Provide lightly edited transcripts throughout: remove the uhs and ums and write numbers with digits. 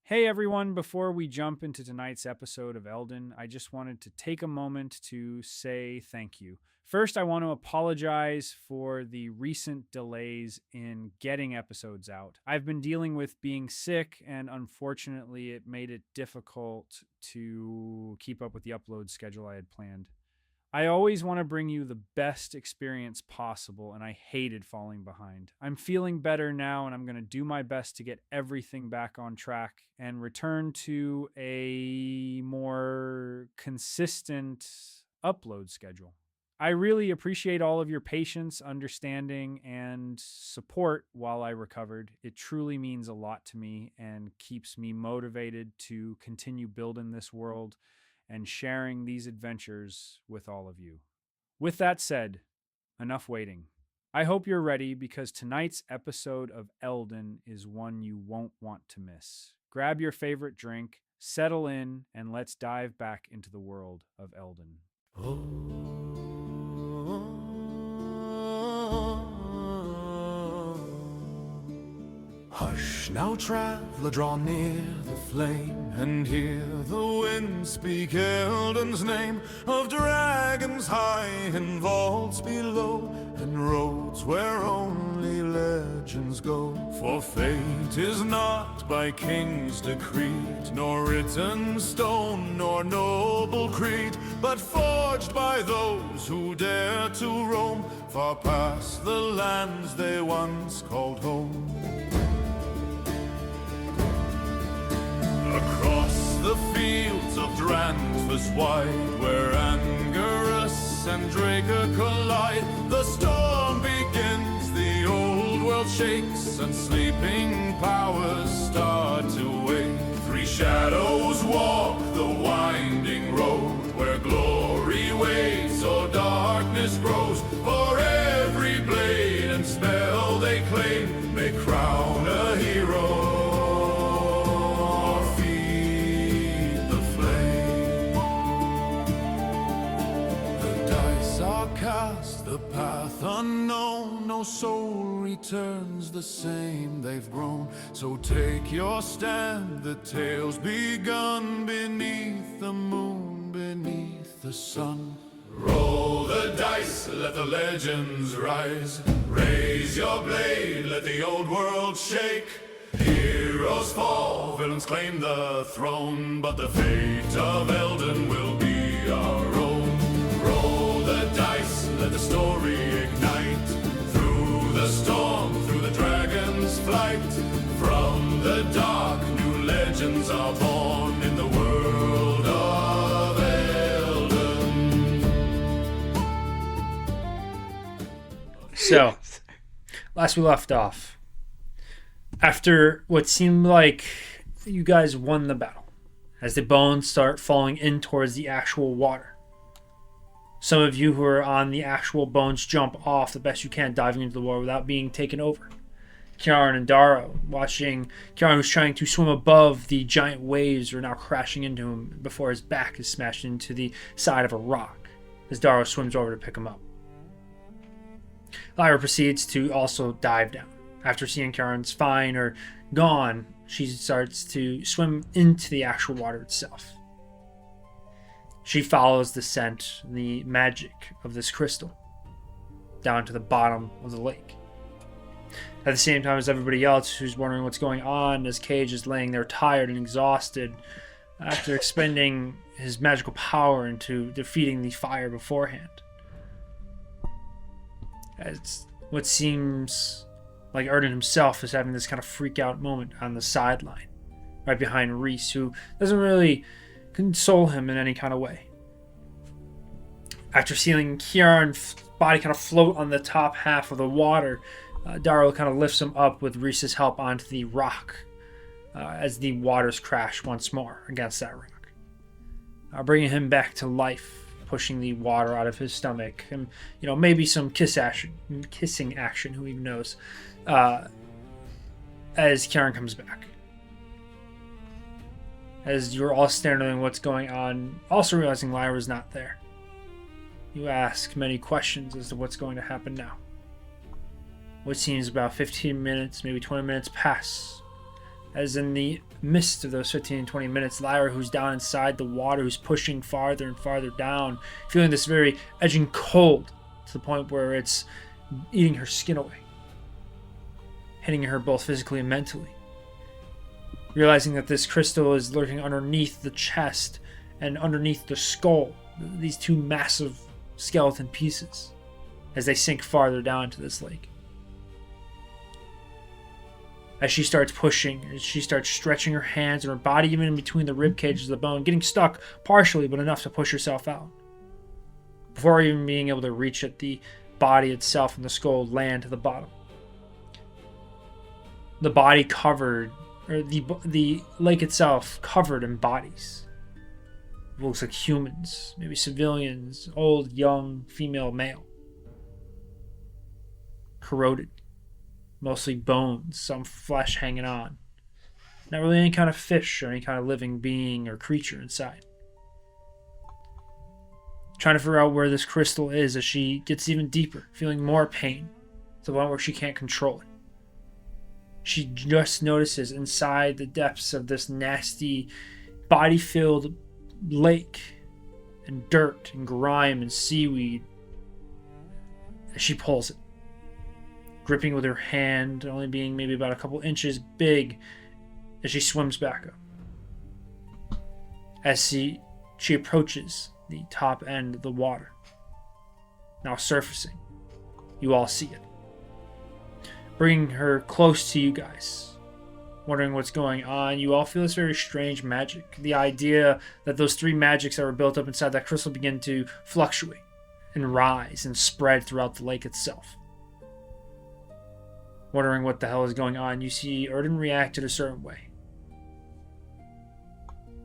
Hey everyone, before we jump into tonight's episode of Erdin, I just wanted to take a moment to say thank you. First, I want to apologize for the recent delays in getting episodes out. I've been dealing with being sick, and unfortunately, it made it difficult to keep up with the upload schedule I had planned. I always want to bring you the best experience possible, and I hated falling behind. I'm feeling better now, and I'm going to do my best to get everything back on track and return to a more consistent upload schedule. I really appreciate all of your patience, understanding, and support while I recovered. It truly means a lot to me and keeps me motivated to continue building this world and sharing these adventures with all of you. With that said, enough waiting. I hope you're ready because tonight's episode of Erdin is one you won't want to miss. Grab your favorite drink, settle in, and let's dive back into the world of Erdin. Hush now, traveler, draw near the flame, and hear the wind speak Erdin's name, of dragons high and vaults below, and roads where only legends go. For fate is not by kings decreed, nor written stone, nor noble creed, but forged by those who dare to roam far past the lands they once called home. Across the fields of Drantha's wide, where Angarus and Draca collide, the storm begins, the old world shakes, and sleeping powers start to wake. Three shadows walk the winding road, where glory waits or darkness grows. For every blade and spell they claim may crown a hero. Cast the path unknown, no soul returns the same they've grown. So take your stand, the tale's begun, beneath the moon, beneath the sun. Roll the dice, let the legends rise. Raise your blade, let the old world shake. Heroes fall, villains claim the throne, but the fate of Erdin will be our own. Roll the dice, let the story ignite. Through the storm, through the dragon's flight. From the dark, new legends are born in the world of Erdin. So, last we left off, after what seemed like you guys won the battle, as the bones start falling in towards the actual water. Some of you who are on the actual bones jump off the best you can, diving into the water without being taken over. Kieran and Dara, watching Kieran, who's trying to swim above the giant waves, are now crashing into him before his back is smashed into the side of a rock as Dara swims over to pick him up. Lyra proceeds to also dive down. After seeing Kieran's fine or gone, she starts to swim into the actual water itself. She follows the scent, the magic of this crystal, down to the bottom of the lake. At the same time as everybody else who's wondering what's going on, as Cage is laying there tired and exhausted after expending his magical power into defeating the fire beforehand. As what seems like Erdin himself is having this kind of freak out moment on the sideline, right behind Reese, who doesn't really console him in any kind of way. After seeing Kieran's body kind of float on the top half of the water, Darrow kind of lifts him up with Reese's help onto the rock as the waters crash once more against that rock, bringing him back to life, pushing the water out of his stomach, and maybe some kissing action, who even knows, as Kieran comes back. As you're all staring what's going on, also realizing Lyra's not there. You ask many questions as to what's going to happen now. What seems about 15 minutes, maybe 20 minutes pass as in the midst of those 15 and 20 minutes, Lyra, who's down inside the water, who's pushing farther and farther down, feeling this very edging cold to the point where it's eating her skin away, hitting her both physically and mentally. Realizing that this crystal is lurking underneath the chest and underneath the skull, these two massive skeleton pieces, as they sink farther down into this lake. As she starts pushing, as she starts stretching her hands and her body even in between the rib cages of the bone, getting stuck partially, but enough to push herself out. Before even being able to reach it, the body itself and the skull land to the bottom. The body covered, or the lake itself covered in bodies. It looks like humans, maybe civilians, old, young, female, male. Corroded. Mostly bones, some flesh hanging on. Not really any kind of fish or any kind of living being or creature inside. Trying to figure out where this crystal is as she gets even deeper, feeling more pain, to the point where she can't control it. She just notices inside the depths of this nasty, body-filled lake, and dirt and grime and seaweed, as she pulls it. Gripping with her hand, only being maybe about a couple inches big, as she swims back up. As she approaches the top end of the water, now surfacing, you all see it. Bringing her close to you guys, wondering what's going on. You all feel this very strange magic. The idea that those three magics that were built up inside that crystal begin to fluctuate and rise and spread throughout the lake itself. Wondering what the hell is going on, you see Erdin react in a certain way.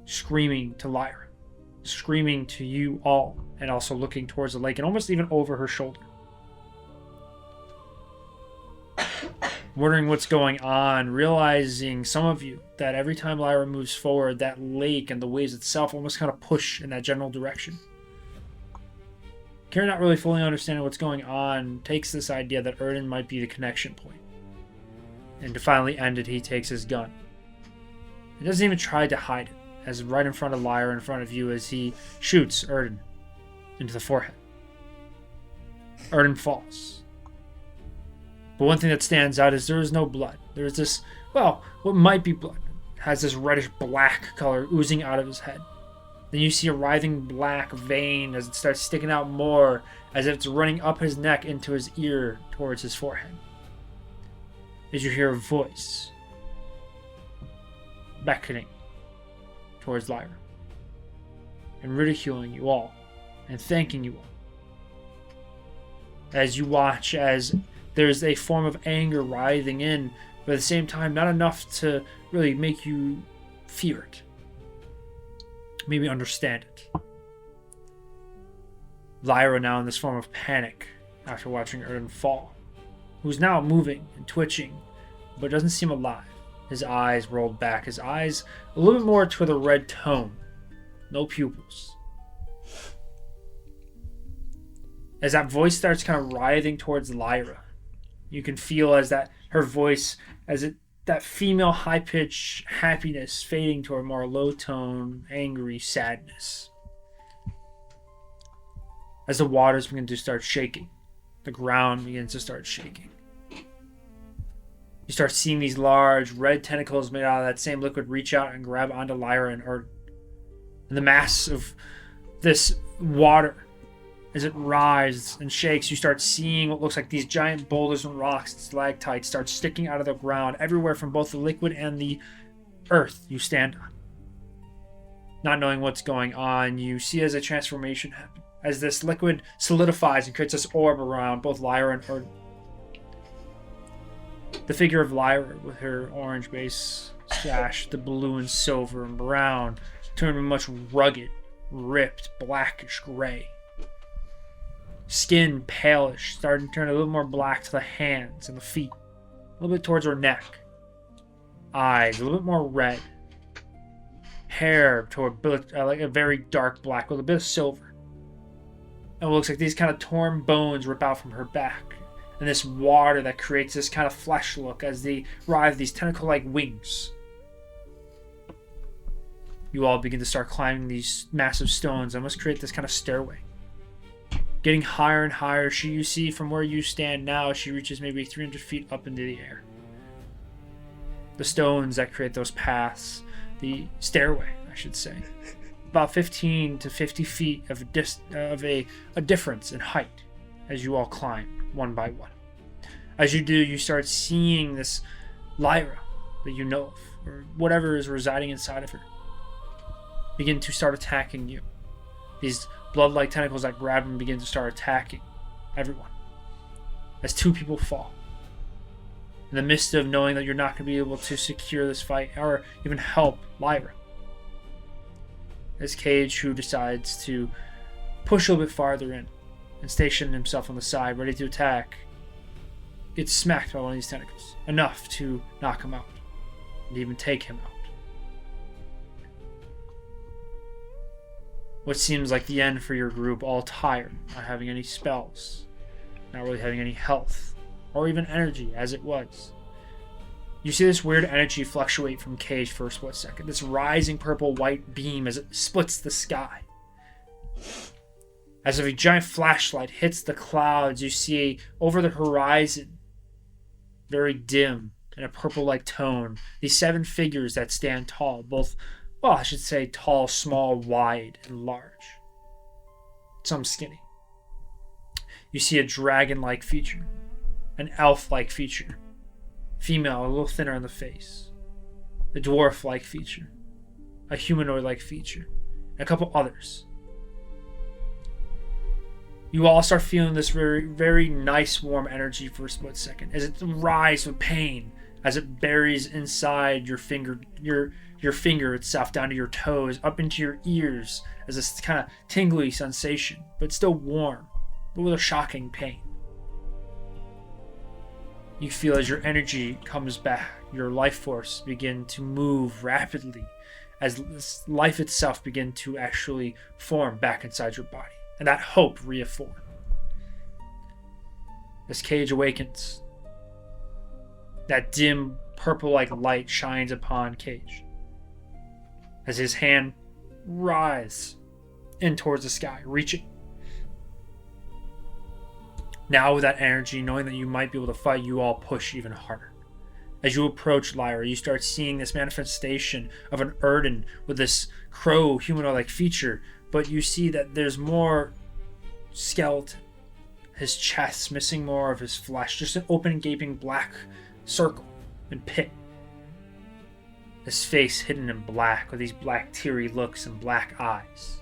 Screaming to Lyra. Screaming to you all, and also looking towards the lake and almost even over her shoulder. Wondering what's going on, realizing, some of you, that every time Lyra moves forward, that lake and the waves itself almost kind of push in that general direction. Kara, not really fully understanding what's going on, takes this idea that Erdin might be the connection point. And to finally end it, he takes his gun. He doesn't even try to hide it, as right in front of Lyra, in front of you, as he shoots Erdin into the forehead. Erdin falls. But one thing that stands out is there is no blood. There is this, well, what might be blood. It has this reddish black color oozing out of his head. Then you see a writhing black vein as it starts sticking out more, as if it's running up his neck into his ear towards his forehead. As you hear a voice beckoning towards Lyra and ridiculing you all and thanking you all. As you watch as there's a form of anger writhing in, but at the same time not enough to really make you fear it. Maybe understand it. Lyra now in this form of panic after watching Erdin fall, who's now moving and twitching, but doesn't seem alive. His eyes rolled back, his eyes a little bit more to the red tone. No pupils. As that voice starts kind of writhing towards Lyra, you can feel as that her voice, that female high-pitched happiness fading to a more low-tone, angry sadness. As the waters begin to start shaking, the ground begins to start shaking. You start seeing these large red tentacles made out of that same liquid reach out and grab onto Lyra and Erdin. And the mass of this water, as it rises and shakes, you start seeing what looks like these giant boulders and rocks and stalactites start sticking out of the ground everywhere from both the liquid and the earth you stand on. Not knowing what's going on, you see as a transformation happen, as this liquid solidifies and creates this orb around both Lyra and Erdin. The figure of Lyra with her orange base sash, the blue and silver and brown, turned much rugged, ripped, blackish gray. Skin palish, starting to turn a little more black to the hands and the feet, a little bit towards her neck. Eyes a little bit more red. Hair toward like a very dark black with a bit of silver. And it looks like these kind of torn bones rip out from her back. And this water that creates this kind of flesh look as they writhe these tentacle-like wings You all begin to start climbing these massive stones and must create this kind of stairway. Getting higher and higher, you see from where you stand now, she reaches maybe 300 feet up into the air. The stones that create those paths, the stairway, I should say, about 15 to 50 feet of a difference in height as you all climb one by one. As you do, you start seeing this Lyra that you know of, or whatever is residing inside of her, begin to start attacking you. These blood-like tentacles that grab him begin to start attacking everyone. As 2 people fall. In the midst of knowing that you're not going to be able to secure this fight or even help Lyra. As Cage, who decides to push a little bit farther in and station himself on the side, ready to attack, gets smacked by one of these tentacles. Enough to knock him out and even take him out. What seems like the end for your group, all tired, not having any spells, not really having any health, or even energy as it was. You see this weird energy fluctuate from Cage for a split second, this rising purple-white beam as it splits the sky. As if a giant flashlight hits the clouds, you see over the horizon, very dim in a purple-like tone, these 7 figures that stand tall, both, well, I should say tall, small, wide, and large. Some skinny. You see a dragon-like feature, an elf-like feature, female, a little thinner on the face, a dwarf-like feature, a humanoid-like feature, and a couple others. You all start feeling this very, very nice warm energy for a split second as it rises with pain as it buries inside your finger, your finger itself down to your toes, up into your ears as this kind of tingly sensation, but still warm, but with a shocking pain. You feel as your energy comes back, your life force begin to move rapidly as life itself begin to actually form back inside your body, and that hope reaffirmed. As Cage awakens, that dim purple-like light shines upon Cage as his hand rises in towards the sky, reaching. Now with that energy, knowing that you might be able to fight, you all push even harder. As you approach Lyra, you start seeing this manifestation of an Erdin with this crow humanoid-like feature, but you see that there's more skeleton. His chest missing more of his flesh, just an open gaping black circle and pit. His face hidden in black with these black teary looks and black eyes.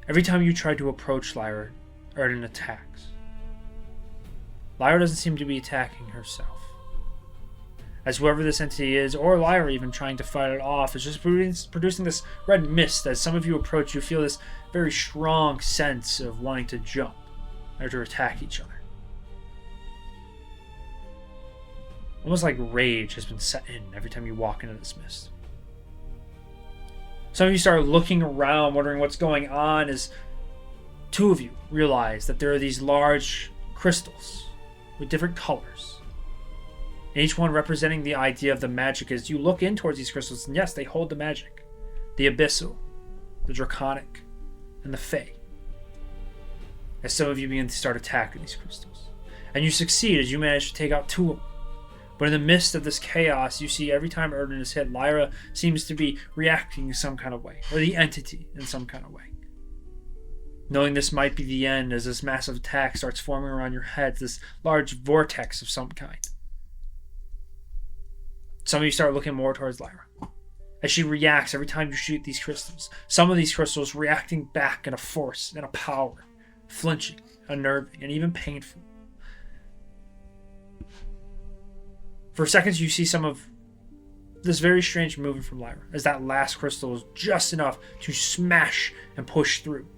Every time you try to approach Lyra, Erdin attacks. Lyra doesn't seem to be attacking herself. As whoever this entity is, or Lyra even trying to fight it off, is just producing this red mist. As some of you approach, you feel this very strong sense of wanting to jump or to attack each other. Almost like rage has been set in every time you walk into this mist. Some of you start looking around, wondering what's going on, as 2 of you realize that there are these large crystals with different colors. And each one representing the idea of the magic. As you look in towards these crystals, and yes, they hold the magic. The abyssal, the draconic, and the fey. As some of you begin to start attacking these crystals. And you succeed as you manage to take out 2 of them. But in the midst of this chaos, you see every time Erdin is hit, Lyra seems to be reacting in some kind of way, or the entity in some kind of way. Knowing this might be the end as this massive attack starts forming around your head, this large vortex of some kind. Some of you start looking more towards Lyra, as she reacts every time you shoot these crystals. Some of these crystals reacting back in a force and a power, flinching, unnerving, and even painful. For seconds, you see some of this very strange movement from Lyra, as that last crystal is just enough to smash and push through.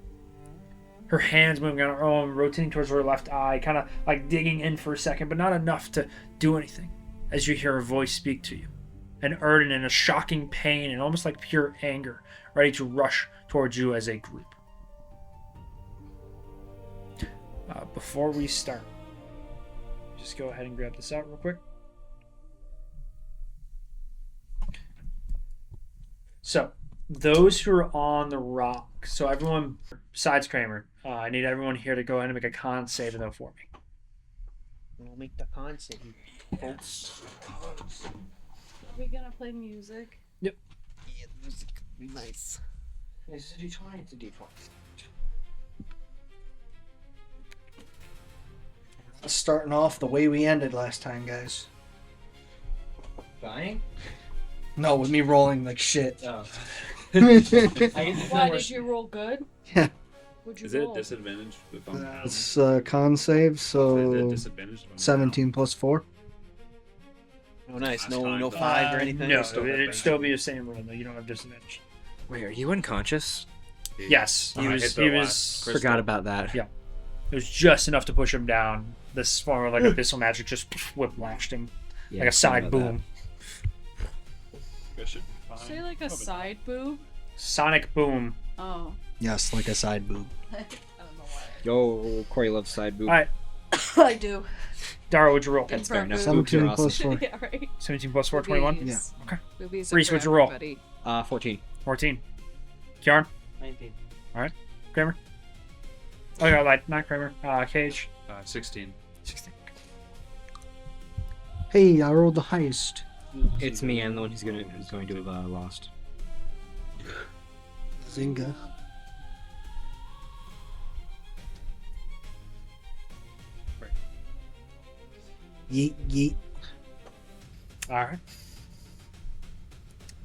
Her hands moving on her own, rotating towards her left eye, kind of like digging in for a second, but not enough to do anything, as you hear a voice speak to you. And Erdin, in a shocking pain and almost like pure anger, ready to rush towards you as a group. Before we start, just go ahead and grab this out real quick. So, those who are on the rock, so everyone besides Kramer, I need everyone here to go ahead and make a con save though for me. We'll make the con save, folks. Are we gonna play music? Yeah, the music would be nice. It's a D20, it's a D20. Starting off the way we ended last time, guys. Dying? No, with me rolling like shit. Oh. Why did you roll good? Yeah. What'd you Is it roll? a disadvantage? If I'm It's con save, is it so disadvantage? if I'm 17 plus 4. Oh, nice. Last No, time, no though. 5 or anything. No, Still have it'd advantage. still be the same roll though. You don't have disadvantage. Wait, are you unconscious? down? Yes, I he hit was. the He last was. crystal. Forgot about that. Yeah. It was just enough to push him down. This form of like abyssal magic just whiplashed him Yeah, like a I forgot side about boom. That should be fine. Say like a Probably. side boob. Sonic boom. Oh. Yes, like a side boob. I don't know why. Yo, Corey loves side boob. All right, I do. Dara, what'd you roll? That's In fair front enough. boob. Boobs are 17 awesome. plus 4. Yeah, right. 17 plus 4, 21. Boobies. Okay. Boobies Reese, are what'd for you roll? everybody. 14. 14. Kjarn? 19. Kramer? Oh, yeah, like, not Kramer. Cage? 16. 16. Hey, I rolled the highest. It's me. I'm the one who's going to have lost. Zynga. Yeet, yeet. All right. Let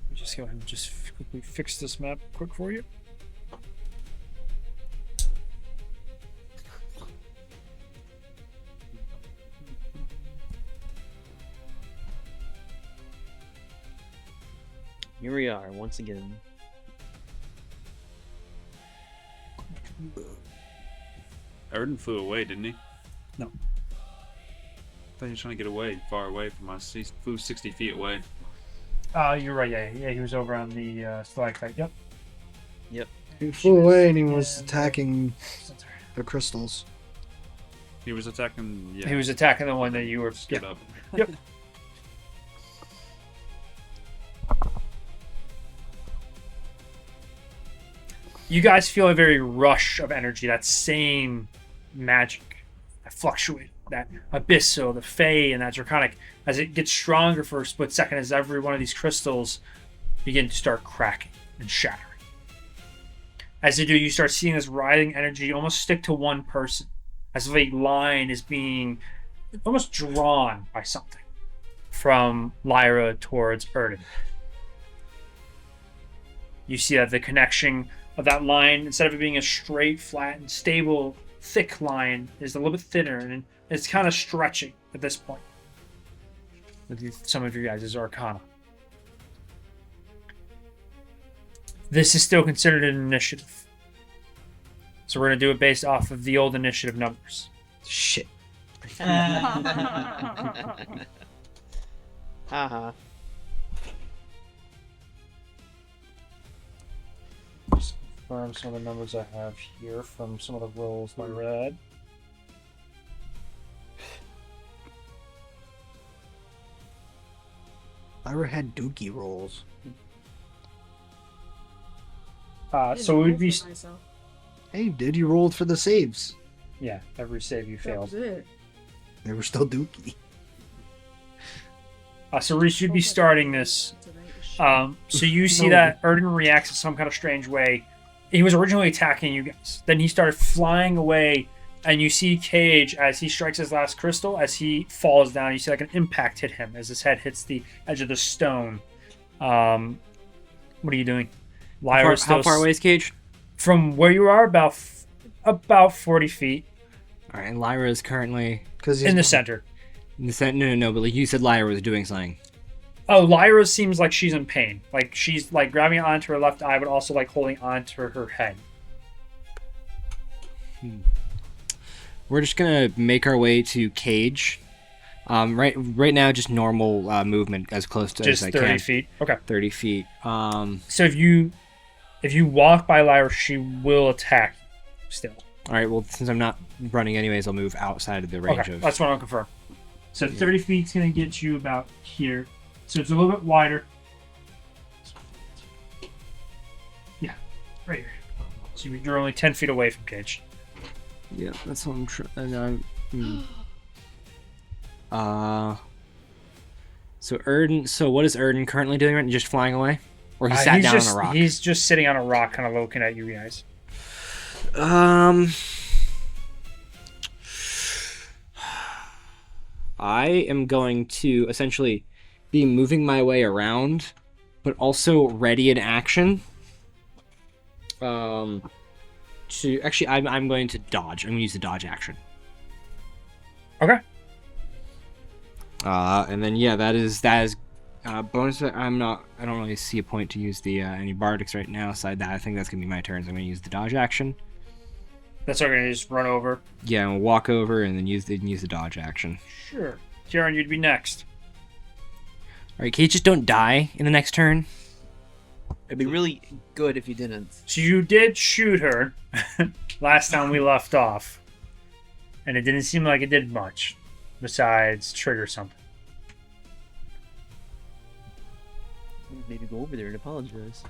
me just go ahead and just quickly fix this map quick for you. Here we are once again. Erdin flew away, didn't he? No. I thought he was trying to get away, far away from us. He flew 60 feet away. You're right. Yeah, he was over on the stalactite. Yep. He flew away and he was attacking the crystals. He was attacking. Yeah. He was attacking the one that you were. Stood Yeah. up. Yep. You guys feel a very rush of energy, that same magic, that fluctuate, that abyssal, the fey, and that draconic, as it gets stronger for a split second, as every one of these crystals begin to start cracking and shattering. As they do, you start seeing this writhing energy almost stick to one person, as if a line is being almost drawn by something from Lyra towards Erdin. You see that the connection of that line, instead of it being a straight, flat, and stable, thick line, is a little bit thinner, and it's kind of stretching at this point with some of you guys' arcana. This is still considered an initiative. So we're going to do it based off of the old initiative numbers. Shit. Haha. Just confirm some of the numbers I have here from some of the rolls I read. Lyra had dookie rolls. So it would be... Hey, did you rolled for the saves? Yeah, every save you That failed. was it. They were still dookie. So Reese, you'd be starting this. So you see No. that Erdin reacts in some kind of strange way. He was originally attacking you guys. Then he started flying away, and you see Cage as he strikes his last crystal. As he falls down, you see like an impact hit him as his head hits the edge of the stone. What are you doing? Lyra How far away is Cage? from where you are? About 40 feet All right, and Lyra is currently Because in the center. in the center. No, but like you said, Lyra was doing something. Oh, Lyra seems like she's in pain. Like she's like grabbing onto her left eye, but also like holding onto her head. We're just gonna make our way to Cage. Right now, just normal movement as close to Just as I 30 can. feet. Okay. 30 feet. So if you walk by Lyra, she will attack you still. All right. Well, since I'm not running anyways, I'll move outside of the range Okay, of. that's what I'll confirm. So 30 feet's gonna get you about here. So it's a little bit wider. Right here. So you're only 10 feet away from Cage. Yeah, that's what I'm trying. So Erdin. So what is Erdin currently doing right now? Just flying away, or he sat down on a rock? He's just sitting on a rock, kind of looking at you guys. I am going to essentially be moving my way around, but also ready in action. To actually, I'm going to dodge. I'm going to use the dodge action. Okay. And then yeah, that is bonus. I don't really see a point to use the any bardics right now. Aside that, I think that's gonna be my turn. So I'm gonna use the dodge action. That's all gonna just run over. Yeah, and walk over and then use the dodge action. Sure. Kieran, you'd be next. All right, can you just don't die in the next turn? It'd be really good if you didn't. So you did shoot her last time we left off, and it didn't seem like it did much, besides trigger something. Maybe go over there and apologize.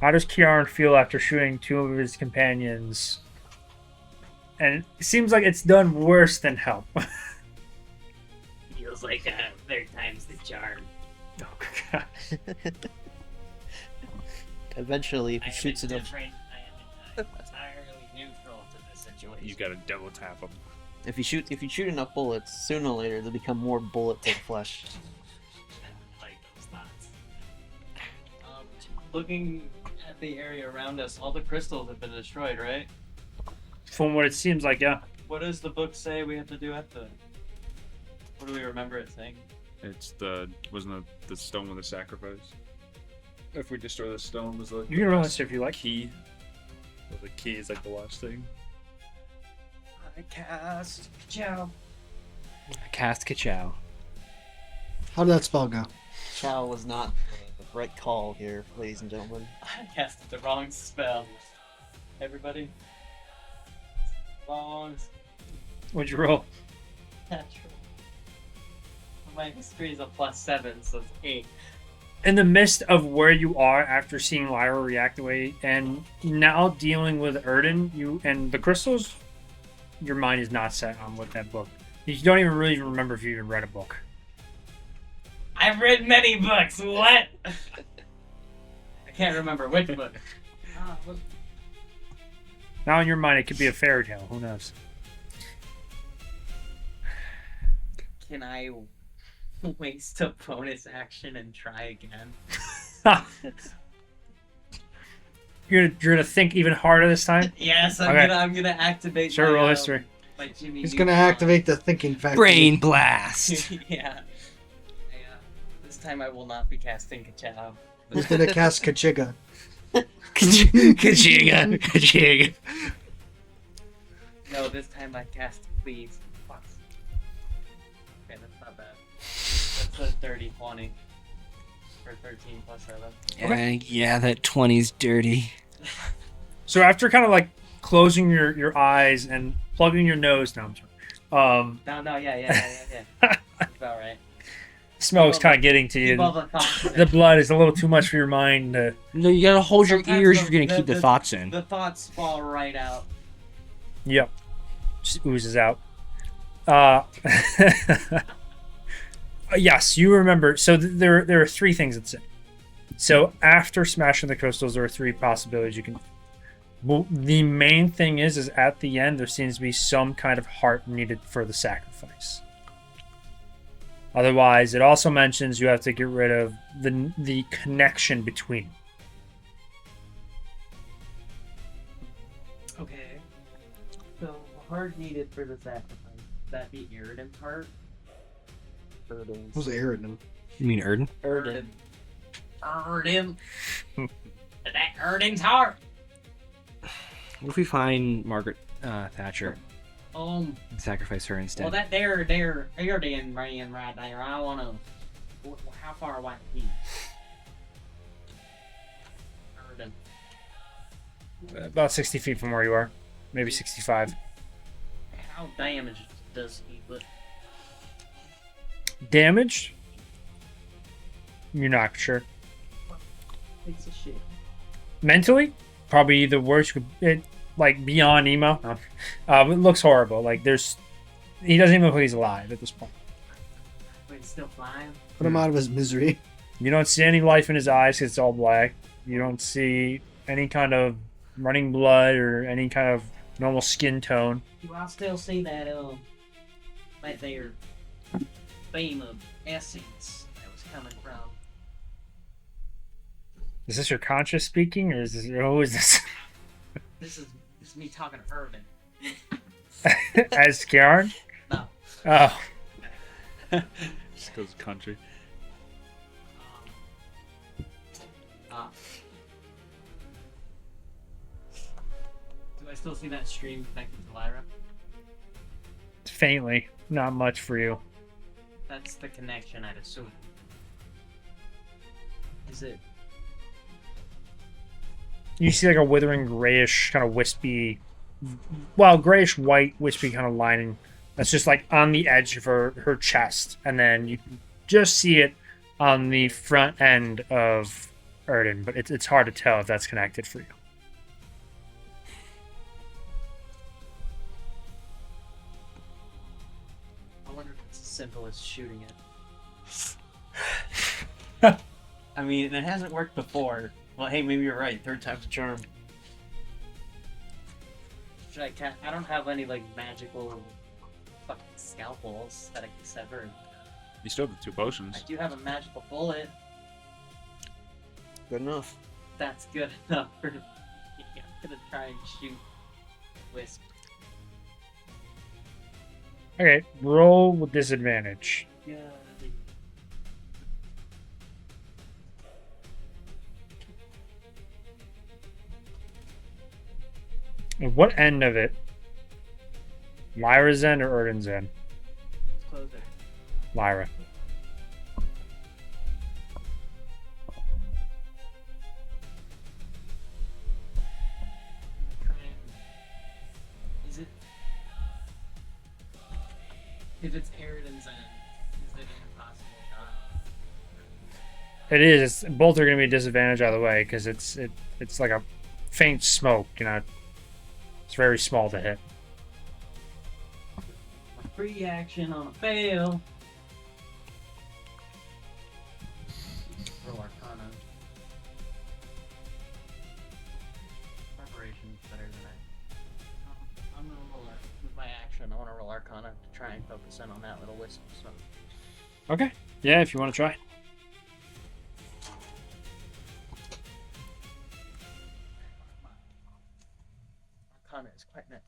How does Kieran feel after shooting two of his companions? And it seems like it's done worse than help. Feels like third time's the charm. Oh, God. Eventually, if he shoots enough. I am entirely neutral to this situation. You gotta double tap them. If you shoot enough bullets, sooner or later they'll become more bullet to the flesh. I like those thoughts. Looking at the area around us, all the crystals have been destroyed, right? From what it seems like, yeah. What does the book say we have to do at the... What do we remember it saying? It's wasn't the stone with the sacrifice? If we destroy the stone, was like You can roll this if you like. key. Well, the key is like the last thing. I cast Joe. Cast Ka-chow. How did that spell go? Chow was not the right call here, ladies and gentlemen. I casted the wrong spell. Everybody. Wrong. What'd you roll? Natural. My history is a +7, so it's 8. In the midst of where you are after seeing Lyra react the way, and now dealing with Erdin, you and the crystals, your mind is not set on what that book. You don't even really remember if you even read a book. I've read many books. What? I can't remember which book. Now in your mind, it could be a fairy tale. Who knows? Can I waste a bonus action and try again? You're gonna think even harder this time. Yes, Okay. I'm gonna activate. Sure, my, roll history. My Jimmy He's Neutron. gonna activate the thinking factor. Brain blast. Yeah. This time I will not be casting Ka-chow. He's gonna cast Kachiga. Kachiga. Kachiga. No, this time I cast Please. Fuck. Okay, that's not bad. That's a 30, 20. Or 13 plus 7. Yeah, that 20's dirty. So after kind of like closing your eyes and plugging your nose down, No, yeah. That's about right. smell is kind of getting to Keep you. all the thoughts in The it. blood is a little too much for your mind. No, you gotta hold your Sometimes ears the- if you're gonna keep the thoughts in. The thoughts fall right out. Yep, just oozes out. Yes, you remember. So there are three things that say. So after smashing the crystals, there are three possibilities you can. Well, the main thing is at the end there seems to be some kind of heart needed for the sacrifice. Otherwise, it also mentions you have to get rid of the connection between. Okay. So, heart needed for the sacrifice. That be Erdin's heart? What was Erdin? You mean Erdin? Erdin. That Erdin's heart! What if we find Margaret Thatcher and sacrifice her instead? Well, that they're Erdin ran right there. I wanna. How far away is he? Erdin. About 60 feet from where you are, maybe 65. How damaged does he look? Damage? You're not sure. Piece of shit. Mentally, probably the worst. Like beyond emo. It looks horrible. Like he doesn't even look like he's alive at this point. Wait, it's still flying? Put him out of his misery. You don't see any life in his eyes 'cause it's all black. You don't see any kind of running blood or any kind of normal skin tone. Do I still see that right there beam of essence that was coming from? Is this your conscious speaking, or is this who is this? This is me talking to Erdin. As Karen? No. Oh, Just goes country. Do I still see that stream connected to Lyra? faintly. Not much for you. That's the connection, I'd assume. Is it? You see like a withering grayish kind of wispy, well, grayish white wispy kind of lining that's just like on the edge of her chest, and then you can just see it on the front end of Erdin, but it's hard to tell if that's connected for you. I wonder if it's as simple as shooting it. I mean, it hasn't worked before. Well, hey, maybe you're right. Third time's a charm. Should I don't have any, like, magical fucking scalpels that I can sever. You still have the 2 potions. I do have a magical bullet. Good enough. That's good enough for me. I'm gonna try and shoot Wisp. Okay, roll with disadvantage. Yeah. And what end of it? Lyra's end or Erdin's end? It's closer. Lyra. Is it? If it's Erdin's end, is it an impossible shot? It is. Both are going to be a disadvantage either way because it's like a faint smoke. You know, it's very small to hit. A free action on a fail. Roll Arcana. Preparation's better than I'm gonna roll with my action. I want to roll Arcana to try and focus in on that little wisp. So. Okay. Yeah, if you want to try. Arcana is quite nice.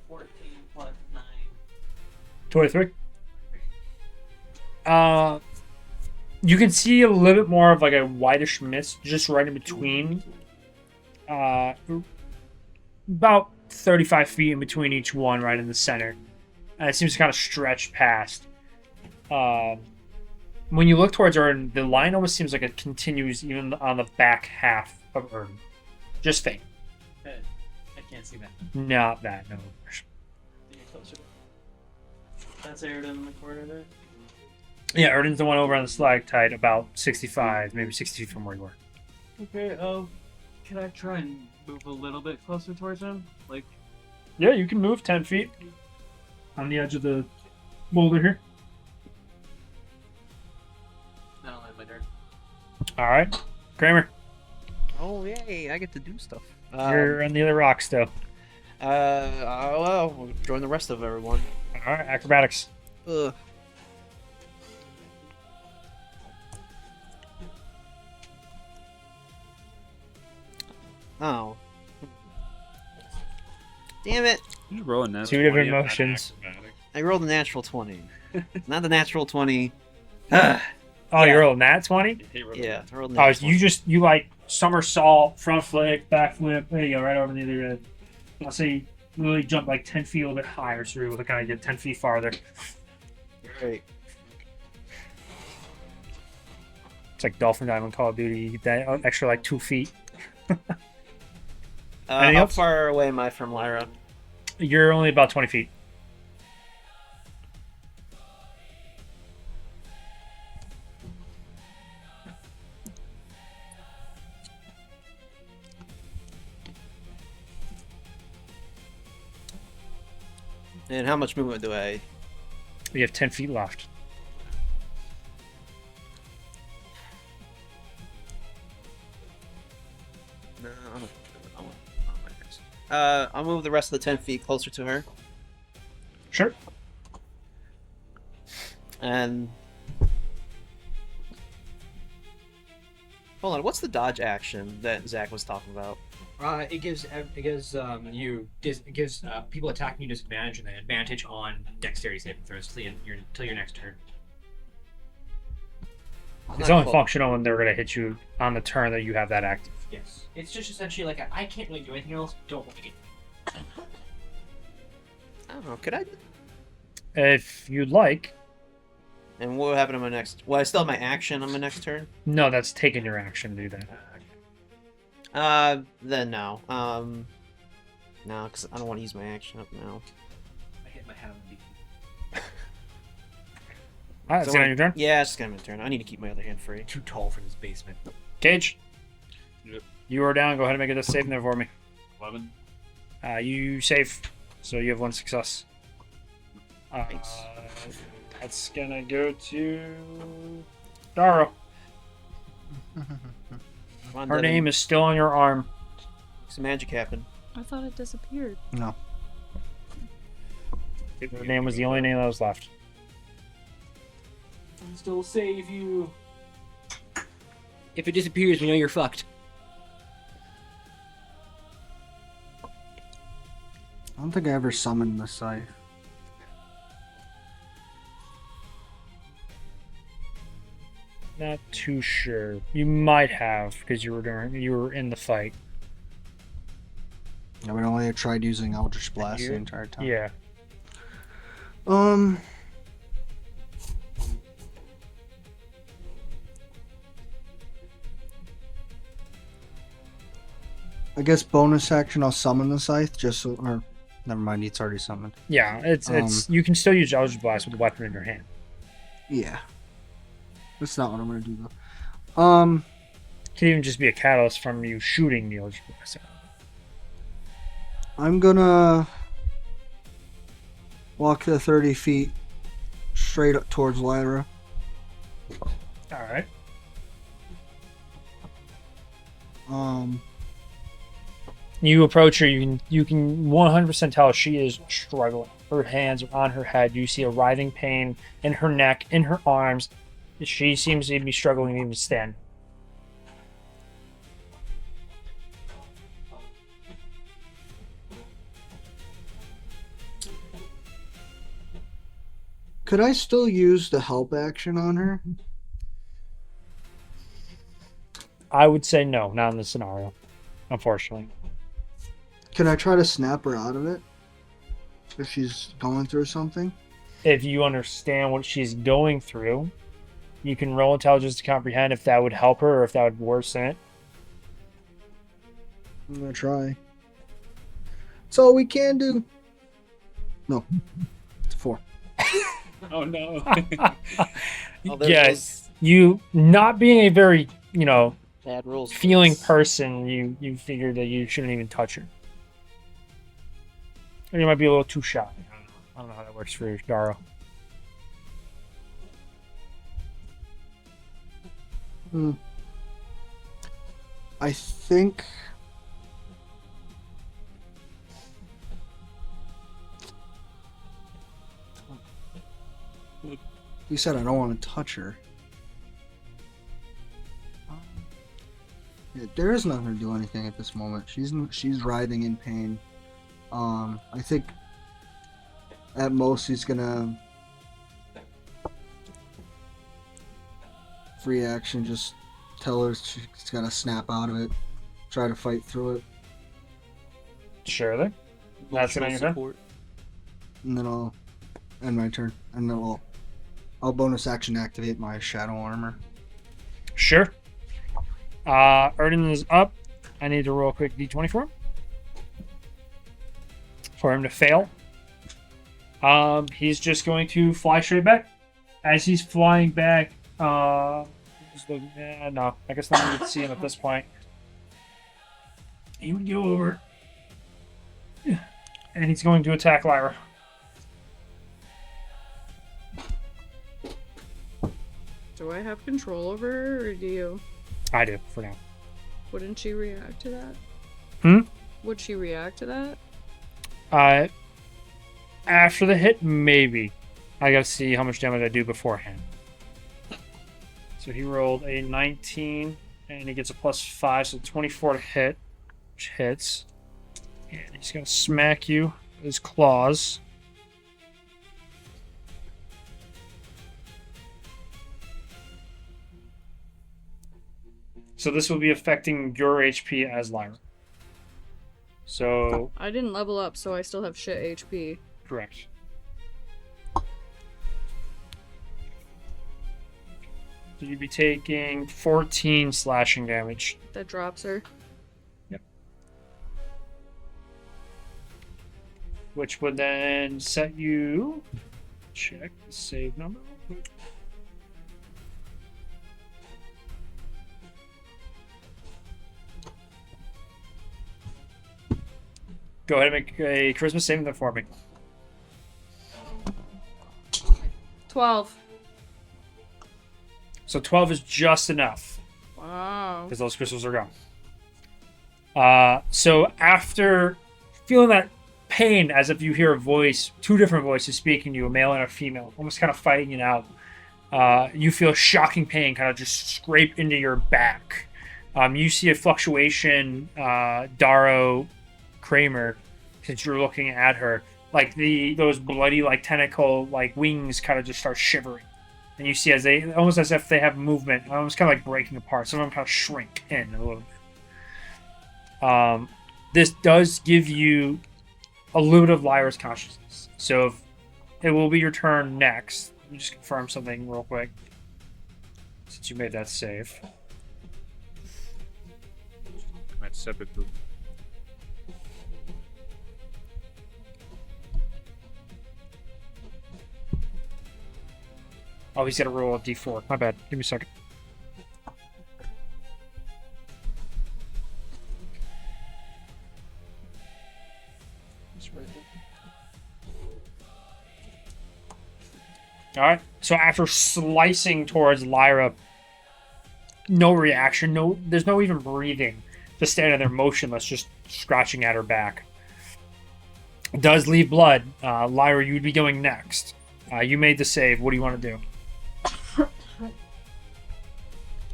14 plus 9. 23. You can see a little bit more of like a whitish mist just right in between. About 35 feet in between each one, right in the center. And it seems to kind of stretch past. When you look towards Erdin, the line almost seems like it continues even on the back half of Erdin. Just faint. I can't see that. Not that, no. Get closer. That's Erdin in the corner there. Yeah, Erdin's the one over on the stalactite, about 65, maybe 60 feet from where you were. Okay, can I try and move a little bit closer towards him? Like, Yeah, you can move 10 feet on the edge of the boulder here. that'll end my turn. All right, Kramer, Oh yay! I get to do stuff. you're on the other rock still. Well, we'll join the rest of everyone. All right, acrobatics. Ugh. Oh. Damn it! You just roll a natural 2 different 20 on motions. acrobatics. I rolled a natural 20. Not the natural 20. Oh, Yeah. you rolled nat 20? He rolled Yeah, I rolled a Oh, natural you like somersault, front flip, back flip. There you go, right over the other end. I'll say you literally jump like 10 feet a little bit higher, so you're able to kind of get 10 feet farther. Great. It's like Dolphin Dive on Call of Duty. You get that extra like 2 feet. Anything How else? far away am I from Lyra? You're only about 20 feet. And how much movement do I? You have 10 feet left. No, I'll move the rest of the 10 feet closer to her. Sure. And hold on, what's the dodge action that Zach was talking about? It gives people attacking you disadvantage and an advantage on dexterity saving throws till your next turn. It's only functional when they're going to hit you on the turn that you have that active. Yes. It's just essentially like I can't really do anything else. Don't like it. I don't know. Could I? If you'd like. And what will happen on my next? Well, I still have my action on my next turn. No, that's taking your action to do that. Then no. No, because I don't want to use my action up now. I hit my head on the Alright, is it on your turn? Yeah, it's just gonna be my turn. I need to keep my other hand free. Too tall for this basement. Cage. Yep. You are down. Go ahead and make a death saving there for me. 11. You save, so you have 1 success. Thanks. That's gonna go to Daro. Her name is still on your arm. Some magic happened. I thought it disappeared. No. Her name was the only name that was left. Still save you. If it disappears, we know you're fucked. I don't think I ever summoned the scythe. Not too sure. You might have because you were in the fight. I would only have tried using Eldritch Blast the entire time. Yeah. I guess bonus action, I'll summon the scythe just so, or never mind, it's already summoned. Yeah, it's you can still use Eldritch Blast with the weapon in your hand. Yeah. That's not what I'm gonna do though. It could even just be a catalyst from you shooting the Eldritch Blast. I'm gonna walk the 30 feet straight up towards Lyra. Alright. You approach her, you can 100% tell she is struggling. Her hands are on her head. You see a writhing pain in her neck, in her arms. She seems to be struggling to even stand. Could I still use the help action on her? I would say no, not in this scenario, unfortunately. Can I try to snap her out of it? If she's going through something? If you understand what she's going through, you can roll intelligence to comprehend if that would help her or if that would worsen it. I'm gonna try. It's all we can do. No. It's a 4. Oh no. Yes, you not being a very, Bad rules. feeling person, you figured that you shouldn't even touch her. Or you might be a little too shy. I don't know how that works for Daro. I think... You said I don't want to touch her. Yeah, there is nothing to do anything at this moment. She's writhing in pain. I think at most he's gonna free action, just tell her she's gotta snap out of it, try to fight through it, Sure then. That's gonna turn. and then I'll end my turn, and then I'll bonus action activate my shadow armor. Sure. Erdin is up. I need to roll a quick d20 for him. For him to fail. He's just going to fly straight back. As he's flying back, no, I guess not even see him at this point. He would go over, and he's going to attack Lyra. Do I have control over her, or do you? I do, for now. Wouldn't she react to that? Hmm? Would she react to that? After the hit, maybe. I gotta see how much damage I do beforehand. So he rolled a 19, and he gets a +5, so 24 to hit, which hits. And he's gonna smack you with his claws. So this will be affecting your HP as Lyra. So, I didn't level up, so I still have shit HP. correct. So you'd be taking 14 slashing damage. That drops her. Yep. Which would then set you... Check the save number real quick. Go ahead and make a charisma saving throw for me. 12. So 12 is just enough. Wow. Because those crystals are gone. So after feeling that pain, as if you hear a voice, two different voices speaking to you, a male and a female, almost kind of fighting it out, you feel shocking pain kind of just scrape into your back. You see a fluctuation, Darrow Kramer, since you're looking at her, like those bloody like tentacle like wings kind of just start shivering, and you see as they almost as if they have movement, almost kind of like breaking apart. Some of them kind of shrink in a little bit. This does give you a little bit of Lyra's consciousness, so if it will be your turn next. Let me just confirm something real quick since you made that save. That's separate. Oh, he's got to roll a d4. My bad. Give me a second. Alright, so after slicing towards Lyra, no reaction, there's no even breathing. Just standing there motionless, just scratching at her back. It does leave blood. Lyra, you would be going next. You made the save. What do you want to do?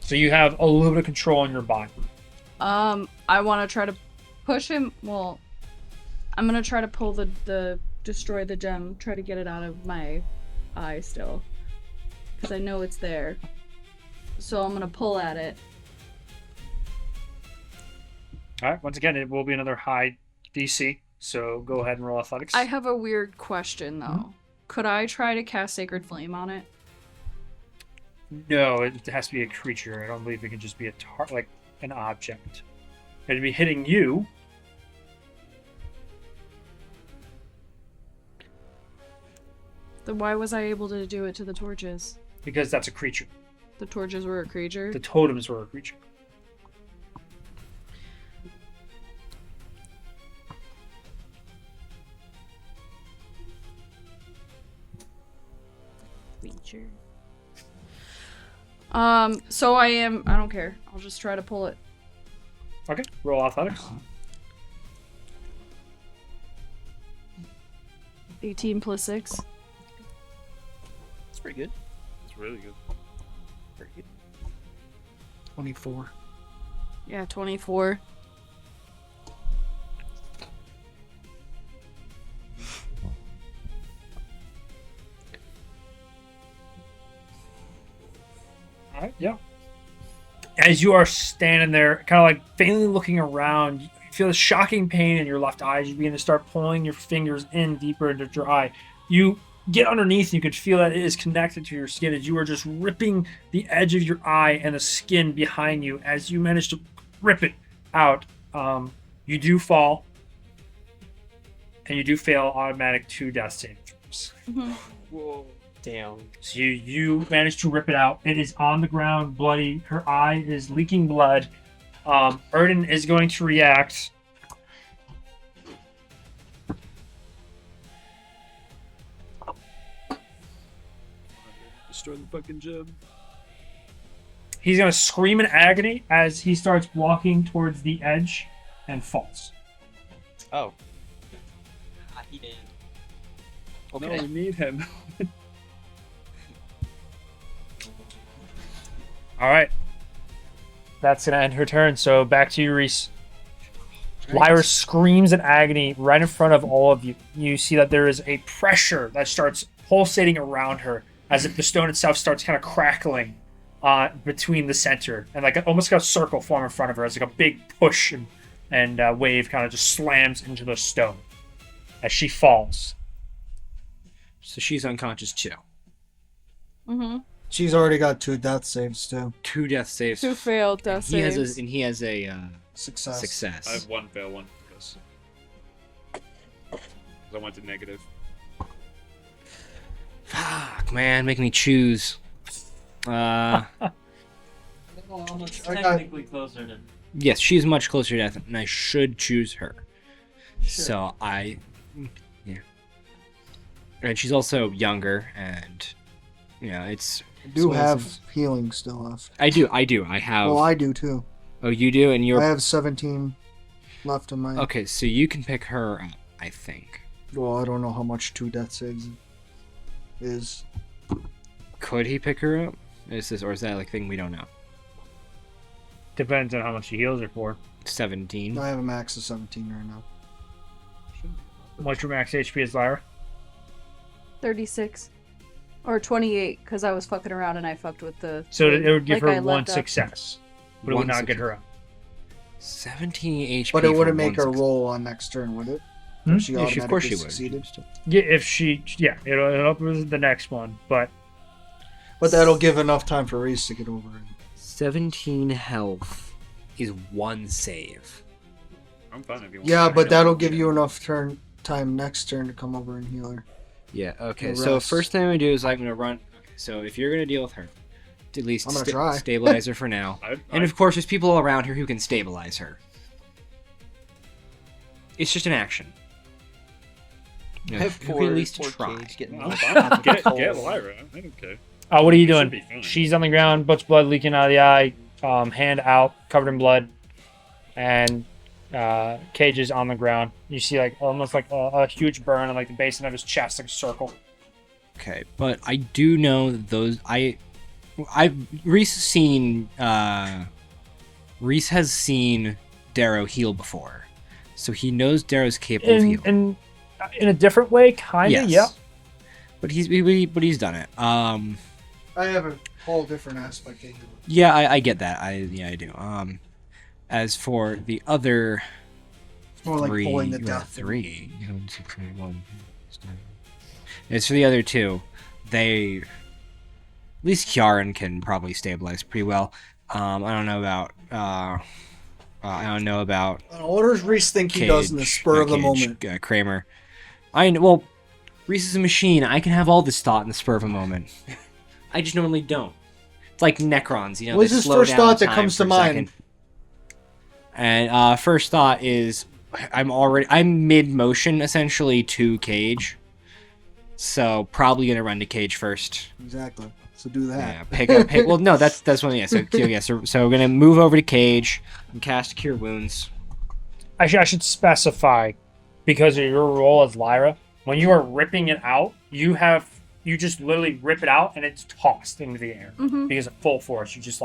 So you have a little bit of control in your body. I want to try to push him. Well, I'm gonna try to pull the destroy the gem. Try to get it out of my eye still, because I know it's there. So I'm gonna pull at it. All right. Once again, it will be another high DC. So go ahead and roll athletics. I have a weird question though. Could I try to cast Sacred Flame on it? No, it has to be a creature. I don't believe it can just be like an object. It'd be hitting you. Then why was I able to do it to the torches? Because that's a creature. The torches were a creature? The totems were a creature. Creature. So I don't care. I'll just try to pull it. Okay, roll athletics. 18 plus 6. That's pretty good. It's really good. Pretty good. 24. Yeah, 24. All right, yeah. As you are standing there, kind of like faintly looking around, you feel a shocking pain in your left eye as you begin to start pulling your fingers in deeper into your eye. You get underneath, and you can feel that it is connected to your skin as you are just ripping the edge of your eye and the skin behind you as you manage to rip it out. You do fall, and you do fail automatic 2 death saving throws. Whoa. Damn. So you manage to rip it out. It is on the ground, bloody. Her eye is leaking blood. Erdin is going to react. Destroy the fucking gem. He's gonna scream in agony as he starts walking towards the edge and falls. Oh. He did. No, Okay. we need him. All right. That's gonna end her turn. So back to you, Reese. Lyra screams in agony right in front of all of you. You see that there is a pressure that starts pulsating around her as if the stone itself starts kind of crackling between the center, and like almost got a circle form in front of her as like a big push and wave kind of just slams into the stone as she falls. So she's unconscious too. Mm-hmm. She's already got 2 death saves too. 2 death saves. 2 failed death He has saves. he has a Success. success. I have 1 fail, 1 success. 'Cause I went to negative. Fuck, man, make me choose. Almost I got- technically closer to. Yes, she's much closer to death, and I should choose her. Sure. So yeah. And she's also younger, and it's. I do have healing still left. I do. I have. Well, I do too. Oh, you do, and you're. I have 17 left in my. Okay, so you can pick her up, I think. Well, I don't know how much 2 death saves is. Could he pick her up? Or is that like a thing we don't know? Depends on how much she heals her for. 17. I have a max of 17 right now. What's your max HP is, Lyra? 36. Or 28, because I was fucking around and I fucked with the... So it would give like I her 1 left up. success, but it would not get her up. 17 HP. But it for wouldn't make one her success. roll on next turn, would it? Hmm? If she Yeah, of course she automatically would. succeeded? Yeah, if she, it'll up with the next one, but But that'll give enough time for Reese to get over it. 17 health is 1 save. I'm fine if you want. Yeah, to. but that'll give you enough time next turn to come over and heal her. Yeah, okay. The So rest. first thing I'm going to do is I'm going to run. Okay, so if you're going to deal with her, at least I'm gonna try. stabilize her for now. And of course, there's people all around her who can stabilize her. It's just an action. I have who can at least poor try. Cage getting I'm off fine. the Get coals. Lyra. I don't care. what are you It should doing? be fine. She's on the ground, butts blood leaking out of the eye, hand out, covered in blood, and Cage is on the ground. You see like almost like a huge burn on like the basin of his chest, like a circle. Okay, but I do know that those Reese has seen Darrow heal before, so he knows Darrow's capable of healing. In a different way, kinda, Yes. yeah. But he's done it. I have a whole different aspect of it. Yeah, I get that. I do. As for the other It's more like 3, pulling the you have death. 3. As for the other 2, they at least Kjaran can probably stabilize pretty well. I don't know about What does Reese think he does in the spur of the moment? Kramer. Reese is a machine. I can have all this thought in the spur of a moment. I just normally don't. It's like Necrons, What's they his slow first down thought that time comes for to a mind? second. And first thought is I'm mid motion essentially to Cage. So probably gonna run to Cage first. Exactly. So do that. Yeah, pick. Well, no, that's one. Yeah. So we're gonna move over to Cage and cast Cure Wounds. I should specify, because of your role as Lyra, when you are ripping it out, you just literally rip it out and it's tossed into the air. Mhm. Because at full force, you just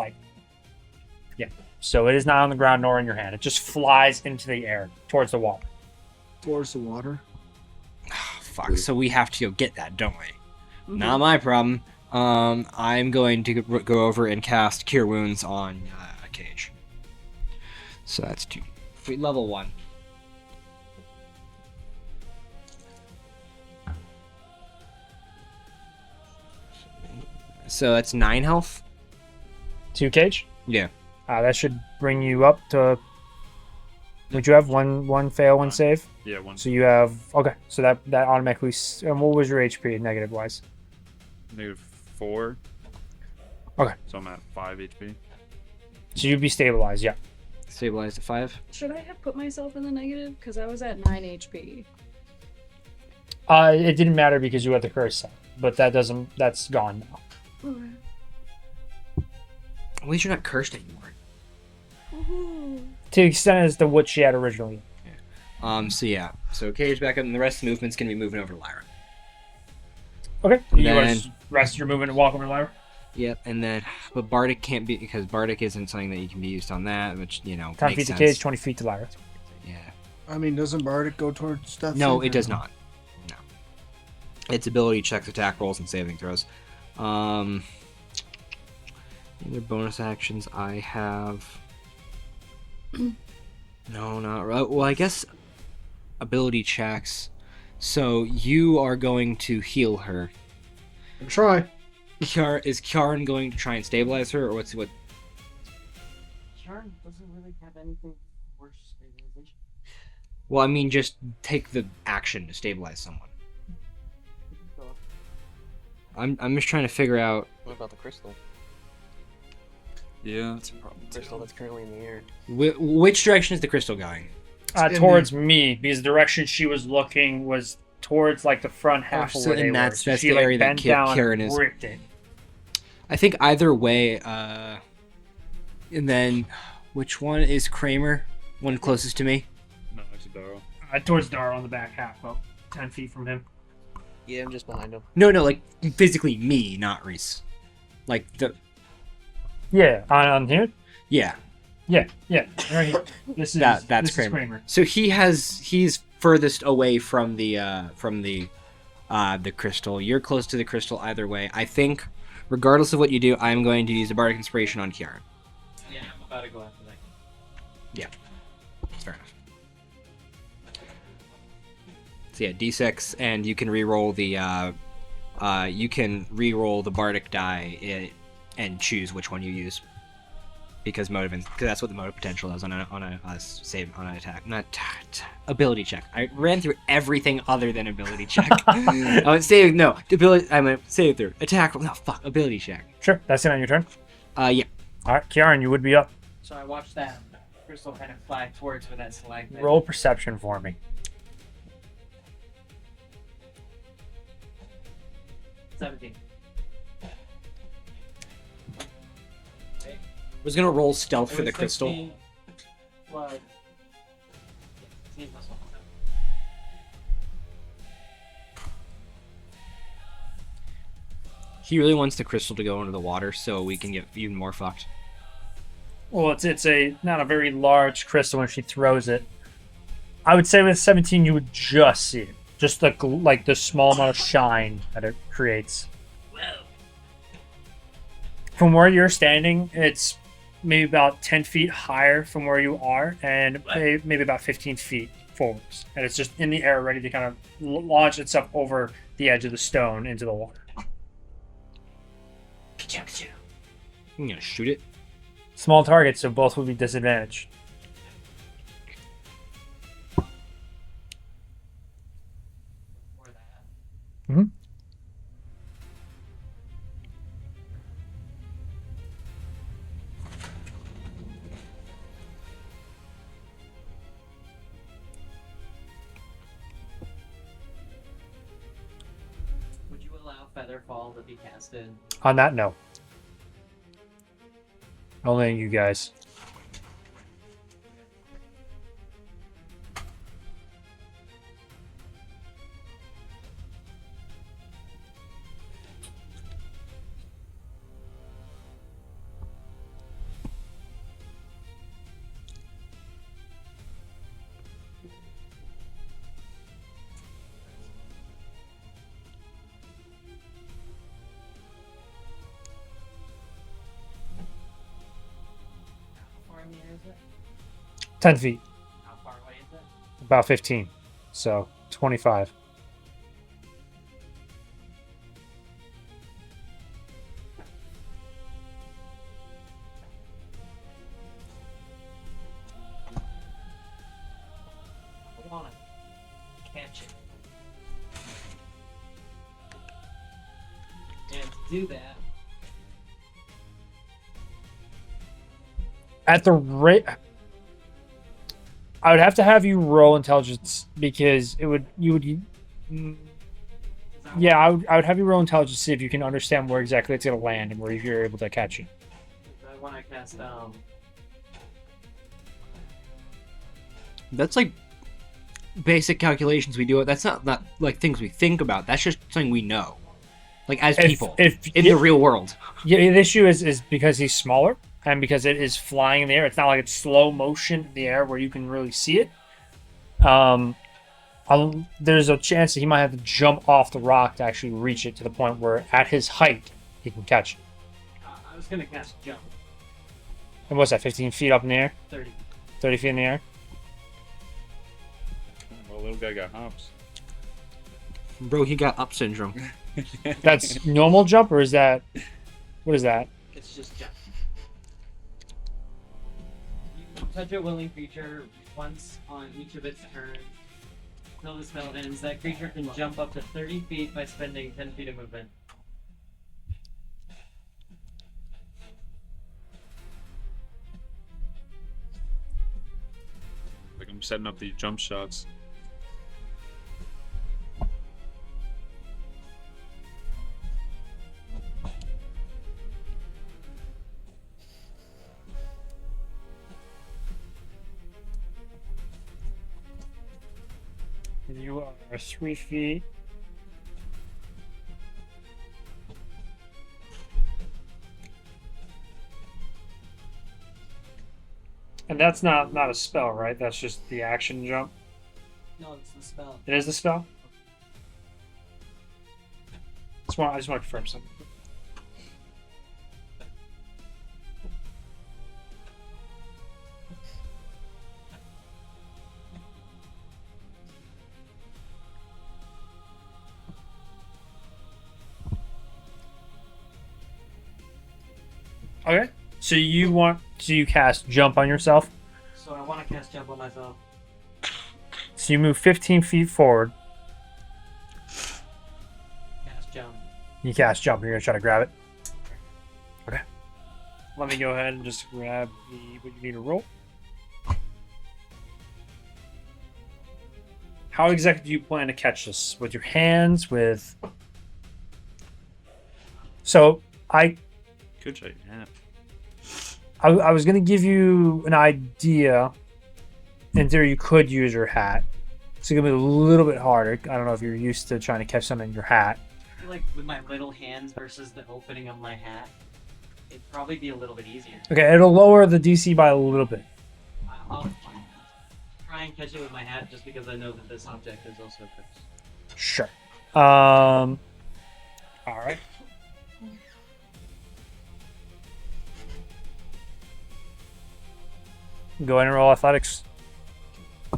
so it is not on the ground nor in your hand. It just flies into the air towards the wall. Towards the water. Fuck. So we have to go get that, don't we? Not my problem. I'm going to go over and cast Cure Wounds on Cage. So that's 2. Level 1. So that's 9 health. 2 Cage? Yeah. That should bring you up to. Would you have one fail, 1 save? Yeah, 1. So you have So that automatically. And what was your HP negative wise? -4. Okay. So I'm at 5 HP. So you'd be stabilized, yeah. Stabilized at 5. Should I have put myself in the negative? Because I was at 9 HP. It didn't matter because you had the curse set, but that's gone now. At least you're not cursed anymore. To the extent as to what she had originally. So yeah. So Cage back up, and the rest of the movement's gonna be moving over to Lyra. Okay. And You want then- to rest your movement and walk over to Lyra? Yep, and then, but Bardic can't be, because Bardic isn't something that you can be used on that, which, 10 makes feet to sense. Cage, 20 feet to Lyra. Yeah. I mean, doesn't Bardic go towards stuff? No, it does not. No. Its ability checks attack rolls and saving throws. Other bonus actions I have. No, not right. Well, I guess ability checks. So you are going to heal her. Try. Is Kjaran going to try and stabilize her, or what? Charm doesn't really have anything worse stabilization. Well, I mean, just take the action to stabilize someone. I'm just trying to figure out. What about the crystal? Yeah, that's a problem. The crystal that's currently in the air. Which direction is the crystal going? Towards me, because the direction she was looking was towards like the front half Oh, of so where they then were. that's So she, the like, area that bent down, Kieran is. ripped it. I think either way. And then, which one is Kramer? One closest to me. No, it's a Daro. Towards Dara on the back half, about 10 feet from him. Yeah, I'm just behind him. No, like physically me, not Reese. Like the. Yeah, on here? Yeah. Yeah, right here. This is That's this is Kramer. So he's furthest away from the crystal. You're close to the crystal either way. I think, regardless of what you do, I'm going to use a bardic inspiration on Kjaran. Yeah, I'm about to go after that. Yeah, that's fair enough. So yeah, D6, and you can re-roll the bardic die and choose which one you use. Because that's what the motive potential is on a save on an attack, not ability check. I ran through everything other than ability check. I went save ability. I went save through attack. No, fuck ability check. Sure, that's it on your turn. Yeah. Alright, Kjaran, you would be up. So I watched that crystal kind of fly towards where that stalagmite. Roll perception for me. 17. I was gonna roll stealth It for the was crystal. 16 plus 16 plus 1. He really wants the crystal to go into the water so we can get even more fucked. Well, it's a not a very large crystal when she throws it. I would say with 17 you would just see it. Just like the small amount of shine that it creates. From where you're standing, it's maybe about 10 feet higher from where you are, and maybe about 15 feet forwards. And it's just in the air, ready to kind of launch itself over the edge of the stone into the water. I'm gonna shoot it. Small target, so both would be disadvantaged. Mm-hmm. Would you allow Featherfall to be casted? On that, no. Only you guys. How far in the air is it? 10 feet. How far away is it? About 15. So, 25. I want to catch it. And to do that, At the rate... I would have to have you roll intelligence because I would have you roll intelligence to see if you can understand where exactly it's going to land and where you're able to catch it. I want to cast That's like basic calculations we do. That's not like things we think about. That's just something we know, like as people in the real world. Yeah, the issue is because he's smaller and because it is flying in the air. It's not like it's slow motion in the air where you can really see it. There's a chance that he might have to jump off the rock to actually reach it to the point where at his height he can catch it. I was gonna cast jump. And what's that? 15 feet up in the air? 30. 30 feet in the air? Well, little guy got hops. Bro, he got up syndrome. That's normal jump, or is that... What is that? It's just jump. You touch a willing creature once on each of its turns. Until the spell ends, that creature can jump up to 30 feet by spending 10 feet of movement. Like I'm setting up these jump shots. You are 3 feet. And that's not a spell, right? That's just the action jump. No, it's the spell. It is the spell? I just want to confirm something. Okay. So you cast jump on yourself? So I want to cast jump on myself. So you move 15 feet forward. Cast jump. You cast jump and you're going to try to grab it? Okay. Let me go ahead and just grab what you need to roll. How exactly do you plan to catch this? With your hands? With... So, Good shot, yeah. I was going to give you an idea. In theory, you could use your hat. It's going to be a little bit harder. I don't know if you're used to trying to catch something in your hat. I feel like with my little hands versus the opening of my hat, it'd probably be a little bit easier. Okay, it'll lower the DC by a little bit. I'll try and catch it with my hat just because I know that this object is also fixed. Sure. All right. Go ahead and roll athletics. I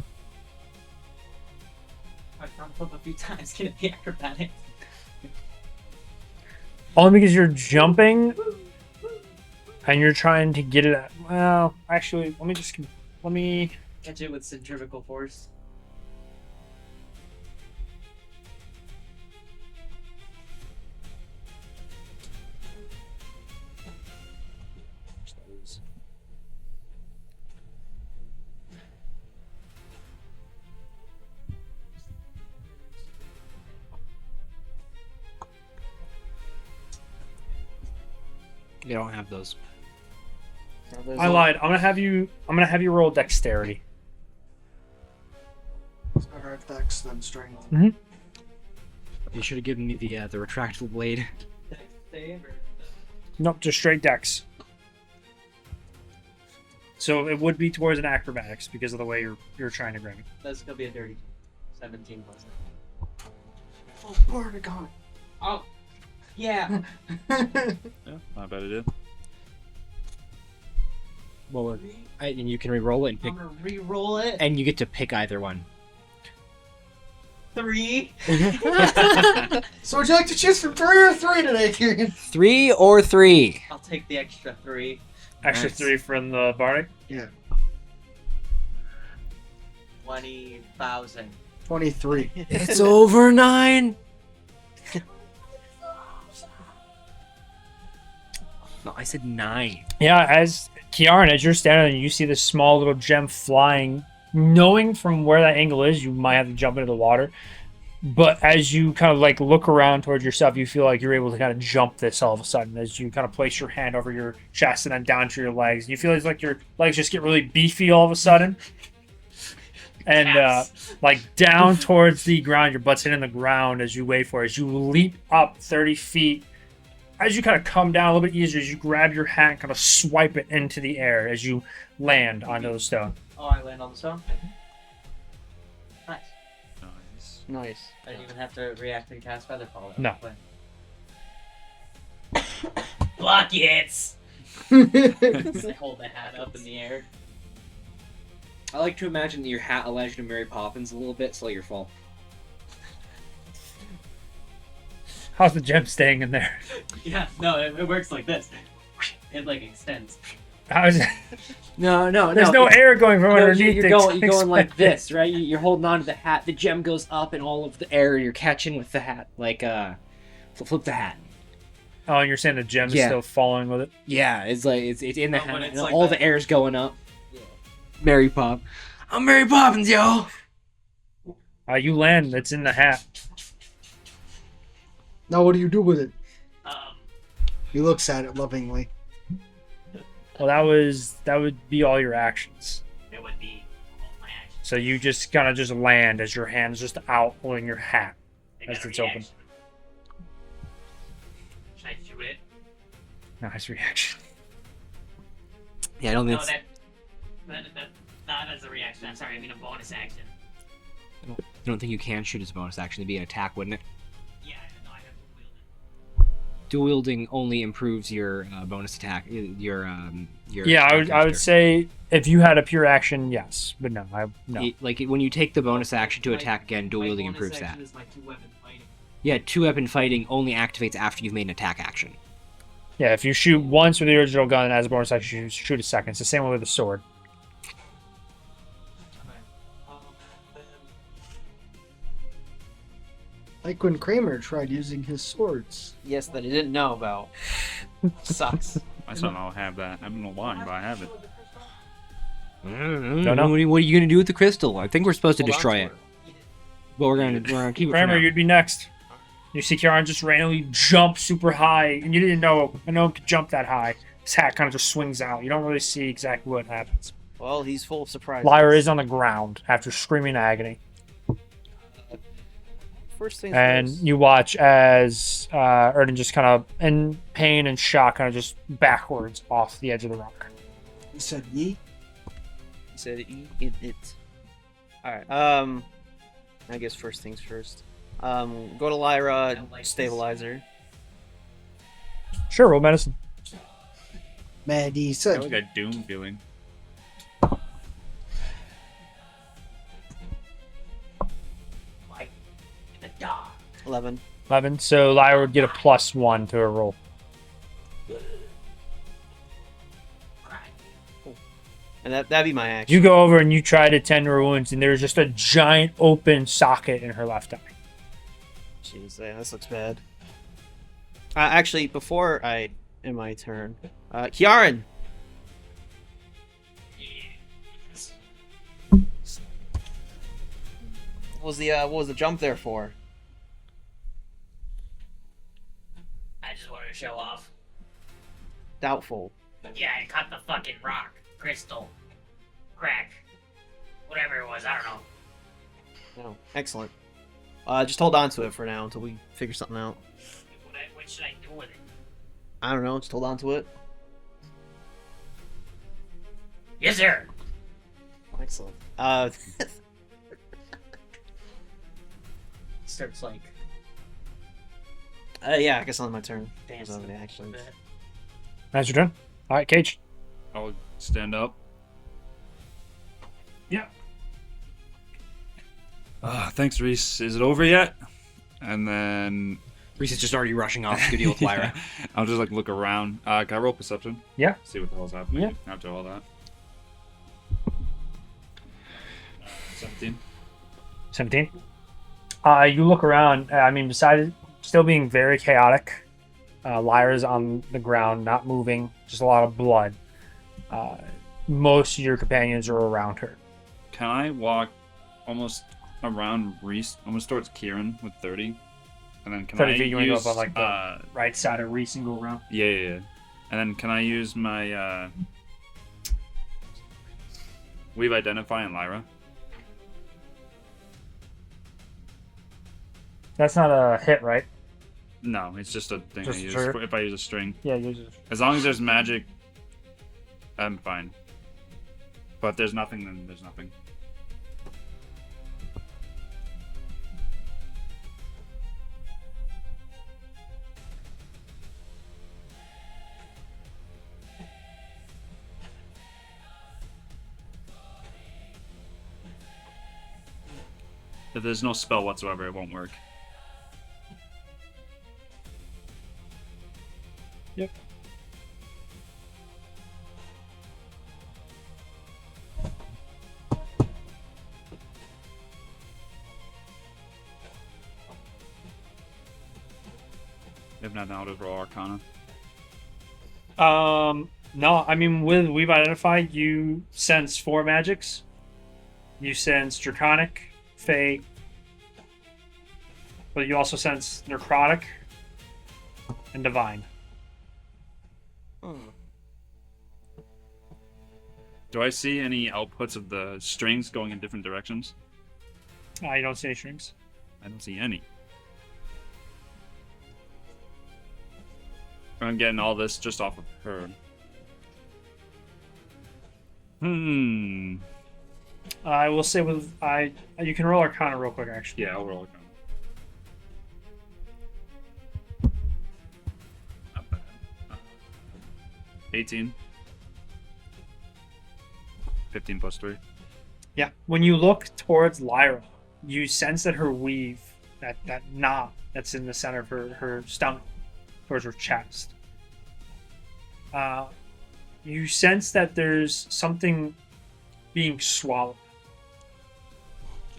front flip a few times, can it be acrobatic? Only because you're jumping and you're trying to get it at... Well, actually, let me... Catch it with centrifugal force. You don't have those. I lied. I'm gonna have you roll dexterity. Alright, dex, then strength. Mm-hmm. You should have given me the retractable blade. Save or... Nope, just straight dex. So it would be towards an acrobatics because of the way you're trying to grab it. That's gonna be a dirty 17 plus. Oh, where to go? Oh, yeah. Yeah, not bad idea. Well, and you can re-roll it and pick, I'm gonna re-roll it. and you get to pick either one. 3. So would you like to choose from 3 or 3 today, Tyrion? 3 or 3. I'll take the extra 3. Extra Nice. 3 from the bardic. Yeah. 20,000. 23. It's over 9. No, I said 9. Yeah, as Kiaran, as you're standing there, you see this small little gem flying. Knowing from where that angle is, you might have to jump into the water. But as you kind of like look around towards yourself, you feel like you're able to kind of jump this all of a sudden as you kind of place your hand over your chest and then down to your legs. You feel like your legs just get really beefy all of a sudden. And like down towards the ground, your butt's hitting the ground as you wait for it. As you leap up 30 feet, as you kind of come down a little bit easier, as you grab your hat and kind of swipe it into the air as you land onto the stone. Oh, I land on the stone? Nice. Nice. Nice. I didn't even have to react and cast Featherfall. No. Block hits! I hold the hat up in the air. I like to imagine that your hat allows you to Mary Poppins a little bit, slow your fall. How's the gem staying in there? Yeah, no, it works like this. It like extends. How is it? No, There's no air going from underneath. You're going like this, right? You're holding on to the hat. The gem goes up, and all of the air you're catching with the hat. Like, flip the hat. Oh, and you're saying the gem's Yeah. still falling with it? Yeah, it's like it's in the Oh, hat, but it's and like all that. the air's going up. Yeah. Mary Pop. I'm Mary Poppins, yo. You land. It's in the hat. Now what do you do with it? Um, He looks at it lovingly. Well, that would be all your actions. it would be all my action. So you just kind of just land as your hand's just out holding your hat as it's open. Should I shoot it? Nice reaction. Yeah, I don't think. No, that not as a reaction. I'm sorry, I mean a bonus action. I don't think you can shoot as a bonus action. It'd be an attack, wouldn't it? Yeah, no, I have to wield it. Dual wielding only improves your bonus attack. Your Yeah, I would character. say if you had a pure action, yes, but no. Like when you take the bonus action to attack again, dual My wielding bonus improves action that. is my two-weapon fighting. Yeah, 2-weapon fighting only activates after you've made an attack action. Yeah, if you shoot once with the original gun as a bonus action, you shoot a second. It's the same way with the sword. Like when Kramer tried using his swords. Yes, that I didn't know about. Sucks. My son, I'll have that. I don't know why, but I have it. I don't Don't know. What are you gonna do with the crystal? I think we're supposed to Hold on destroy to it. But we're gonna keep it for Kramer, now. you'd be next. You see Kieran just randomly jump super high, and you didn't know I know him could jump that high. His hat kind of just swings out. You don't really see exactly what happens. Well, he's full of surprises. Lyra is on the ground after screaming agony. First things And first. you watch as Erdin just kind of, in pain and shock, kind of just backwards off the edge of the rock. He said, "Ye." He said it. Alright, I guess first things first. Go to Lyra, stabilizer. Sure, roll medicine. Man, he I said, got like a doom feeling. Like in the dark. 11. 11. So Lyra would get a +1 to her roll. And that'd be my action. You go over and you try to tend her wounds, and there's just a giant open socket in her left eye. Jeez, yeah, this looks bad. Actually, before I end my turn, Kiaran! What was the jump there for? I just wanted to show off. Doubtful. Yeah, I caught the fucking rock, crystal, crack, whatever it was. I don't know. No, excellent. Just hold on to it for now until we figure something out. What should I do with it? I don't know, just hold on to it. Yes, sir. Excellent. Starts like Yeah, I guess on my turn. dancing. So, actually. That's your turn. All right, Cage. I'll stand up. Yeah. Thanks, Reese. Is it over yet? And then Reese is just already rushing off to deal with Lyra. I'll just like look around. Can I roll perception? Yeah. See what the hell's happening Yeah. after all that. 17. 17. You look around. I mean, besides still being very chaotic, Lyra's on the ground, not moving, just a lot of blood. Most of your companions are around her. Can I walk almost around Reese, almost towards Kieran with 30. And then can 30 I feet, you want to go use... up on like the right side of Reese and go around? Yeah. And then can I use my Weave Identify on Lyra? That's not a hit, right? No, it's just a thing Just I use trigger? if I use a string. Yeah, use it. As long as there's magic, I'm fine. But if there's nothing, then there's nothing. If there's no spell whatsoever, it won't work. Yep. If not, now to roll Arcana. No, I mean, with We've Identified, you sense 4 magics. You sense Draconic, Fey, but you also sense Necrotic and Divine. Do I see any outputs of the strings going in different directions? You don't see any strings. I don't see any. I'm getting all this just off of her. I will say with you can roll Arcana real quick, actually. Yeah, I'll roll Arcana. Not bad. 18. 15 plus 3. Yeah. When you look towards Lyra, you sense that her weave, that knot that's in the center of her stomach, towards her chest. You sense that there's something being swallowed.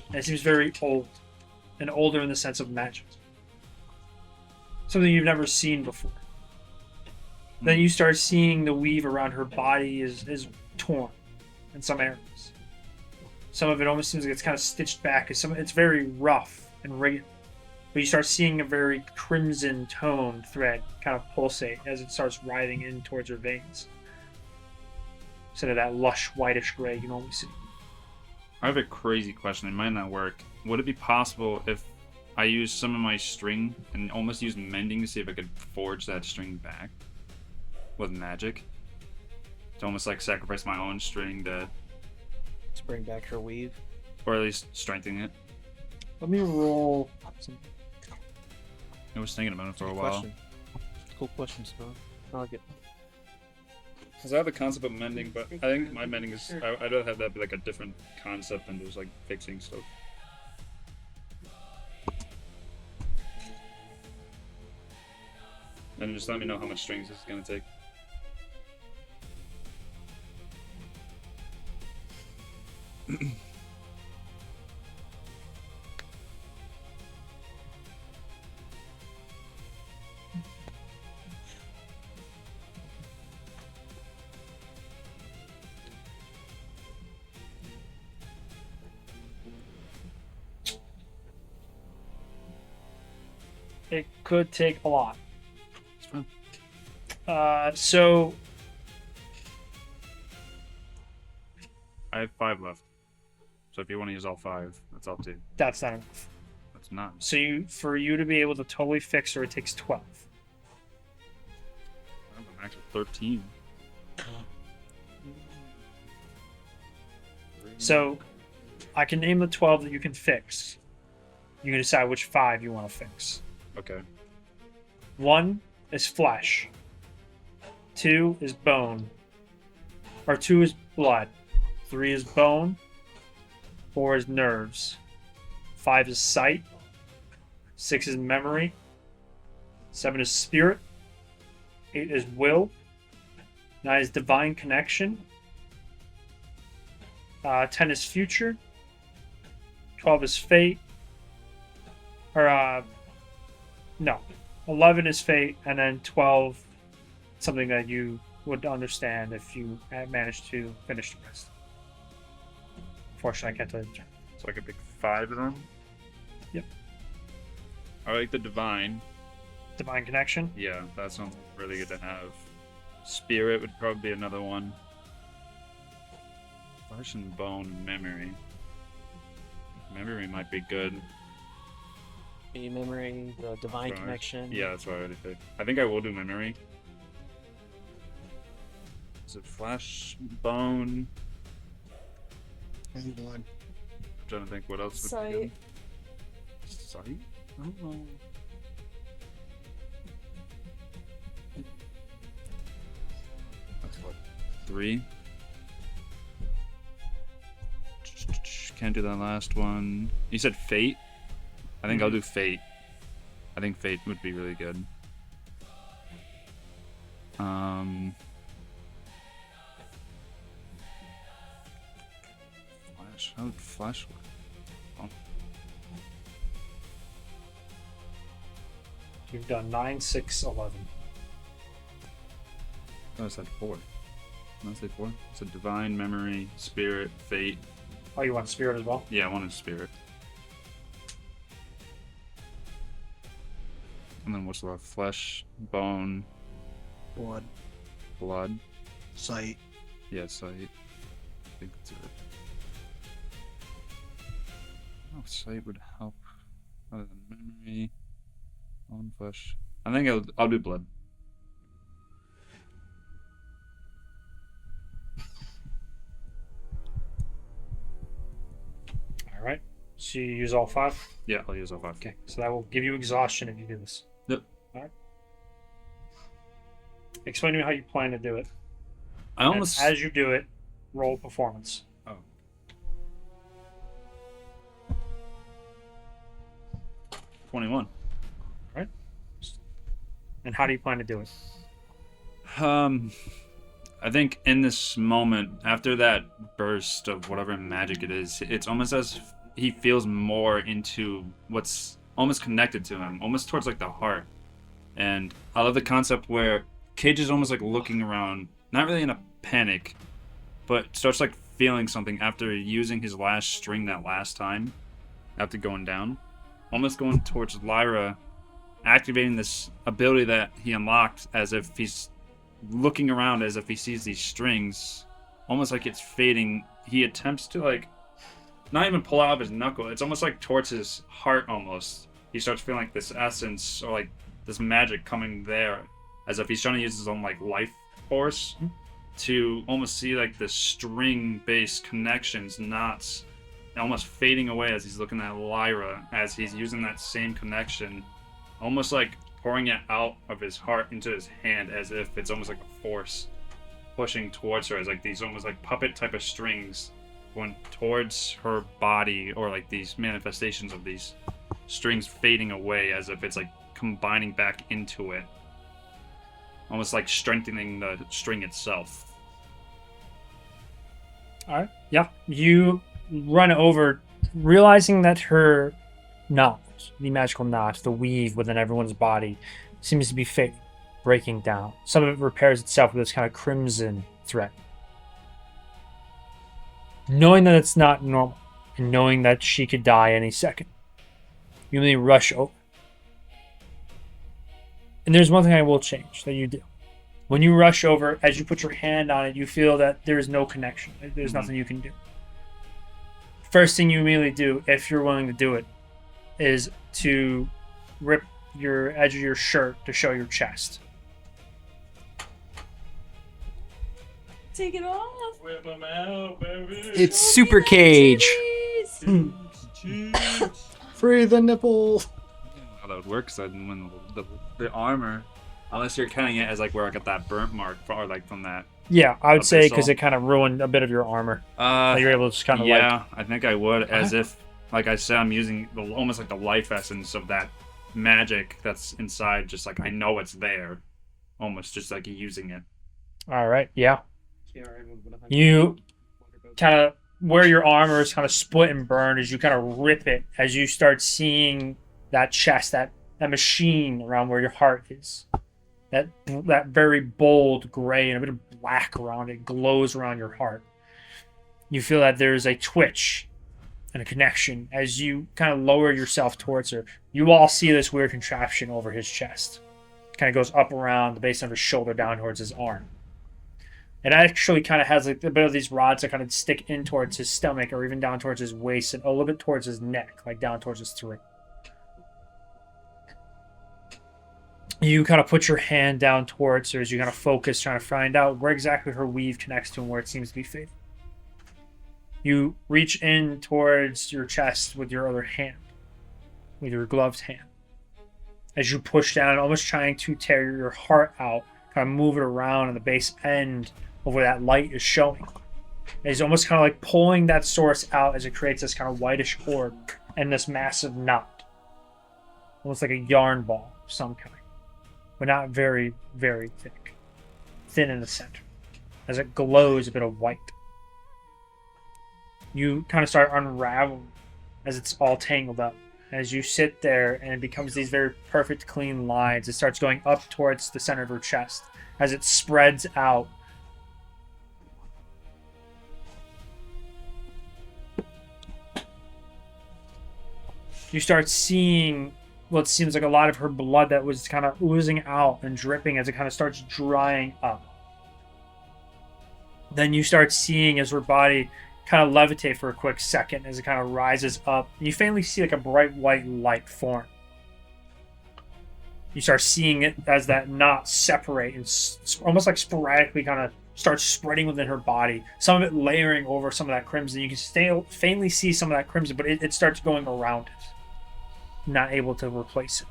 And it seems very old, and older in the sense of magic. Something you've never seen before. Then you start seeing the weave around her body is torn in some areas. Some of it almost seems like it's kind of stitched back. It's very rough and ragged. But you start seeing a very crimson toned thread kind of pulsate as it starts writhing in towards her veins. Instead of that lush whitish gray you normally see. I have a crazy question. It might not work. Would it be possible if I use some of my string and almost use mending to see if I could forge that string back with magic? To almost like sacrifice my own string to bring back her weave. Or at least strengthen it. Let me roll some. I was thinking about it for a Good while. question. Cool question, Snow. I like it. Because I have the concept of mending, but I think my mending is... I'd rather have that be like a different concept than just like fixing stuff. And just let me know how much strings this is going to take. It could take a lot. It's fine. So I have 5 left. So if you want to use all 5, that's up to you. that's not enough. That's not. So for you to be able to totally fix her, it takes 12. I have a max of 13. So I can name the 12 that you can fix. You can decide which 5 you want to fix. Okay. 1 is flesh. 2 is bone. Or 2 is blood. 3 is bone. 4 is nerves. 5 is sight. 6 is memory. 7 is spirit. 8 is will. 9 is divine connection. 10 is future. 12 is fate. Or, no. 11 is fate, and then 12, something that you would understand if you had managed to finish the rest. Unfortunately, I can't tell you the term. So I could pick 5 of them. Yep. I like the divine. Divine connection. Yeah, that sounds really good to have. Spirit would probably be another one. Flesh and bone, memory. Memory might be good. A memory, the divine Flesh. connection. Yeah, that's what I already picked. I think I will do memory. Is it flesh, bone? And blood. I'm trying to think what else would Sight. be good. Sight? I don't know. That's what? 3? Can't do that last one. You said fate? I think I'll do fate. I think fate would be really good. Flash. How would flash work? Oh. You've done 9, 6, 11. I said 4. Did I say 4? I said divine, memory, spirit, fate. Oh, you want spirit as well? Yeah, I wanted spirit. And then what's left? Flesh, bone, Blood. blood. Sight. Yeah, sight. I think that's it. Oh, sight would help. Other than memory, bone, flesh. I think I'll do blood. All right. So you use all 5? Yeah, I'll use all 5. Okay. So that will give you exhaustion if you do this. Yep. All right. Explain to me how you plan to do it. I almost. And as you do it, roll performance. Oh. $21. And how do you plan to do it? I think in this moment, after that burst of whatever magic it is, it's almost as if he feels more into what's almost connected to him, almost towards like the heart. And I love the concept where Cage is almost like looking around, not really in a panic, but starts like feeling something after using his last string that last time, after going down, almost going towards Lyra, activating this ability that he unlocked, as if he's looking around, as if he sees these strings, almost like it's fading. He attempts to like not even pull out of his knuckle, it's almost like towards his heart. Almost he starts feeling like this essence or like this magic coming there, as if he's trying to use his own like life force to almost see like the string based connections, knots almost fading away as he's looking at Lyra, as he's using that same connection, almost like pouring it out of his heart into his hand, as if it's almost like a force pushing towards her, as like these almost like puppet type of strings going towards her body, or like these manifestations of these strings fading away, as if it's like combining back into it, almost like strengthening the string itself. All right. Yeah. You run over, realizing that her knot, the magical knot, the weave within everyone's body, seems to be fading, breaking down. Some of it repairs itself with this kind of crimson thread. Knowing that it's not normal, and knowing that she could die any second, you may rush over. And there's one thing I will change that you do. When you rush over, as you put your hand on it, you feel that there's no connection. There's nothing you can do. First thing you immediately do, if you're willing to do it, is to rip your edge of your shirt to show your chest. Take it off. Whip 'em out, baby. It's Super Cage. Free the nipple. How that would work, because when the armor, unless you're counting it as like where I got that burnt mark, or like from that. Yeah, I would say Abyssal. because it kind of ruined a bit of your armor. You're able to just kind of yeah, I think I would, as if, like I said, I'm using almost like the life essence of that magic that's inside. Just like I know it's there, almost just like using it. All right, yeah. You kind of, where your armor is kind of split and burned, as you kind of rip it, as you start seeing that chest, that machine around where your heart is. That very bold gray and a bit of black around it glows around your heart. You feel that there's a twitch and a connection. As you kind of lower yourself towards her, you all see this weird contraption over his chest. Kind of goes up around the base of his shoulder down towards his arm. It actually kind of has like a bit of these rods that kind of stick in towards his stomach or even down towards his waist and a little bit towards his neck, like down towards his throat. You kind of put your hand down towards her as you kind of focus, trying to find out where exactly her weave connects to and where it seems to be fading. You reach in towards your chest with your other hand, with your gloved hand. As you push down, almost trying to tear your heart out, kind of move it around on the base end of where that light is showing. It's almost kind of like pulling that source out as it creates this kind of whitish orb and this massive knot. Almost like a yarn ball of some kind. But not very, very thick. Thin in the center. As it glows a bit of white. You kind of start unraveling as it's all tangled up. As you sit there and it becomes these very perfect clean lines. It starts going up towards the center of her chest. As it spreads out. You start seeing what seems like a lot of her blood that was kind of oozing out and dripping as it kind of starts drying up. Then you start seeing as her body kind of levitate for a quick second as it kind of rises up. And you faintly see like a bright white light form. You start seeing it as that knot separate and almost like sporadically kind of starts spreading within her body. Some of it layering over some of that crimson. You can faintly see some of that crimson, but it starts going around it. Not able to replace it.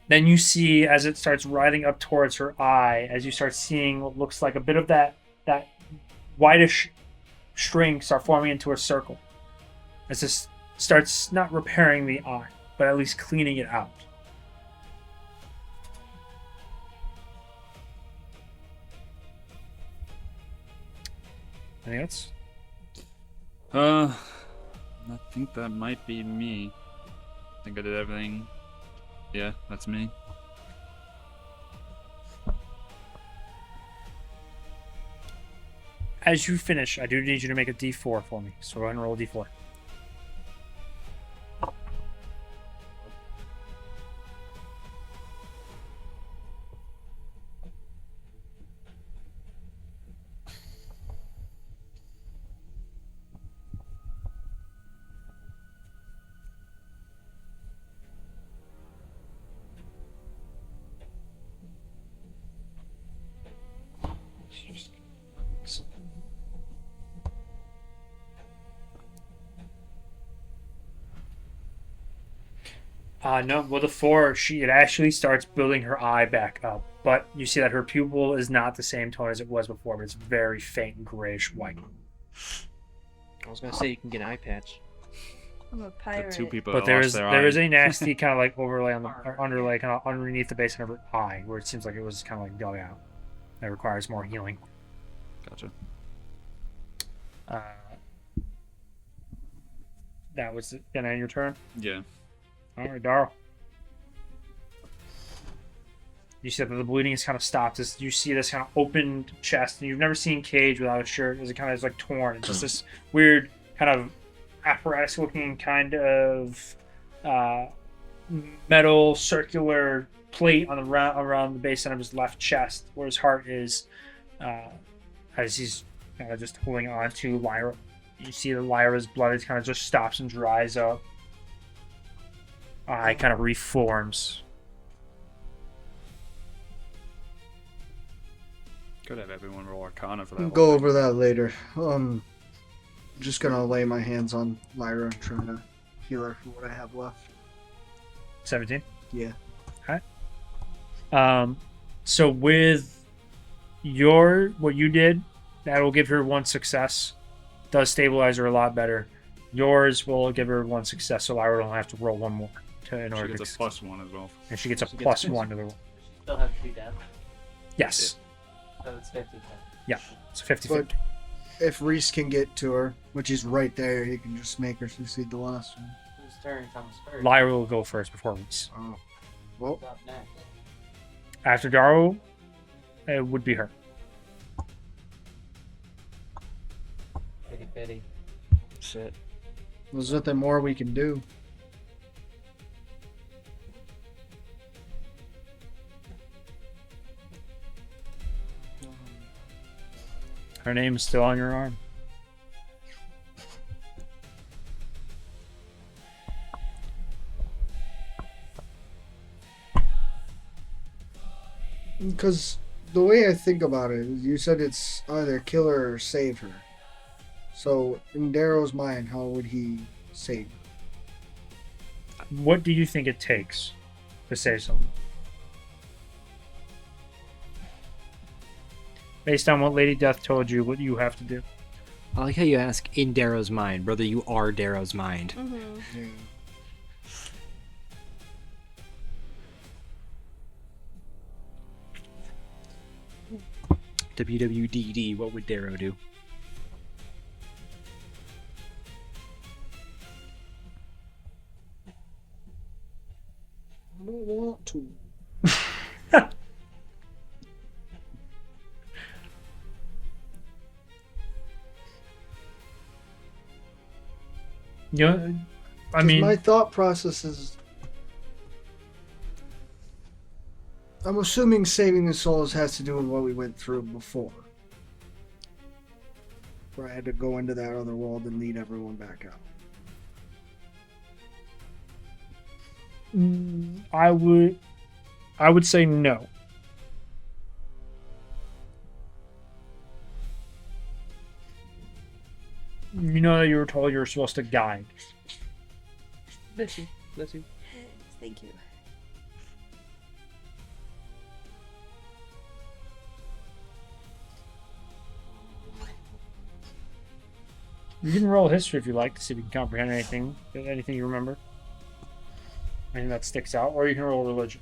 Then you see as it starts riding up towards her eye, as you start seeing what looks like a bit of that whitish string start forming into a circle. As this starts not repairing the eye, but at least cleaning it out. Anything else? I think that might be me. I think I did everything. Yeah, that's me. As you finish, I do need you to make a d4 for me. So go ahead and roll a d4. No, with a 4, it actually starts building her eye back up. But you see that her pupil is not the same tone as it was before, but it's very faint grayish white. I was gonna say you can get an eye patch. I'm a pirate. The two people But that lost their there eye. is a nasty kind of like overlay on the underlay kind of underneath the base of her eye, where it seems like it was kind of like dug out. That requires more healing. Gotcha. That was gonna end your turn. Yeah. All right, Darl. You see that the bleeding has kind of stopped. You see this kind of opened chest, and you've never seen Cage without a shirt. As it kind of is like torn. It's just this weird kind of apparatus-looking kind of metal circular plate on the around the base end of his left chest, where his heart is, as he's kind of just holding on to Lyra. You see that Lyra's blood is kind of just stops and dries up. It kind of reforms. Could have everyone roll Arcana for that. We'll go over that later. Just gonna lay my hands on Lyra and try to heal her for what I have left. 17? Yeah. Okay. So with what you did, that will give her 1 success. Does stabilize her a lot better. Yours will give her 1 success, so Lyra don't have to roll 1 more in order She to gets a +1 as well. And she gets a +1 to the roll. Still have 2 deaths. Yes. So it's 50. Yeah. It's 50-50. But if Reese can get to her, which he's right there, he can just make her succeed the last one. Whose turn comes first? Lyra will go first before Reese. Oh. Well, Who's up next? After Daru, it would be her. pity. Shit. There's nothing more we can do. Her name's still on your arm. Because the way I think about it is you said it's either kill her or save her. So, in Darrow's mind, how would he save her? What do you think it takes to save someone? Based on what Lady Death told you, what you have to do. I like how you ask in Darrow's mind, brother. You are Darrow's mind. Yeah. WWDD, what would Darrow do? I don't want to. You know, I 'Cause mean, my thought process is, I'm assuming saving the souls has to do with what we went through before. Where I had to go into that other world and lead everyone back out. I would say no. You know that you were told you were supposed to guide. Bless you. Bless you. Thank you. You can roll history if you like to see if you can comprehend anything you remember. Anything that sticks out, or you can roll religion.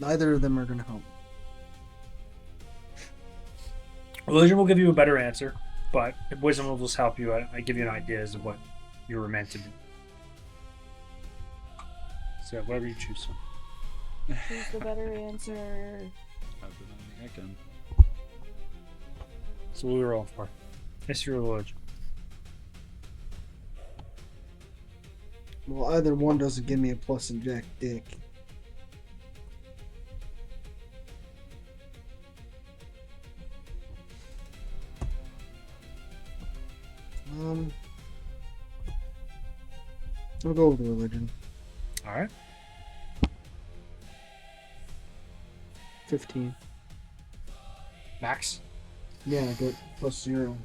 Neither of them are going to help. Religion will give you a better answer, but wisdom will just help you. I give you an idea as to what you were meant to do. So whatever you choose. Choose the better answer. So what are we rolling for? History or religion? Well, either one doesn't give me a plus in Jack Dick. I'll go with religion. Alright. 15. Max? Yeah, I got plus 0.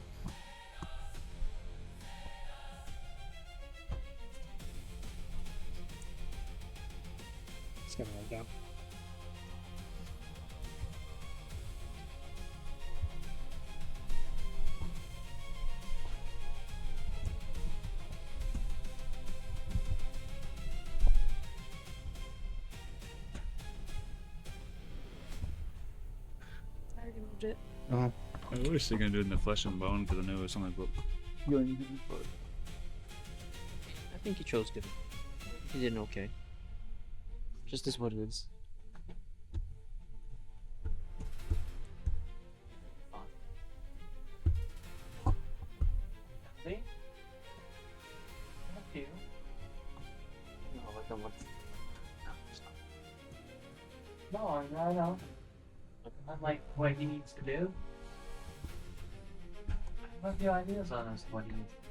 Just gonna write down. I already moved it. I wish they were gonna do it in the flesh and bone because I know it's something about but I think he chose good. He did okay. Just is what it is. See? Thank you. No, like I'm like. No, no. Unlike what he needs to do. I have the ideas on us what he needs to do.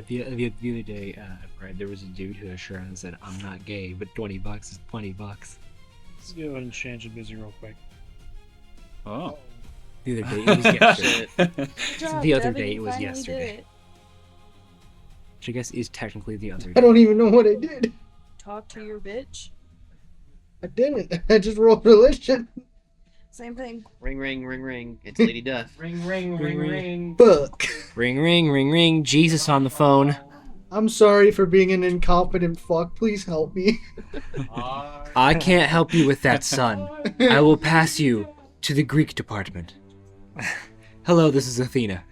The other day, Brad, there was a dude who assured us that I'm not gay, but $20 is $20. Let's go ahead and change it busy real quick. oh. The other day, it was yesterday. Good job, The other Devin, day, you it was finally did yesterday. it. Which I guess is technically the other I day. don't even know what I did. Talk to your bitch. I didn't. I just rolled religion. Same thing. Ring, ring, ring, ring. It's Lady Death. Ring, ring, ring, ring. Fuck. Ring, ring, ring, ring. Jesus on the phone. I'm sorry for being an incompetent fuck. Please help me. I can't help you with that, son. I will pass you to the Greek department. Hello, this is Athena.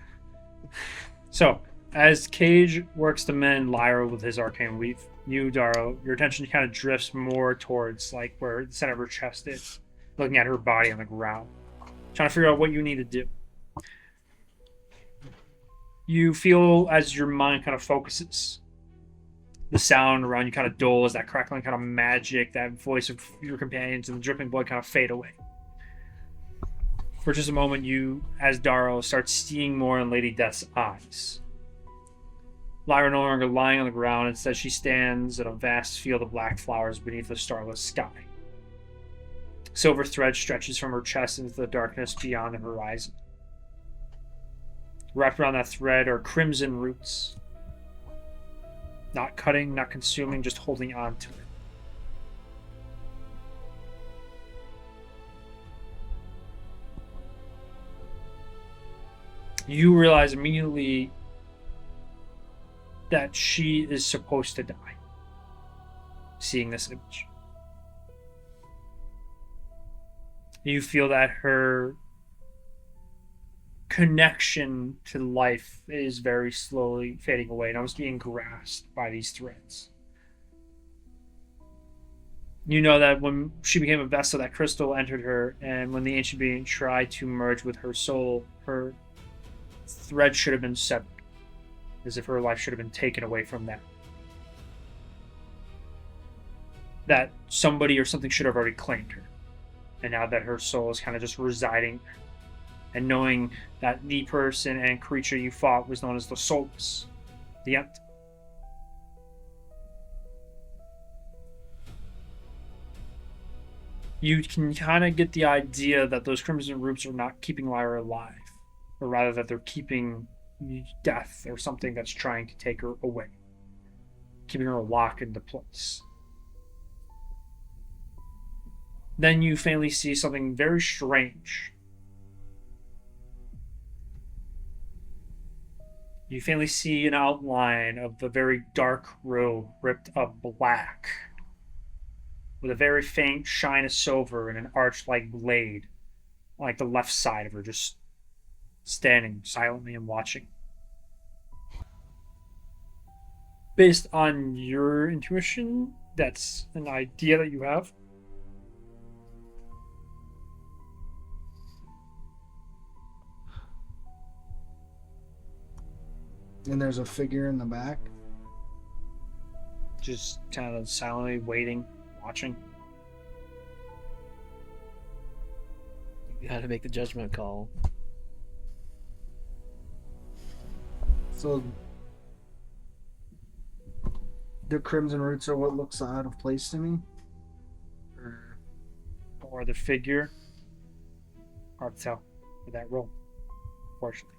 So, as Cage works to mend Lyra with his arcane weave, you, Daro, your attention kind of drifts more towards like where the center of her chest is, looking at her body on the ground, trying to figure out what you need to do. You feel as your mind kind of focuses, the sound around you kind of dulls, that crackling kind of magic, that voice of your companions and the dripping blood kind of fade away. For just a moment, you, as Daro, start seeing more in Lady Death's eyes. Lyra no longer lying on the ground, instead she stands in a vast field of black flowers beneath the starless sky. Silver thread stretches from her chest into the darkness beyond the horizon. Wrapped around that thread are crimson roots. Not cutting, not consuming, just holding on to it. You realize immediately that she is supposed to die, seeing this image. You feel that her connection to life is very slowly fading away and almost being grasped by these threads. You know that when she became a vessel, that crystal entered her, and when the ancient being tried to merge with her soul, her thread should have been severed, as if her life should have been taken away from them. That somebody or something should have already claimed her. And now that her soul is kind of just residing there, and knowing that the person and creature you fought was known as the soulless, the empty. You can kind of get the idea that those crimson roots are not keeping Lyra alive, or rather that they're keeping death or something that's trying to take her away, keeping her locked into place. Then you faintly see something very strange. You faintly see an outline of the very dark robe ripped up black, with a very faint shine of silver and an arch-like blade, like the left side of her, just standing silently and watching. Based on your intuition, that's an idea that you have. And there's a figure in the back. Just kind of silently waiting, watching. You gotta make the judgment call. So the crimson roots are what looks out of place to me? Or the figure. Hard to tell with that roll, unfortunately.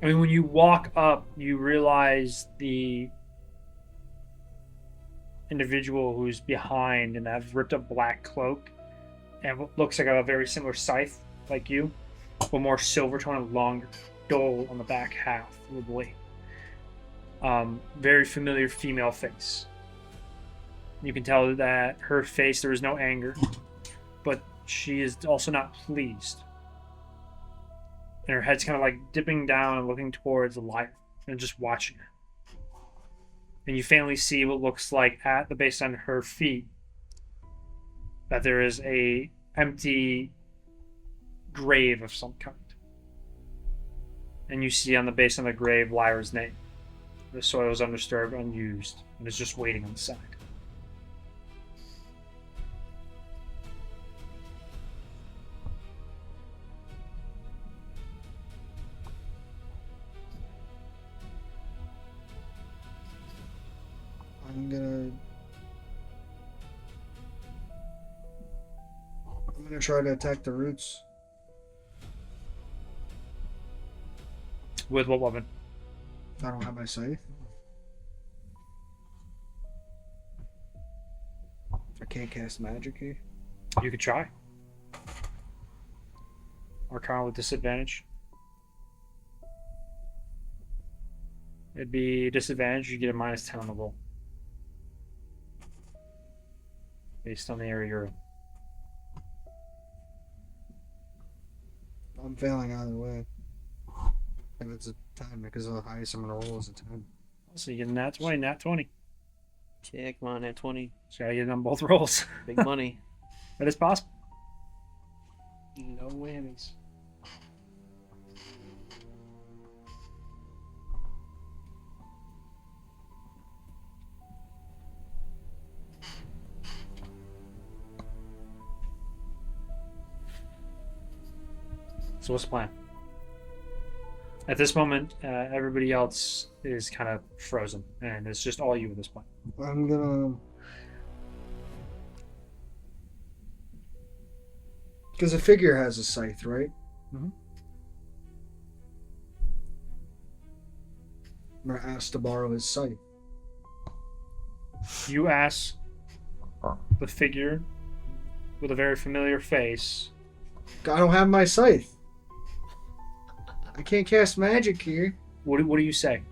I mean, when you walk up, you realize the individual who's behind in that ripped up black cloak and what looks like a very similar scythe like you, but more silver tone and longer, dull on the back half of the blade. Very familiar female face. You can tell that her face, there is no anger, but she is also not pleased. And her head's kind of like dipping down and looking towards the light and just watching her. And you faintly see what looks like at the base on her feet that there is a empty grave of some kind. And you see on the base of the grave Lyra's name. The soil is undisturbed, unused, and is just waiting on the side. I'm gonna try to attack the roots. With what weapon? I don't have my scythe. I can't cast magic here. You could try. Arcana with disadvantage. It'd be disadvantage. You get a -10 on the roll. Based on the area you're in. I'm failing either way. If it's a 10, because the highest I'm gonna roll is a 10. So you get a nat 20, nat 20. Yeah, come on, at 20. So I get it on both rolls. Big money. That is possible. No whammies. So what's the plan? At this moment, everybody else is kind of frozen, and it's just all you at this point. I'm gonna... Because the figure has a scythe, right? Mhm. I'm gonna ask to borrow his scythe. You ask the figure with a very familiar face. I don't have my scythe. I can't cast magic here. What do you say?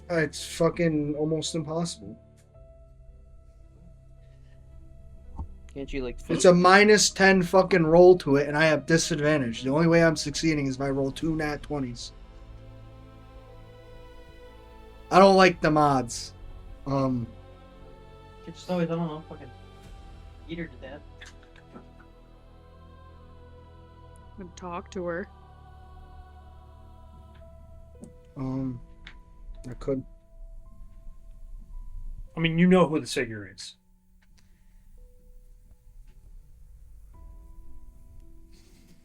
It's fucking almost impossible. Can't you, like... It's a -10 fucking roll to it, and I have disadvantage. The only way I'm succeeding is if I roll 2 nat 20s. I don't like the mods. Just always, I don't know, fucking eat her to death. Would talk to her. I could. I mean, you know who the figure is.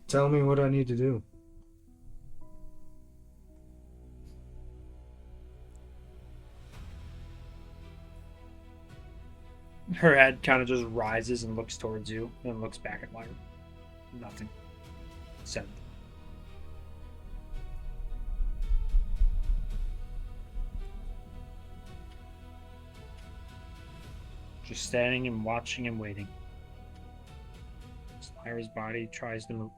Tell me what I need to do. Her head kind of just rises and looks towards you, and looks back at Lyra. Nothing. Said. Just standing and watching and waiting. As Lyra's body tries to move.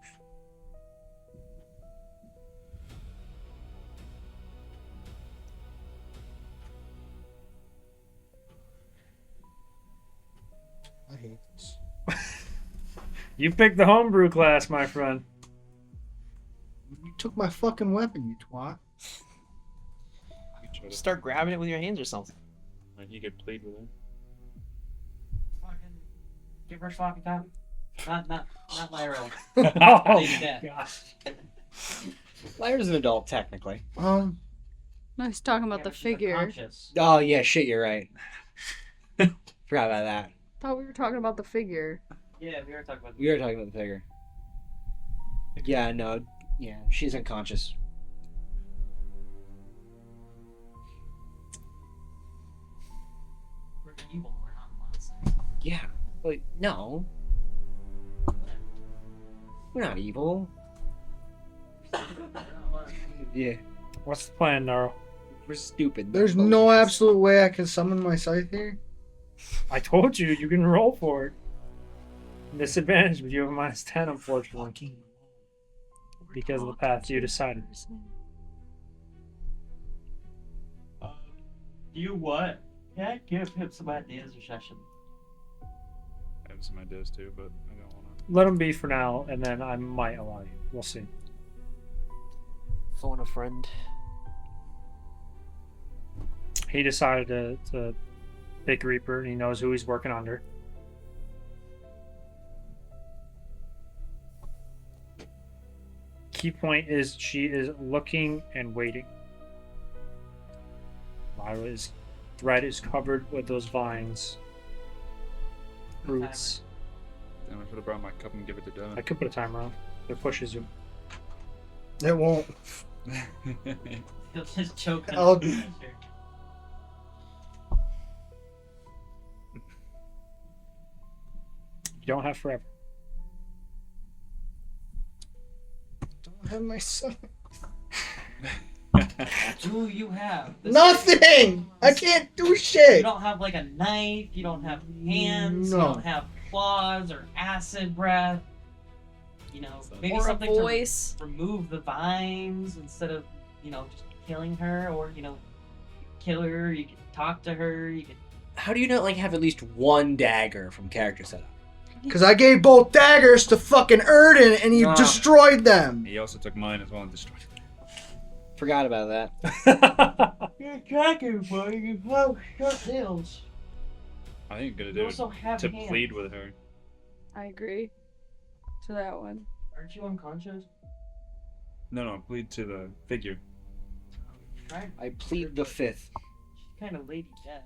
I hate this. You picked the homebrew class, my friend. You took my fucking weapon, you twat. Start grabbing it with your hands or something. You could plead with her. Fucking give her sloppy top. Not Lyra. Oh, Yeah. gosh. Lyra's an adult, technically. No, he's talking about Yeah, the but she's figure. unconscious. Oh, yeah, shit, you're right. Forgot about that. Thought we were talking about the figure. Yeah, we were talking about. We were talking about the figure. Yeah, no. Yeah, she's unconscious. We're evil. We're not monsters. Yeah. Like, no. We're not evil. Yeah. What's the plan, Naro? We're stupid. There's no absolute way I can summon my scythe here. I told you, you can roll for it. Disadvantage, but you have a -10, unfortunately. Because of the path you decided. You what? Yeah, give him some ideas or session. I have some ideas too, but I don't want to. Let him be for now, and then I might allow you. We'll see. Phone a friend. He decided to pick Reaper, and he knows who he's working under. Key point is she is looking and waiting. Lyra's thread is covered with those vines. Roots. Damn, I should have brought my cup and give it to Devin. I could put a timer on. It pushes you. It won't. He'll just choke on I'll- the pressure. You don't have forever. Don't have my scythe. Do you have this- Nothing! I can't do You shit! don't have like a knife. You don't have hands. No. You don't have claws or acid breath. You know, So- maybe Or a something voice. to remove the vines instead of, just killing her, or, kill her, you can talk to her, you can... How do you not have at least one dagger from character setup? Because I gave both daggers to fucking Erdin and he No. destroyed them. He also took mine as well and destroyed it. Forgot about that. You're a dragon, boy, you have short nails. I think I'm gonna You do also it have to hands. plead with her. I agree to that one. Aren't you unconscious? No, plead to the figure. Right. I plead the fifth. She's kind of Lady Death.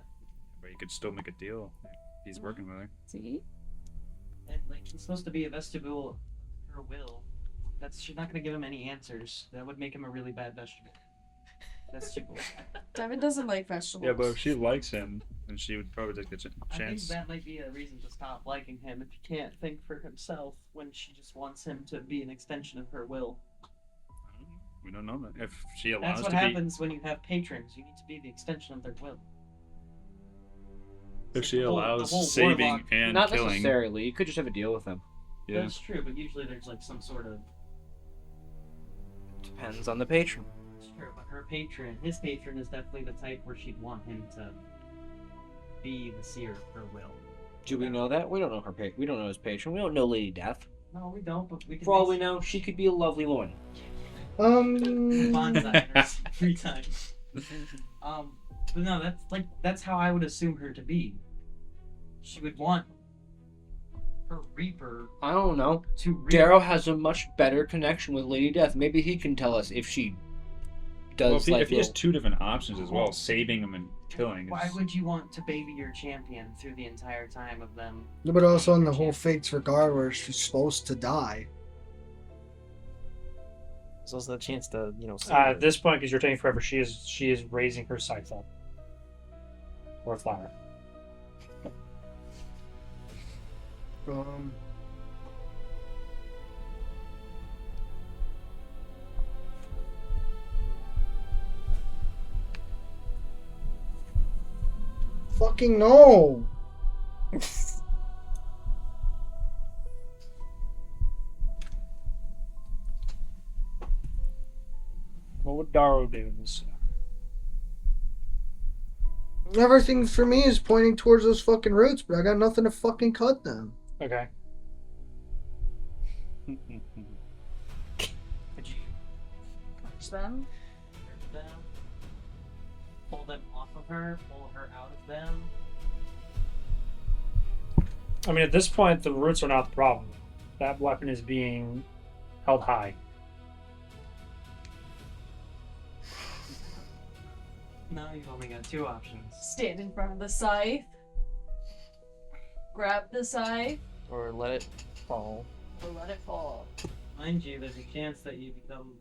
But you could still make a deal if he's working with her. See? And, he's supposed to be a vestibule of her will. She's not gonna give him any answers. That would make him a really bad vegetable. Vegetable. Devin doesn't like vegetables. Yeah, but if she likes him, then she would probably take the I think chance. that might be a reason to stop liking him if he can't think for himself when she just wants him to be an extension of her will. We don't know that. If she allows That's what to happens when you have patrons. You need to be the extension of their will. be, if she The whole allows warlock- saving and Not killing, necessarily. You could just have a deal with them. yeah. That's true, but usually there's some sort of... Depends on the patron. It's true, but his patron is definitely the type where she'd want him to be the seer of her will. Do we know that? We don't know her. We don't know his patron. We don't know Lady Death. No, we don't, but we can... For all we know, she could be a lovely woman. Bonsai every time. But no, that's how I would assume her to be. She would want her Reaper I don't know. to reap. Darrow has a much better connection with Lady Death. Maybe he can tell us if she does Well, if he has little- two different options as well, saving him and killing. Why is- would you want to baby your champion through the entire time of them? Yeah, but also in the whole Fates Regard where she's supposed to die. There's also the chance to, save At her. this point, because you're taking forever, she is raising her sights up. Or flower. Fucking no. What would Darrow do in this? Everything for me is pointing towards those fucking roots, but I got nothing to fucking cut them. Okay. Could you Touch them. hurt them? Pull them off of her? Pull her out of them? I mean, at this point, the roots are not the problem. That weapon is being held high. No, you've only got two options. Stand in front of the scythe. Grab the scythe. Or let it fall. Or let it fall. Mind you, there's a chance that you become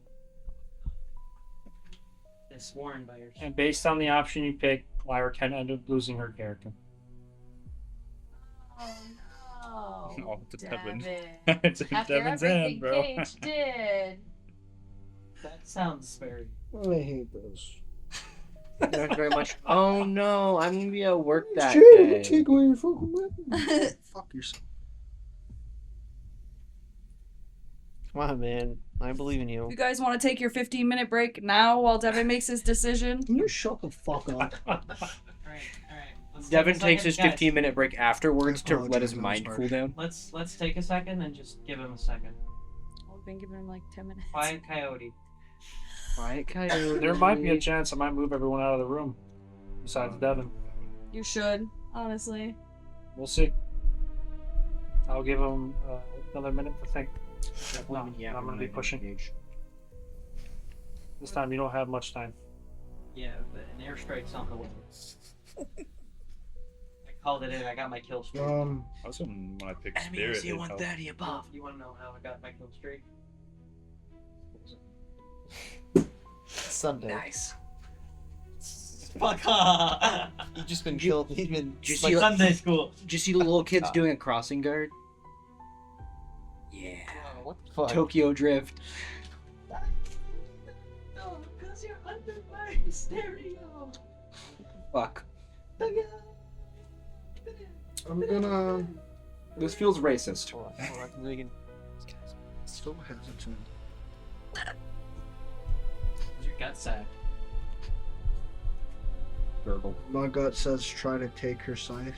sworn by your And based on the option you pick, Lyra can end up losing her character. Oh no. Oh, to Devin. Devin. It's in After Devin's everything hand, bro. Cage did. That sounds very... I hate those. Not very much. Oh no, I'm gonna be at work that Jay, day. take away your fucking weapon. Fuck yourself. Come on, man. I believe in you. You guys want to take your 15-minute break now while Devin makes his decision? Can you shut the fuck up? Alright, alright. Let's Devin take a takes his second, guys. 15-minute break afterwards to Oh, let his Devin, that was mind harsh. cool down. Let's take a second and just give him a second. I've been giving him like 10 minutes. Quiet coyote. Quiet coyote. There might be a chance I might move everyone out of the room. Besides Devin. You should, honestly. We'll see. I'll give him another minute to think. No, I'm going to be pushing. This time you don't have much time. Yeah, but an airstrike's on the way. I called it in. I got my kill streak. Also, when I pick Spirit, it helps. above. You want to know how I got my kill streak? Sunday. Nice. Fuck off! You've just been killed. You've been Just Like see, Sunday school. did you see the little kids doing a crossing guard? Yeah. what the fuck? Tokyo Drift. No, because you're under my stereo. Fuck. I'm gonna. This feels racist. Hold on, Reagan. Still hesitant. What's your gut say? Verbal. My gut says try to take her side.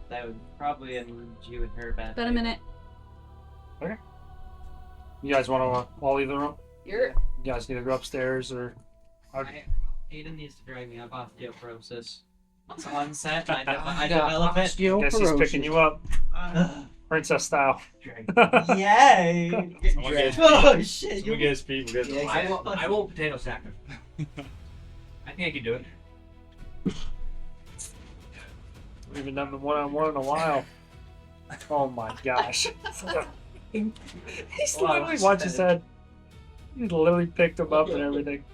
That would probably end you and her bad. Been a minute. You guys want to all leave the room? You're. You guys need to go upstairs or. Aiden needs to drag me up osteoporosis. It's on set. I develop it. I guess he's picking you up. Princess style. Yay! Oh shit! Someone get his feet. We'll get I won't potato sack him. I think I can do it. We haven't done the one-on-one in a while. Oh my gosh. He's literally watch his head. He literally picked him up and everything.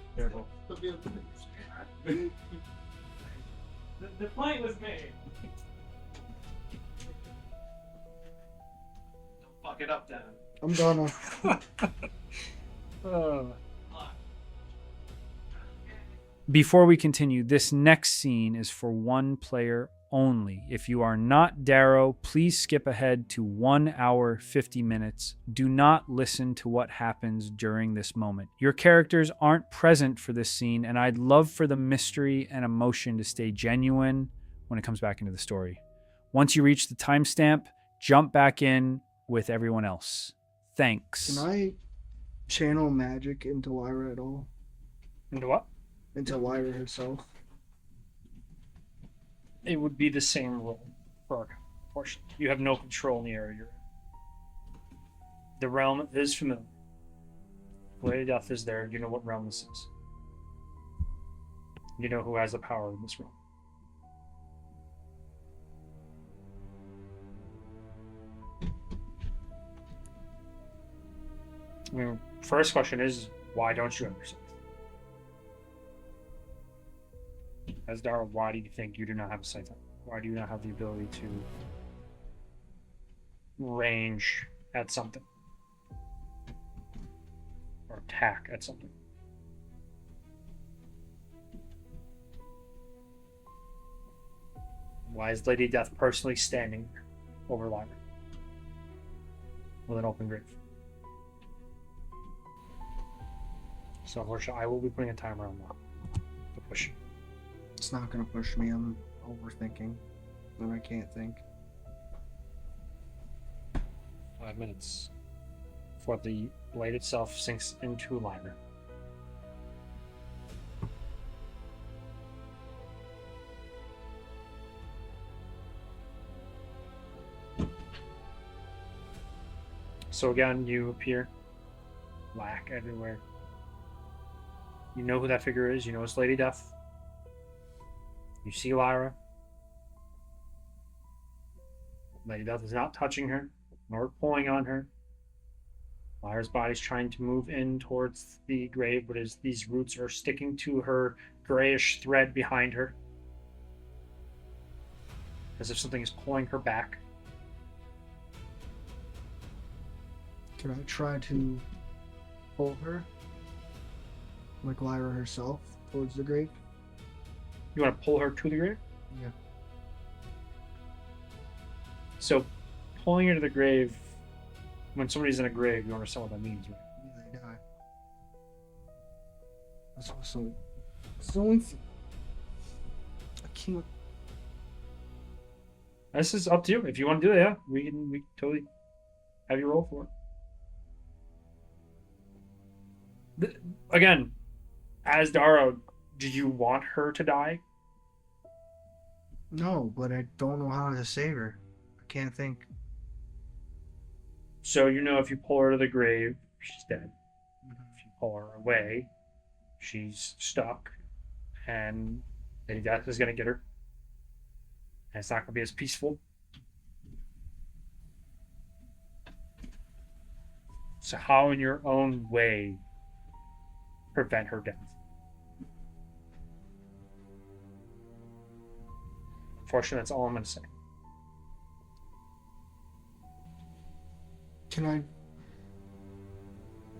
The point was made. Don't fuck it up, Dan. I'm gonna. Before we continue, this next scene is for one player only. If you are not Darrow, please skip ahead to 1 hour 50 minutes. Do not listen to what happens during this moment. Your characters aren't present for this scene, and I'd love for the mystery and emotion to stay genuine when it comes back into the story. Once you reach the timestamp, jump back in with everyone else. Thanks. Can I channel magic into Lyra at all? Into what? Into Lyra herself? It would be the same rule for our portion. You have no control in the area you're in. The realm is familiar. Lady Death is there. You know what realm this is. You know who has the power in this realm. I mean, first question is, why don't you understand? As Dara, why do you think you do not have a sight? Why do you not have the ability to range at something? Or attack at something? Why is Lady Death personally standing over Lyra with an open grave? So unfortunately, I will be putting a timer on that to push you. It's not gonna push me. I'm overthinking. And I can't think. 5 minutes before the blade itself sinks into Lyra. So again, you appear. Black everywhere. You know who that figure is. You know it's Lady Death. You see Lyra. Lady Death is not touching her, nor pulling on her. Lyra's body's trying to move in towards the grave, but as these roots are sticking to her grayish thread behind her, as if something is pulling her back. Can I try to pull her? Like Lyra herself towards the grave? You want to pull her to the grave? Yeah. So, pulling her to the grave, when somebody's in a grave, you understand what that means, right? They die. That's also. It's the only thing. I can't. This is up to you. If you want to do that, yeah, we can totally have you roll for it. Again, as Dara, do you want her to die? No, but I don't know how to save her. I can't think. So you know if you pull her to the grave, she's dead. If you pull her away, she's stuck, and Lady Death is going to get her. And it's not going to be as peaceful. So how in your own way prevent her death? Unfortunately, that's all I'm going to say. Can I?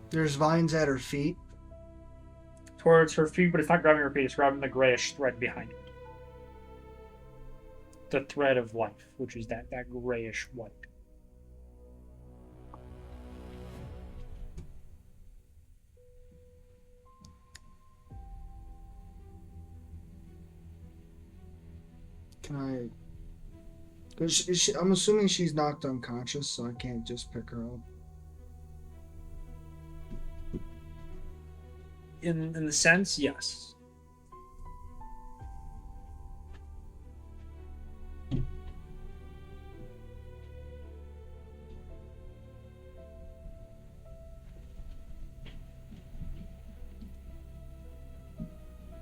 There's vines at her feet. Towards her feet, but it's not grabbing her feet, it's grabbing the grayish thread behind it. The thread of life, which is that grayish white. Can I? Because I'm assuming she's knocked unconscious, so I can't just pick her up. In the sense, yes.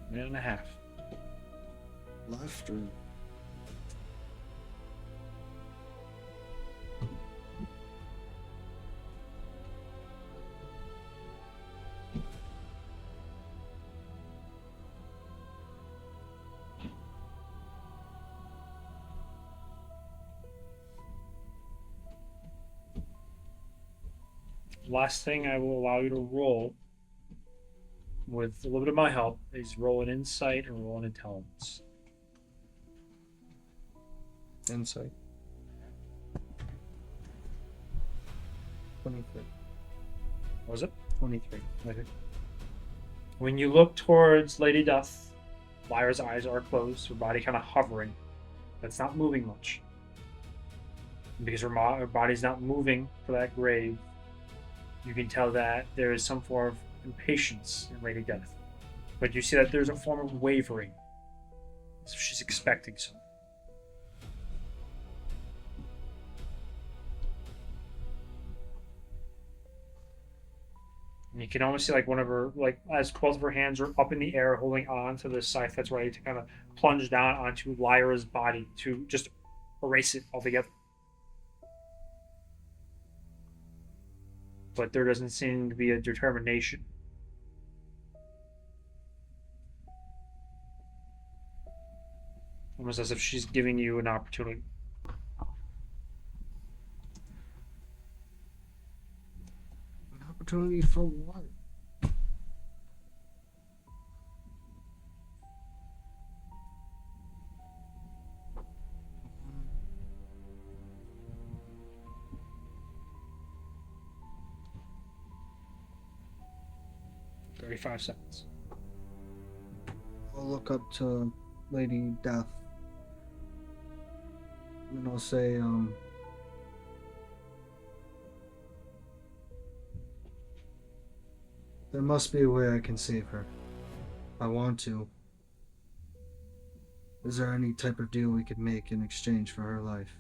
Minute and a half. Left or Last thing I will allow you to roll, with a little bit of my help, is roll an insight and roll an intelligence. insight. 23. What was it? 23. Okay. When you look towards Lady Death, Lyra's eyes are closed, her body kind of hovering. That's not moving much. And because her body's not moving for that grave, you can tell that there is some form of impatience in Lady Death. But you see that there's a form of wavering. So she's expecting something. And you can almost see like one of her, like as both of her hands are up in the air holding on to the scythe that's ready to kind of plunge down onto Lyra's body to just erase it altogether. But there doesn't seem to be a determination. Almost as if she's giving you an opportunity. An opportunity for what? $35. I'll look up to Lady Death. And I'll say, there must be a way I can save her. I want to. Is there any type of deal we could make in exchange for her life?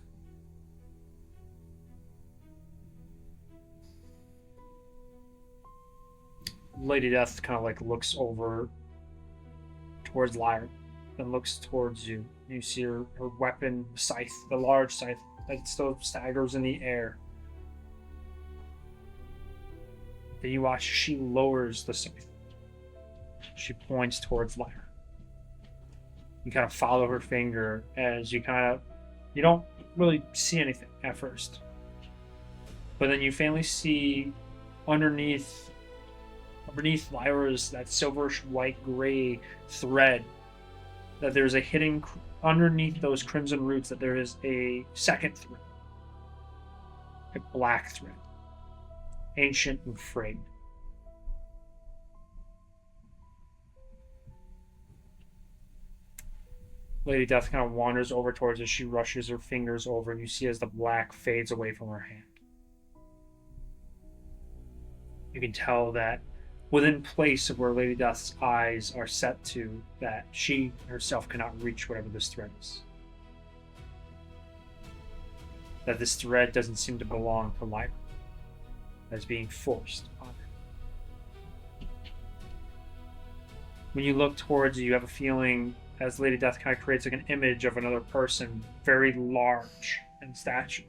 Lady Death kind of like looks over towards Lyra, then looks towards you. You see her weapon, scythe, the large scythe that still staggers in the air. Then you watch she lowers the scythe. She points towards Lyra. You kind of follow her finger as you don't really see anything at first. But then you faintly see underneath Lyra's that silverish white gray thread, that there's a hidden underneath those crimson roots, that there is a second thread, a black thread, ancient and frayed. Lady Death kind of wanders over towards as she rushes her fingers over, and you see as the black fades away from her hand. You can tell that within place of where Lady Death's eyes are set to, that she herself cannot reach whatever this thread is. That this thread doesn't seem to belong to Lyra, as being forced on her. When you look towards you have a feeling, as Lady Death kind of creates like an image of another person, very large in stature,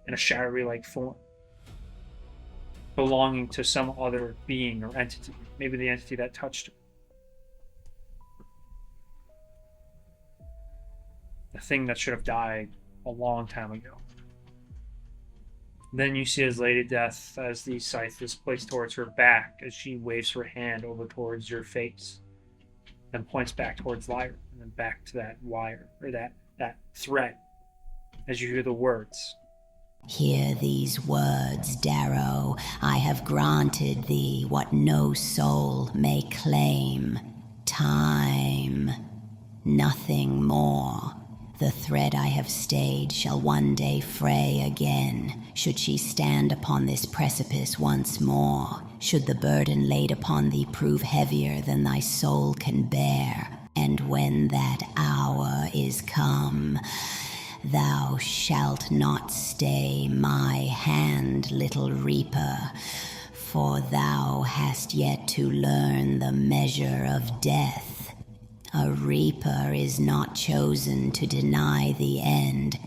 in a shadowy-like form, belonging to some other being or entity, maybe the entity that touched her. The thing that should have died a long time ago. Then you see as Lady Death, as the scythe is placed towards her back, as she waves her hand over towards your face, then points back towards Lyra, and then back to that wire, or that thread, as you hear the words. Hear these words, Darrow. I have granted thee what no soul may claim. Time. Nothing more. The thread I have stayed shall one day fray again, should she stand upon this precipice once more, should the burden laid upon thee prove heavier than thy soul can bear, and when that hour is come, thou shalt not stay my hand, little reaper, for thou hast yet to learn the measure of death. A reaper is not chosen to deny the end,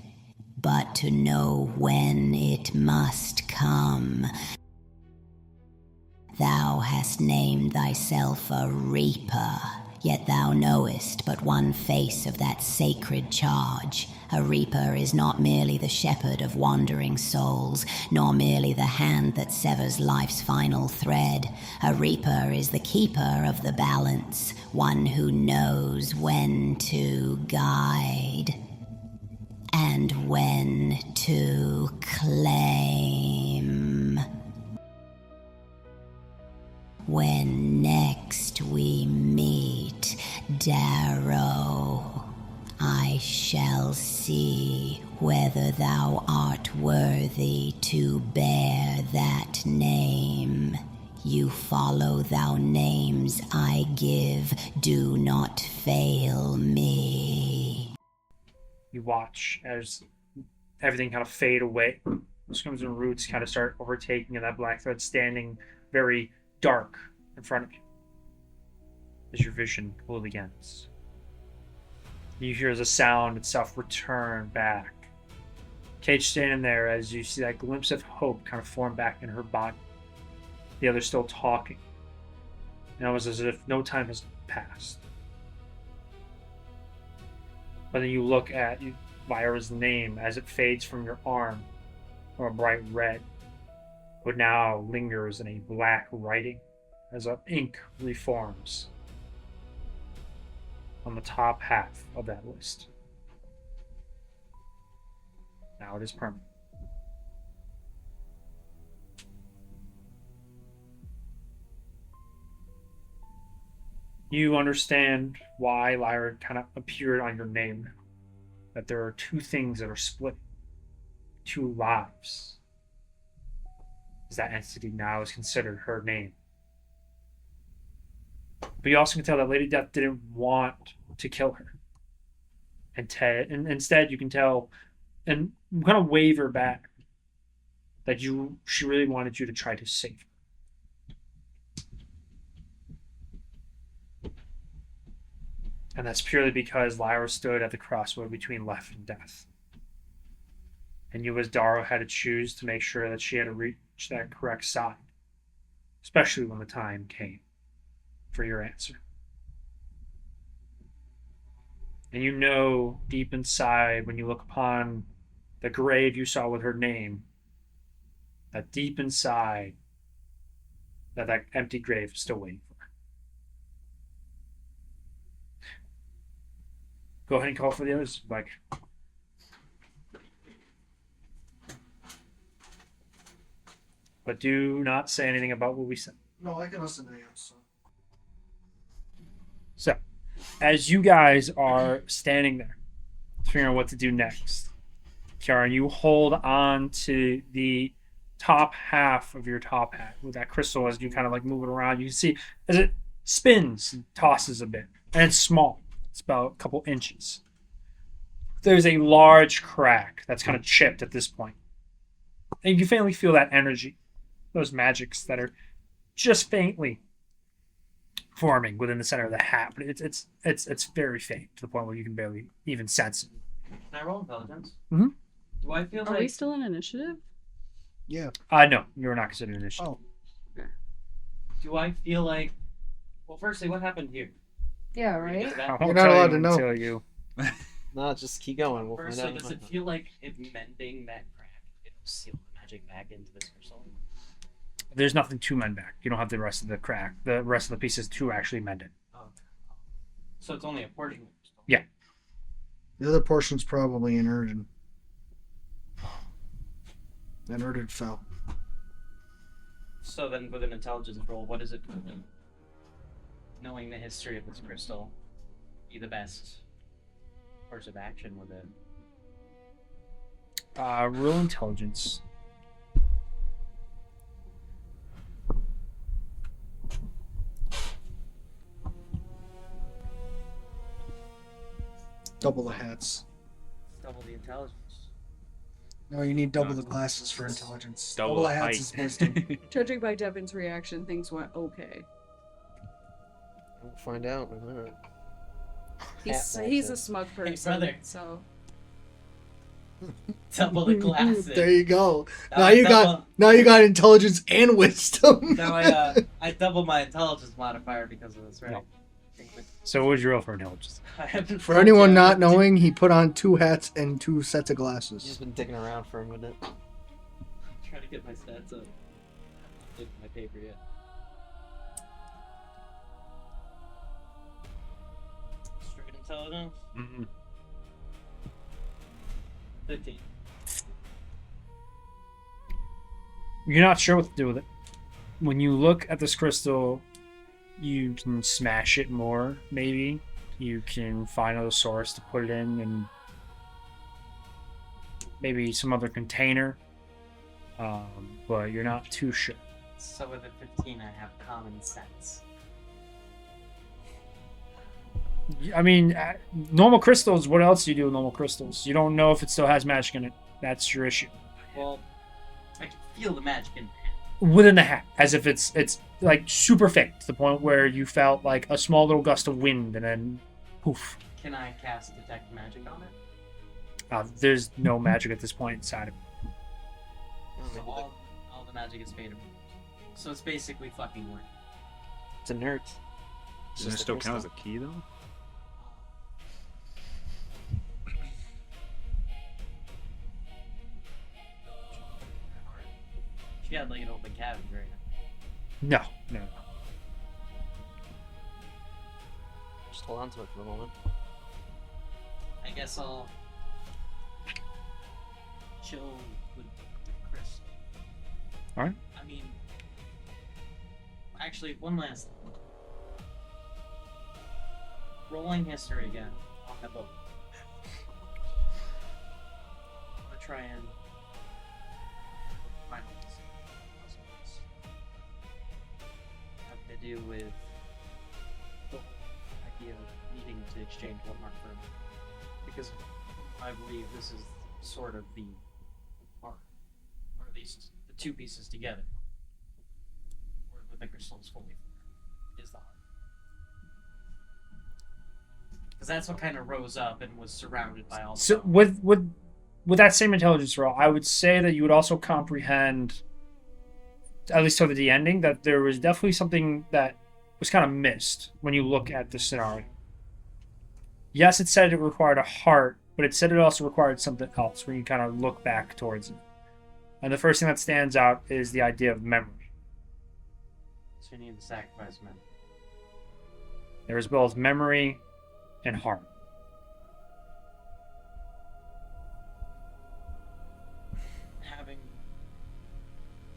but to know when it must come. Thou hast named thyself a reaper, yet thou knowest but one face of that sacred charge. A reaper is not merely the shepherd of wandering souls, nor merely the hand that severs life's final thread. A reaper is the keeper of the balance, one who knows when to guide and when to claim. When next we meet, Darrow, I shall see whether thou art worthy to bear that name. You follow thou names I give, do not fail me. You watch as everything kind of fade away. Screams and roots kind of start overtaking, and that black thread standing very dark in front of you as your vision fully begins. You hear the sound itself return back. Kate standing there as you see that glimpse of hope kind of form back in her body. The other's still talking. And it was as if no time has passed. But then you look at Lyra's name as it fades from your arm from a bright red, but now lingers in a black writing as ink reforms on the top half of that list. Now it is permanent. You understand why Lyra kind of appeared on your name. That there are two things that are split. Two lives. As that entity now is considered her name. But you also can tell that Lady Death didn't want to kill her. And instead you can tell, and kind of waver back, that she really wanted you to try to save her. And that's purely because Lyra stood at the crossroad between life and death. And you as Darrow had to choose to make sure that she had to reach that correct side. Especially when the time came for your answer. And you know deep inside when you look upon the grave you saw with her name, that deep inside that empty grave is still waiting for her. Go ahead and call for the others, Mike. But do not say anything about what we said. No, I can listen to the answer. So, as you guys are standing there, figuring out what to do next, Kiara, you hold on to the top half of your top hat with that crystal as you kind of like move it around. You can see as it spins and tosses a bit, and it's small. It's about a couple inches. There's a large crack that's kind of chipped at this point. And you faintly feel that energy, those magics that are just faintly forming within the center of the hat, but it's very faint to the point where you can barely even sense it. Can I roll intelligence? Mm-hmm. Do I feel Are we still in initiative? Yeah. No, you're not considered an initiative. Oh. Okay. Do I feel like? Well, firstly, what happened here? Yeah, right? Is that- I won't You're not tell allowed you to know. until you. No, just keep going. We'll find Firstly, out. does it feel like if mending that crack, it'll seal the magic back into this crystal? There's nothing to mend back. You don't have the rest of the crack, the rest of the pieces to actually mend it. Oh, okay. So it's only a portion of the crystal. Yeah. The other portion's probably in Erdin. And Erdin fell. So then, with an intelligence roll, what is it? Knowing the history of this crystal, be the best course of action with it. Real intelligence. Double the hats. Double the intelligence. No, you need double the glasses for intelligence. Double the the hats is wisdom. Judging by Devin's reaction, things went okay. We'll find out in a minute. He's a smug person, brother. so Double the glasses. There you go. Now Now you got intelligence and wisdom. Now I double my intelligence modifier because of this, right? No. So what would you roll for intelligence? For anyone not knowing, he put on 2 hats and 2 sets of glasses. He's just been digging around for a minute. Trying to get my stats up. Look at my paper yet. Straight intelligence. Mm-hmm. 15. You're not sure what to do with it. When you look at this crystal, you can smash it more, maybe. You can find another source to put it in, and maybe some other container. But you're not too sure. So with a 15, I have common sense. I mean, normal crystals, what else do you do with normal crystals? You don't know if it still has magic in it. That's your issue. Well, I can feel the magic in it. Within the hat, as if it's like super fake, to the point where you felt like a small little gust of wind, and then poof. Can I cast detect magic on it? There's no magic at this point inside of it. So all the magic is faded. So it's basically fucking work. It's inert. Does it still count as a key though? She had like an open cavity right now. No. Just hold on to it for a moment. I guess I'll chill with Chris. Alright. I mean, actually, one last thing. Rolling history again on the boat. I'm gonna try and find puzzles have to do with the whole idea of needing to exchange one mark for another. Because I believe this is sort of the heart, or at least the two pieces together, where the crystal is fully formed, is the heart. Because that's what kind of rose up and was surrounded by all the So with that same intelligence roll, I would say that you would also comprehend, at least toward the ending, that there was definitely something that was kind of missed when you look at the scenario. Yes, it said it required a heart, but it said it also required something else when you kind of look back towards it. And the first thing that stands out is the idea of memory. So you need to sacrifice men. There is both memory and heart.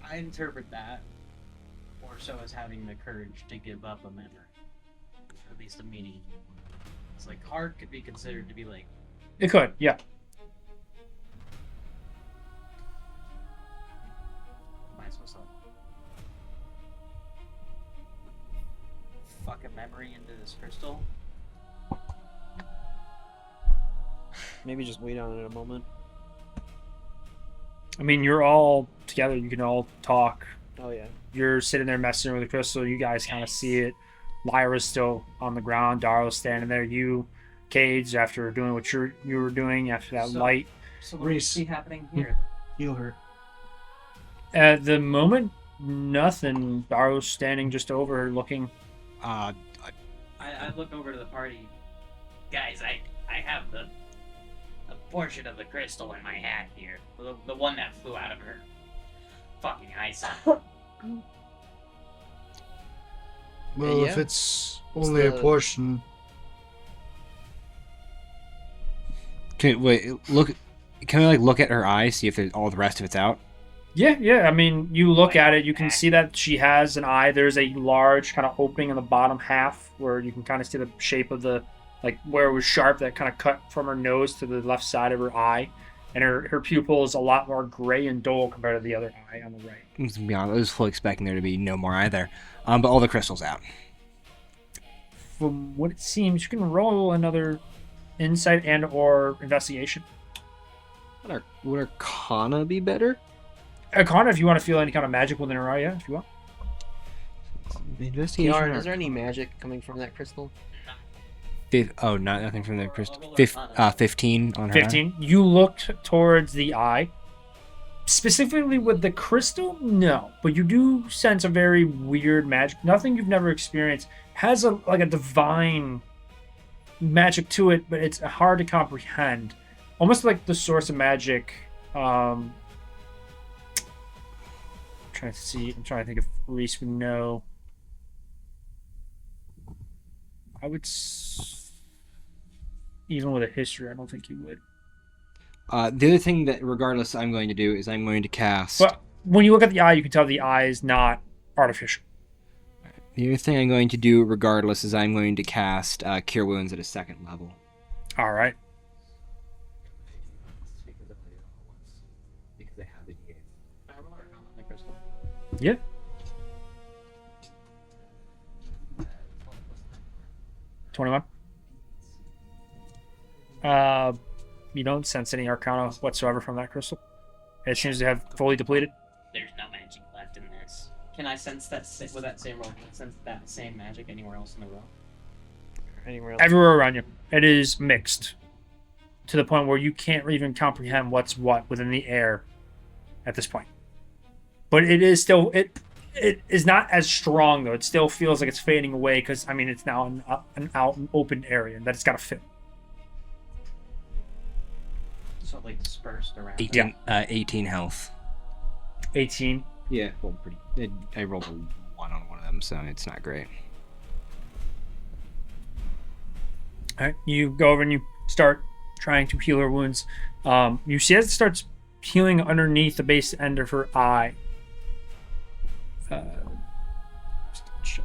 I interpret that more so as having the courage to give up a memory, or at least a meaning. It's like heart could be considered to be like. It could, yeah. Am I supposed to fuck a memory into this crystal? Maybe just wait on it a moment. I mean, you're all together. You can all talk. Oh, yeah. You're sitting there messing with the crystal. You guys kind of see it. Lyra's still on the ground. Darla's standing there. You, Cage, after doing what you were doing after that light. So what do you see happening here? Heal her. At the moment, nothing. Darla's standing just over her looking. I look over to the party. Guys, I have a portion of the crystal in my hat here. The one that flew out of her fucking eyesight. Well, Yeah. if it's only a portion. Can we look at her eyes, see if all the rest of it's out? Yeah. I mean, you look at it, you can see that she has an eye. There's a large kind of opening in the bottom half where you can kind of see the shape of the like where it was sharp, that kind of cut from her nose to the left side of her eye. And her pupil is a lot more gray and dull compared to the other eye on the right. To be honest, I was fully expecting there to be no more either. But all the crystals out. From what it seems, you can roll another insight and or investigation. Would Arcana be better? Arcana, if you want to feel any kind of magic within her eye, yeah, if you want. Investigation. Kiaran, is there any magic coming from that crystal? Nothing from the crystal. 15 on her. 15. You looked towards the eye. Specifically with the crystal, no. But you do sense a very weird magic. Nothing you've never experienced. Has a divine magic to it, but it's hard to comprehend. Almost like the source of magic. I'm trying to think if Reese would know. I would. Even with a history, I don't think you would. The other thing that, regardless, I'm going to do is I'm going to cast. But when you look at the eye, you can tell the eye is not artificial. The other thing I'm going to do, regardless, is I'm going to cast Cure Wounds at a 2nd level. All right. Because they have the D8. I roll Arcana on the crystal. Yeah. $21. You don't sense any Arcana whatsoever from that crystal. It seems to have fully depleted. There's no magic left in this. Can I sense that with that same roll? Can I sense that same magic anywhere else in the room? Anywhere else? Everywhere around you. It is mixed. To the point where you can't even comprehend what's what within the air at this point. But it is still... It is not as strong, though. It still feels like it's fading away because, it's now an out and open area that it's got to fit. So dispersed around. 18 health. 18. Yeah, well, I rolled a 1 on one of them, so it's not great. All right, you go over and you start trying to heal her wounds. You see as it starts healing underneath the base end of her eye. Just check.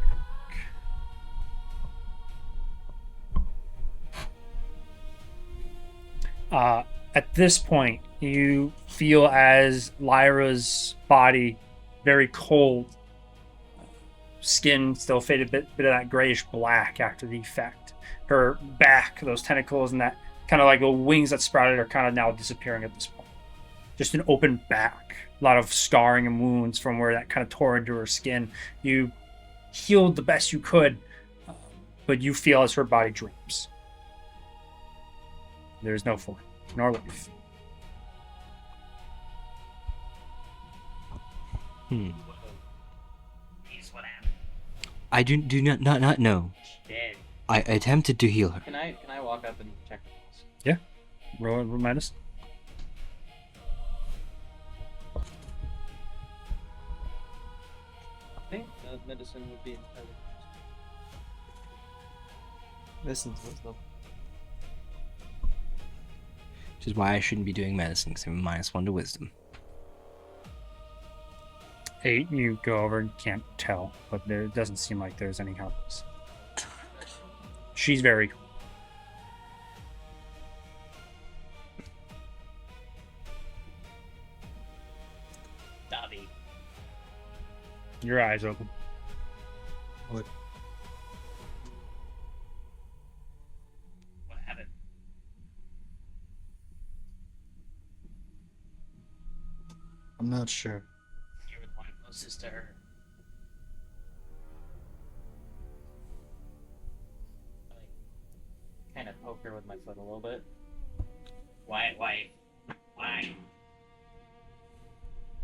At this point, you feel as Lyra's body very cold. Skin still faded, bit of that grayish black after the effect. Her back, those tentacles and that kind of like the wings that sprouted are kind of now disappearing at this point. Just an open back. A lot of scarring and wounds from where that kind of tore into her skin. You healed the best you could, but you feel as her body droops. There's no form, nor life. Here's what happened. I do not know. Dead. I attempted to heal her. Can I walk up and check the pulse? Yeah. Roll medicine. I think medicine would be entirely. Medicine's wisdom. Which is why I shouldn't be doing medicine, because I'm -1 to wisdom. 8, you go over and can't tell, but there doesn't seem like there's any helps. She's very cool. Dobby. Your eyes open. What happened? I'm not sure. You were the one closest to her. I kind of poke her with my foot a little bit. Why?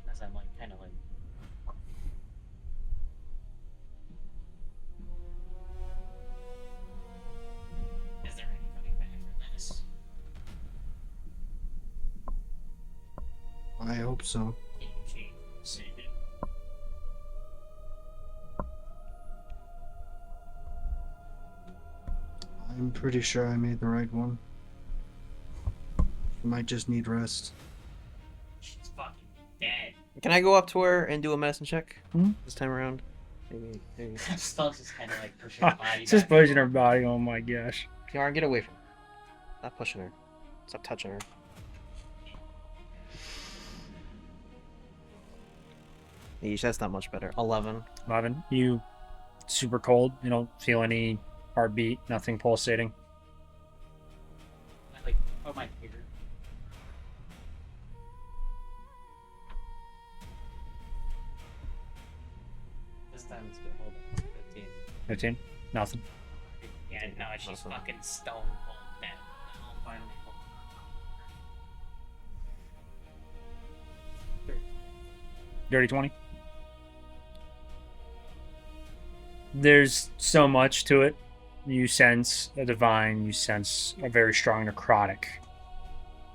As I'm kind of is there any coming back from this? I hope so. Can you change the decision? I'm pretty sure I made the right one. You might just need rest. She's fucking dead. Can I go up to her and do a medicine check Hmm? this time around? Maybe. Spells just kind of pushing her body It's just back. pushing her body. Oh my gosh. Kiara, get away from her. Stop pushing her. Stop touching her. Yeesh, that's not much better. 11. 11. You super cold. You don't feel any heartbeat, nothing pulsating. I like put my finger. This time it's gonna hold it. 15. 15. Nothing. Yeah, no, she's fucking stone cold dead. I'll finally hold her. Dirty 20. There's so much to it. You sense a divine, you sense a very strong necrotic.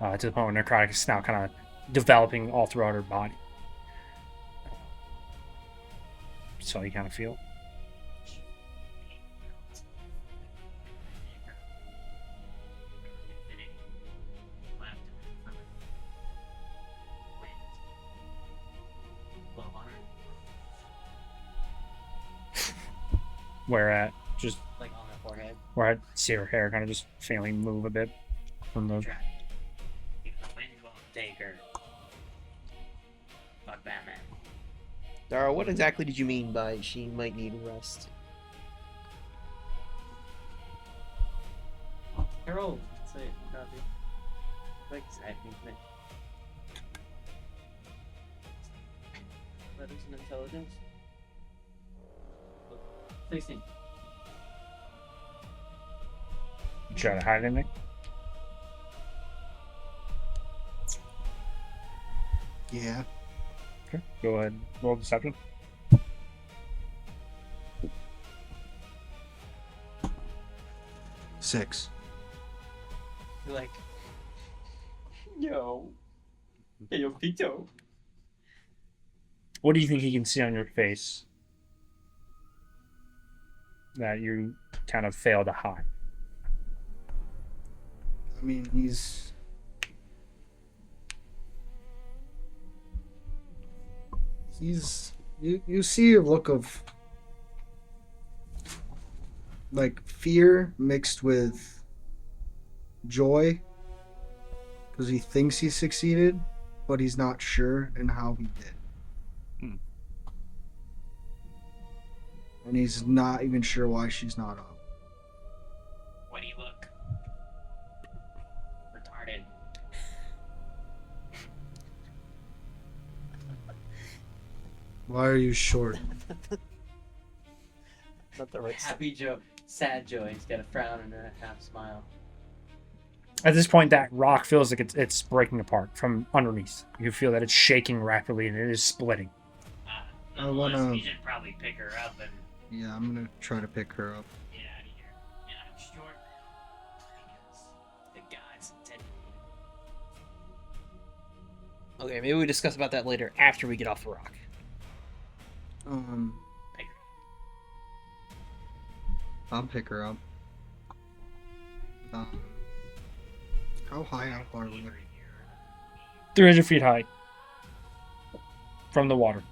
To the point where necrotic is now kind of developing all throughout her body. So you kind of feel. Where at? Just Like on the forehead. where I see her hair kind of just faintly move a bit from the. Try. Even the wind won't take her. Fuck Batman. Dara, what exactly did you mean by she might need rest? Harold, say it. Copy. Like acting thing. Letters and intelligence. 16. You try to hide anything? Yeah. Okay. Go ahead. Roll deception. Six. You're like, yo, hey, yo, Pito. What do you think he can see on your face that you kind of fail to hide? I mean, he's. You see a look of like fear mixed with joy because he thinks he succeeded, but he's not sure in how he did. And he's not even sure why she's not up. Why do you look retarded? Why are you short? Not the right Happy Joe, sad Joe. He's got a frown and a half smile. At this point, that rock feels like it's breaking apart from underneath. You feel that it's shaking rapidly and it is splitting. Nonetheless, we should probably pick her up and Yeah, I'm gonna try to pick her up. get out of here. And I'm short because the gods intended. Okay, maybe we discuss about that later after we get off the rock. Pick her. I'll pick her up. How high up are we? 300 feet high from the water.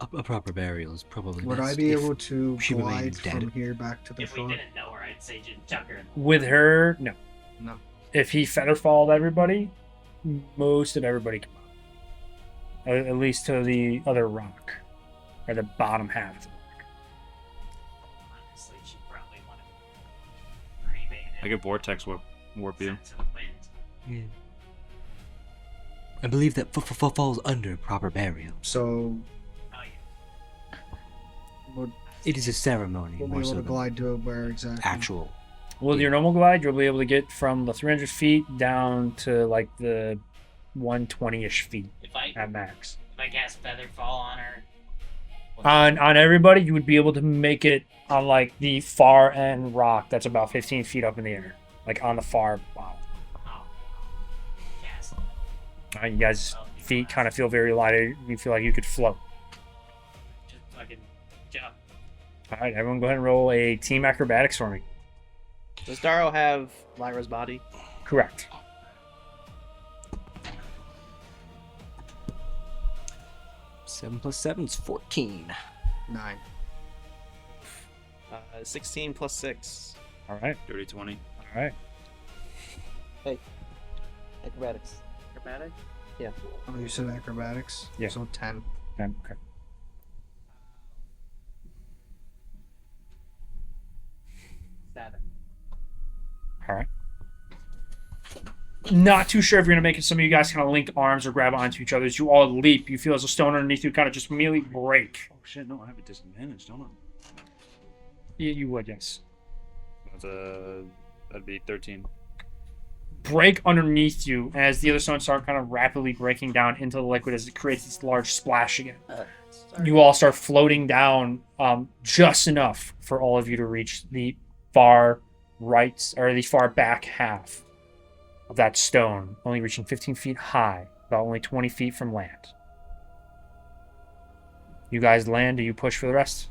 A proper burial is probably Would I best be if able to she glide remains dead. from here back to the If we shore? didn't know her, I'd say just chuck her in. With her, no. No. If he feather followed everybody, most of everybody come up. At least to the other rock, or the bottom half of the rock. Honestly, she probably want to cremate it. I could vortex warp you. Sense of the wind. Yeah. I believe that falls under proper burial. So Oh, yeah. would It is a ceremony we'll be more able so to than glide to where exactly? actual. With your normal glide, you'll be able to get from the 300 feet down to like the 120-ish feet If I at max. cast feather fall on her. On everybody, you would be able to make it on like the far end rock that's about 15 feet up in the air, like on the far bottom. Oh. Cast. You guys' feet kind of feel very light. You feel like you could float. Just fucking jump. All right, everyone, go ahead and roll a team acrobatics for me. Does Daro have Lyra's body? Correct. 7 plus 7 is 14. 9. 16 plus 6. All right. Dirty 20. All right. Hey. Acrobatics. Acrobatic? Yeah. Oh, you said acrobatics? Yeah. So 10. Okay. 7. All right. Not too sure if you're going to make it. Some of you guys kind of link arms or grab onto each other. As you all leap, you feel as a stone underneath you kind of just immediately break. Oh shit, no, I have a disadvantage, don't I? You would, yes. That'd be 13. Break underneath you as the other stones start kind of rapidly breaking down into the liquid as it creates this large splash again. You all start floating down just enough for all of you to reach the far right or the far back half of that stone, only reaching 15 feet high, about only 20 feet from land. You guys land, do you push for the rest?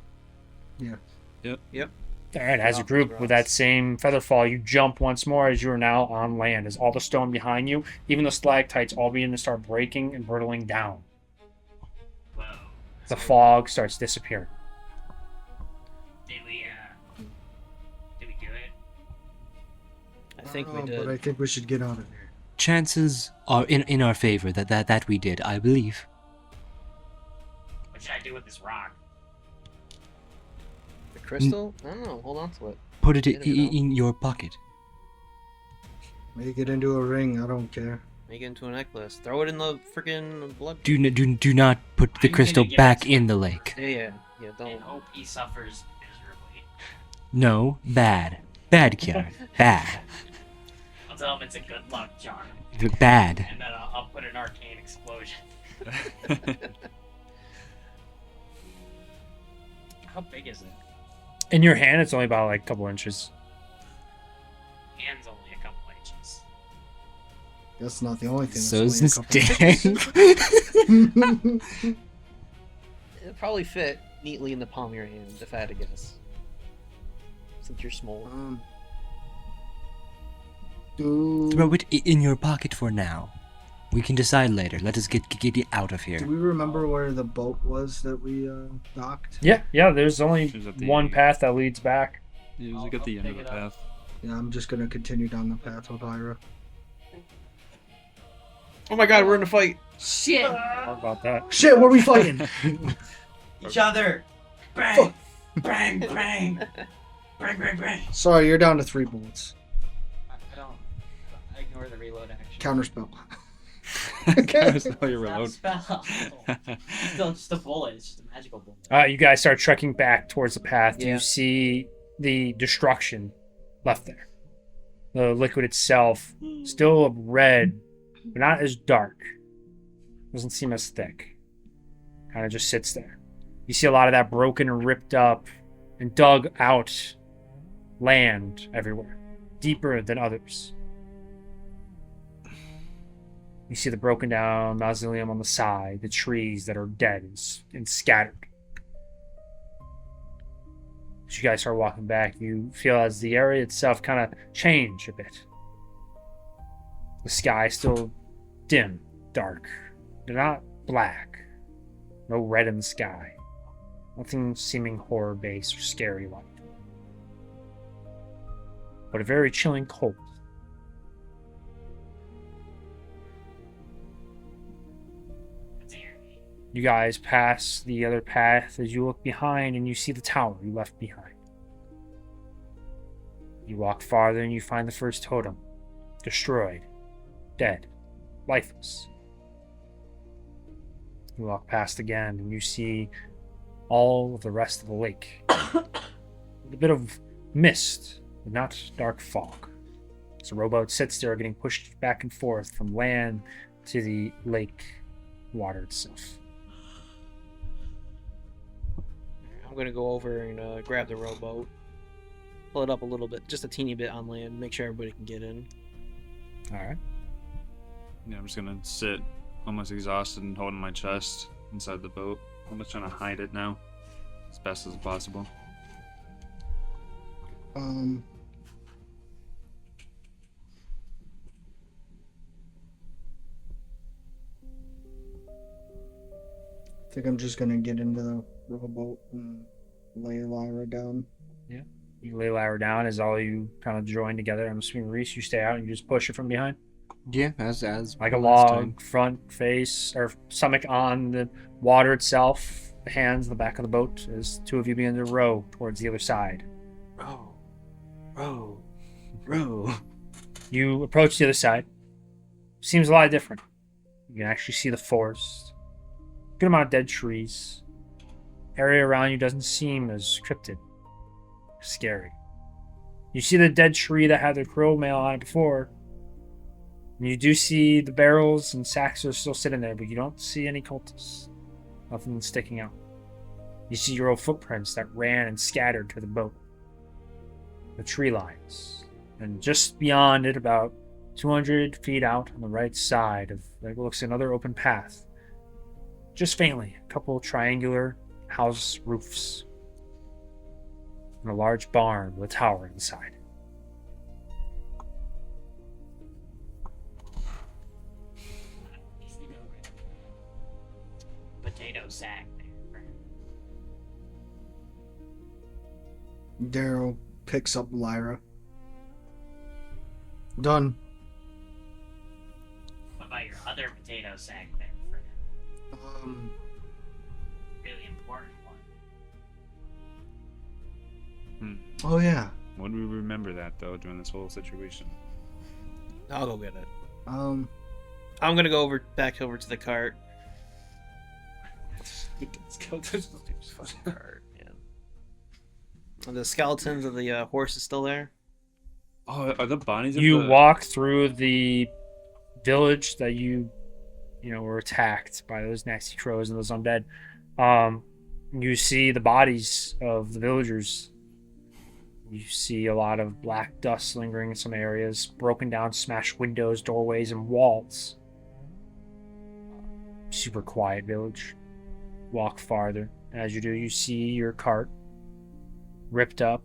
Yeah. Yep. All right, as a group with that same feather fall, you jump once more as you are now on land. As all the stone behind you, even the stalactites, all begin to start breaking and hurtling down. Whoa. The fog starts disappearing. Did we do it? I think we But did. I think we should get out of here. Chances are in our favor that we did, I believe. What should I do with this rock? The crystal? I don't know. Hold on to it. Put it You never know. in your pocket. Make it into a ring. I don't care. Make it into a necklace. Throw it in the freaking blood. Do not put the I'm crystal gonna give back it- in the lake. Yeah. And Don't. hope he suffers miserably. No, bad. Bad, Kiara. Bad. I'll tell him it's a good luck charm, Bad. and then I'll put an arcane explosion. How big is it? In your hand, it's only about like a couple inches. Hand's only a couple inches. That's not the only thing. So that's is only this a couple dang. It'll probably fit neatly in the palm of your hand, if I had to guess. Since you're small. Throw it in your pocket for now. We can decide later. Let us get it out of here. Do we remember where the boat was that we docked? Yeah, there's only Is that the- one path that leads back. It was like at the end of the path. Yeah, I'm just gonna continue down the path with Lyra. Oh my god, we're in a fight! Shit. Talk about that. Shit, what are we fighting? Each other! Bang! Bang! Bang! Bang! Bang! Bang! Sorry, you're down to 3 bullets. I don't. I ignore the reload action. Counterspell. That's how you It's not reload. a spell. Still just a bullet. It's just a magical bullet. You guys start trekking back towards the path. Yeah. You see the destruction left there. The liquid itself, still red, but not as dark. Doesn't seem as thick. Kind of just sits there. You see a lot of that broken and ripped up and dug out land everywhere, deeper than others. You see the broken down mausoleum on the side, the trees that are dead and scattered. As you guys start walking back, you feel as the area itself kind of change a bit. The sky is still dim, dark. They're not black. No red in the sky. Nothing seeming horror-based or scary-like. But a very chilling cold. You guys pass the other path as you look behind and you see the tower you left behind. You walk farther and you find the first totem. Destroyed. Dead. Lifeless. You walk past again and you see all of the rest of the lake. With a bit of mist, but not dark fog. As the rowboat sits there getting pushed back and forth from land to the lake water itself. I'm gonna go over and grab the rowboat. Pull it up a little bit, just a teeny bit on land, make sure everybody can get in. Alright. Yeah, I'm just gonna sit almost exhausted and holding my chest inside the boat. I'm just trying to hide it now as best as possible. I think I'm just gonna get into the rowboat and lay Lyra down. You You lay Lyra down as all you kind of join together. I'm assuming Reese, you stay out and you just push it from behind. Yeah, as Like a last log, time. front face or stomach on the water itself, the hands, the back of the boat, as two of you begin to row towards the other side. Row. You approach the other side. Seems a lot different. You can actually see the forest. Good amount of dead trees. Area around you doesn't seem as cryptid. Scary. You see the dead tree that had the crow mail on it before. And you do see the barrels and sacks are still sitting there, but you don't see any cultists. Nothing sticking out. You see your old footprints that ran and scattered to the boat. The tree lines. And just beyond it, about 200 feet out on the right side of what looks another open path. Just faintly, a couple triangular house roofs. And a large barn with a tower inside. Potato sack there. Daryl picks up Lyra. Done. What about your other potato sack there? Really important one. Oh yeah. When do we remember that though during this whole situation? I'll go get it. Um. I'm gonna go back over to the cart. Cart, yeah. Are the skeletons of the horses still there? Oh, are the bodies of You the... walk through the village that you were attacked by those nasty crows and those undead. You see the bodies of the villagers. You see a lot of black dust lingering in some areas, broken down, smashed windows, doorways, and walls. Super quiet village. Walk farther. As you do, you see your cart ripped up,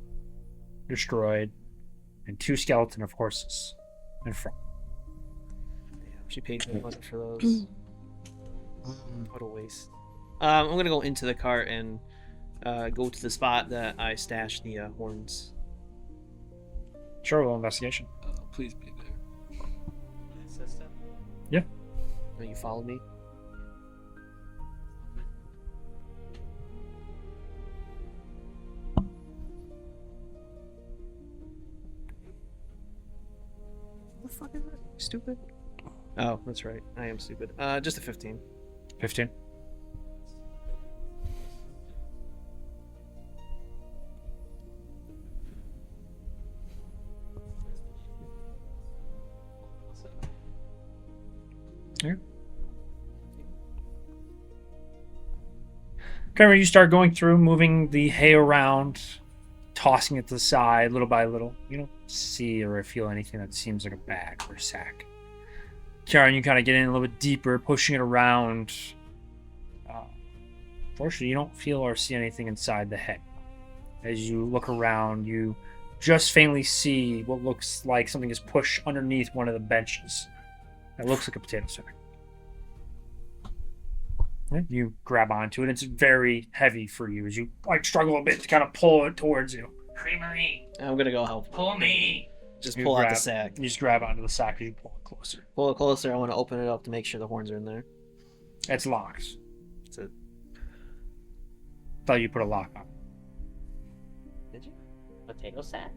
destroyed, and two skeleton of horses in front. Damn, she paid me money for those. What a waste. I'm gonna go into the cart and go to the spot that I stashed the horns. Sure, roll investigation. Please be there. System. Yeah. Oh, you follow me? What the fuck is that? Stupid? Oh, that's right. I am stupid. Just a 15. 15. Yeah. Cameron, you start going through, moving the hay around, tossing it to the side little by little. You don't see or feel anything that seems like a bag or a sack. Karen, you kind of get in a little bit deeper, pushing it around. Fortunately, you don't feel or see anything inside the hay. As you look around, you just faintly see what looks like something is pushed underneath one of the benches. It looks like a potato sack. You grab onto it. It's very heavy for you as you struggle a bit to kind of pull it towards you. Creamery. I'm gonna go help. Pull me. Just You pull out grab- the sack. You just grab onto the sack as you pull it closer. Pull it closer. I want to open it up to make sure the horns are in there. It's locked. That's it. Thought you put a lock on. Did you? Potato sack.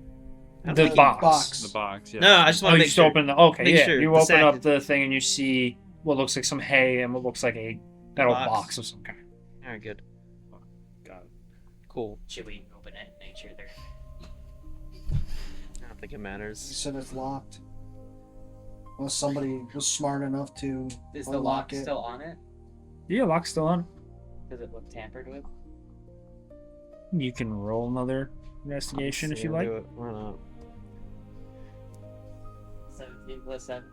The box. The box, yeah. No, I just Oh, want to you make just sure. open the... Okay, make yeah. sure You the open sack up is- the thing and you see what looks like some hay and what looks like a metal Box. box of some kind. All right, good. Got it. Cool. Should we open it? Make sure they're. I don't think it You matters. said it's locked. Unless somebody was smart enough to Is the unlock lock it. still on it? Yeah, lock's still on. Does it look tampered with? You can roll another investigation if you Yeah, like. do it. Why not? 17 plus 7.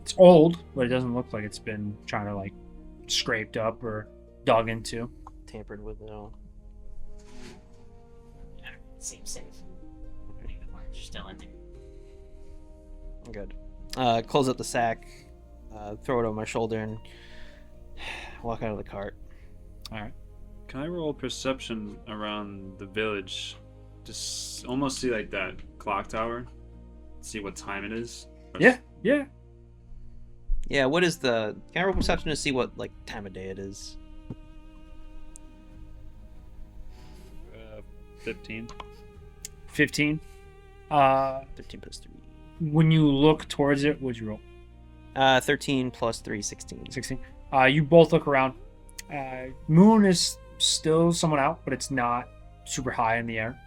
It's old, but it doesn't look like it's been trying to scraped up or dug into. Tampered with it all. Yeah, it seems safe. I think the horns are still in there. I'm good. Close up the sack, throw it over my shoulder, and walk out of the cart. All right. Can I roll perception around the village? Just almost see like that clock tower. See what time it is. Yeah. Yeah, what is the... Can I roll perception to see what, like, time of day it is? 15. 15. 13 plus 3. When you look towards it, what'd you roll? 13 plus 3, 16. 16. You both look around. Moon is still somewhat out, but it's not super high in the air.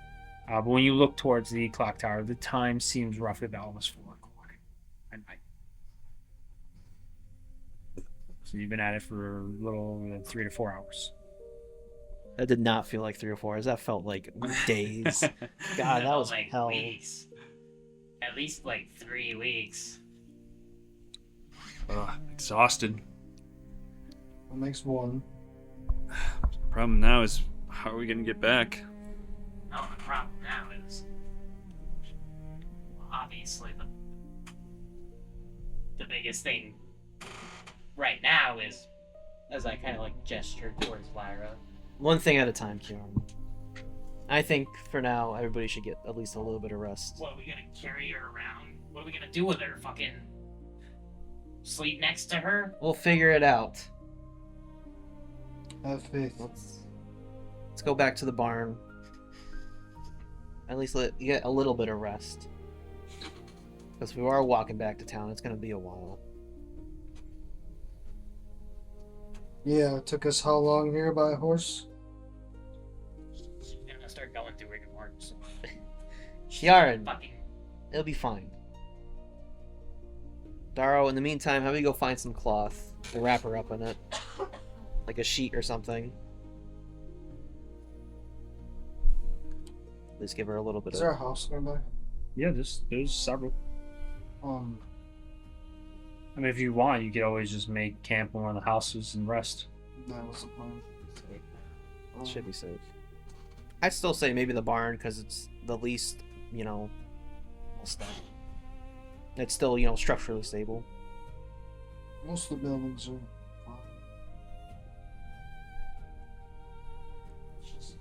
But when you look towards the clock tower, the time seems roughly about almost 4 o'clock at night. So you've been at it for a little over 3 to 4 hours. That did not feel like 3 or 4 hours. That felt like days. God, that was like hell. weeks. At least like 3 weeks. Exhausted. That makes one. Problem now is, how are we gonna get back? Oh, the problem now is obviously the biggest thing right now is, as I kind of like gestured towards Lyra. One thing at a time, Kieran. I think for now, everybody should get at least a little bit of rest. What, are we gonna carry her around? What are we gonna do with her? Fucking sleep next to her? We'll figure it out. Have faith. Let's go back to the barn. At least let you get a little bit of rest. Because if we are walking back to town, it's going to be a while. Yeah, it took us how long here by horse? She's gonna start going through rigor mortis. Kiaran, Fucking it'll be fine. Daro, in the meantime, how about you go find some cloth and wrap her up in it? Like a sheet or something. At least give her a little bit Is of... there a house nearby? Yeah, there's several. I mean, if you want, you could always just make camp in one of the houses and rest. That was the plan. Should be safe. I'd still say maybe the barn because it's the least, stuff. It's still, structurally stable. Most of the buildings are fine. It's just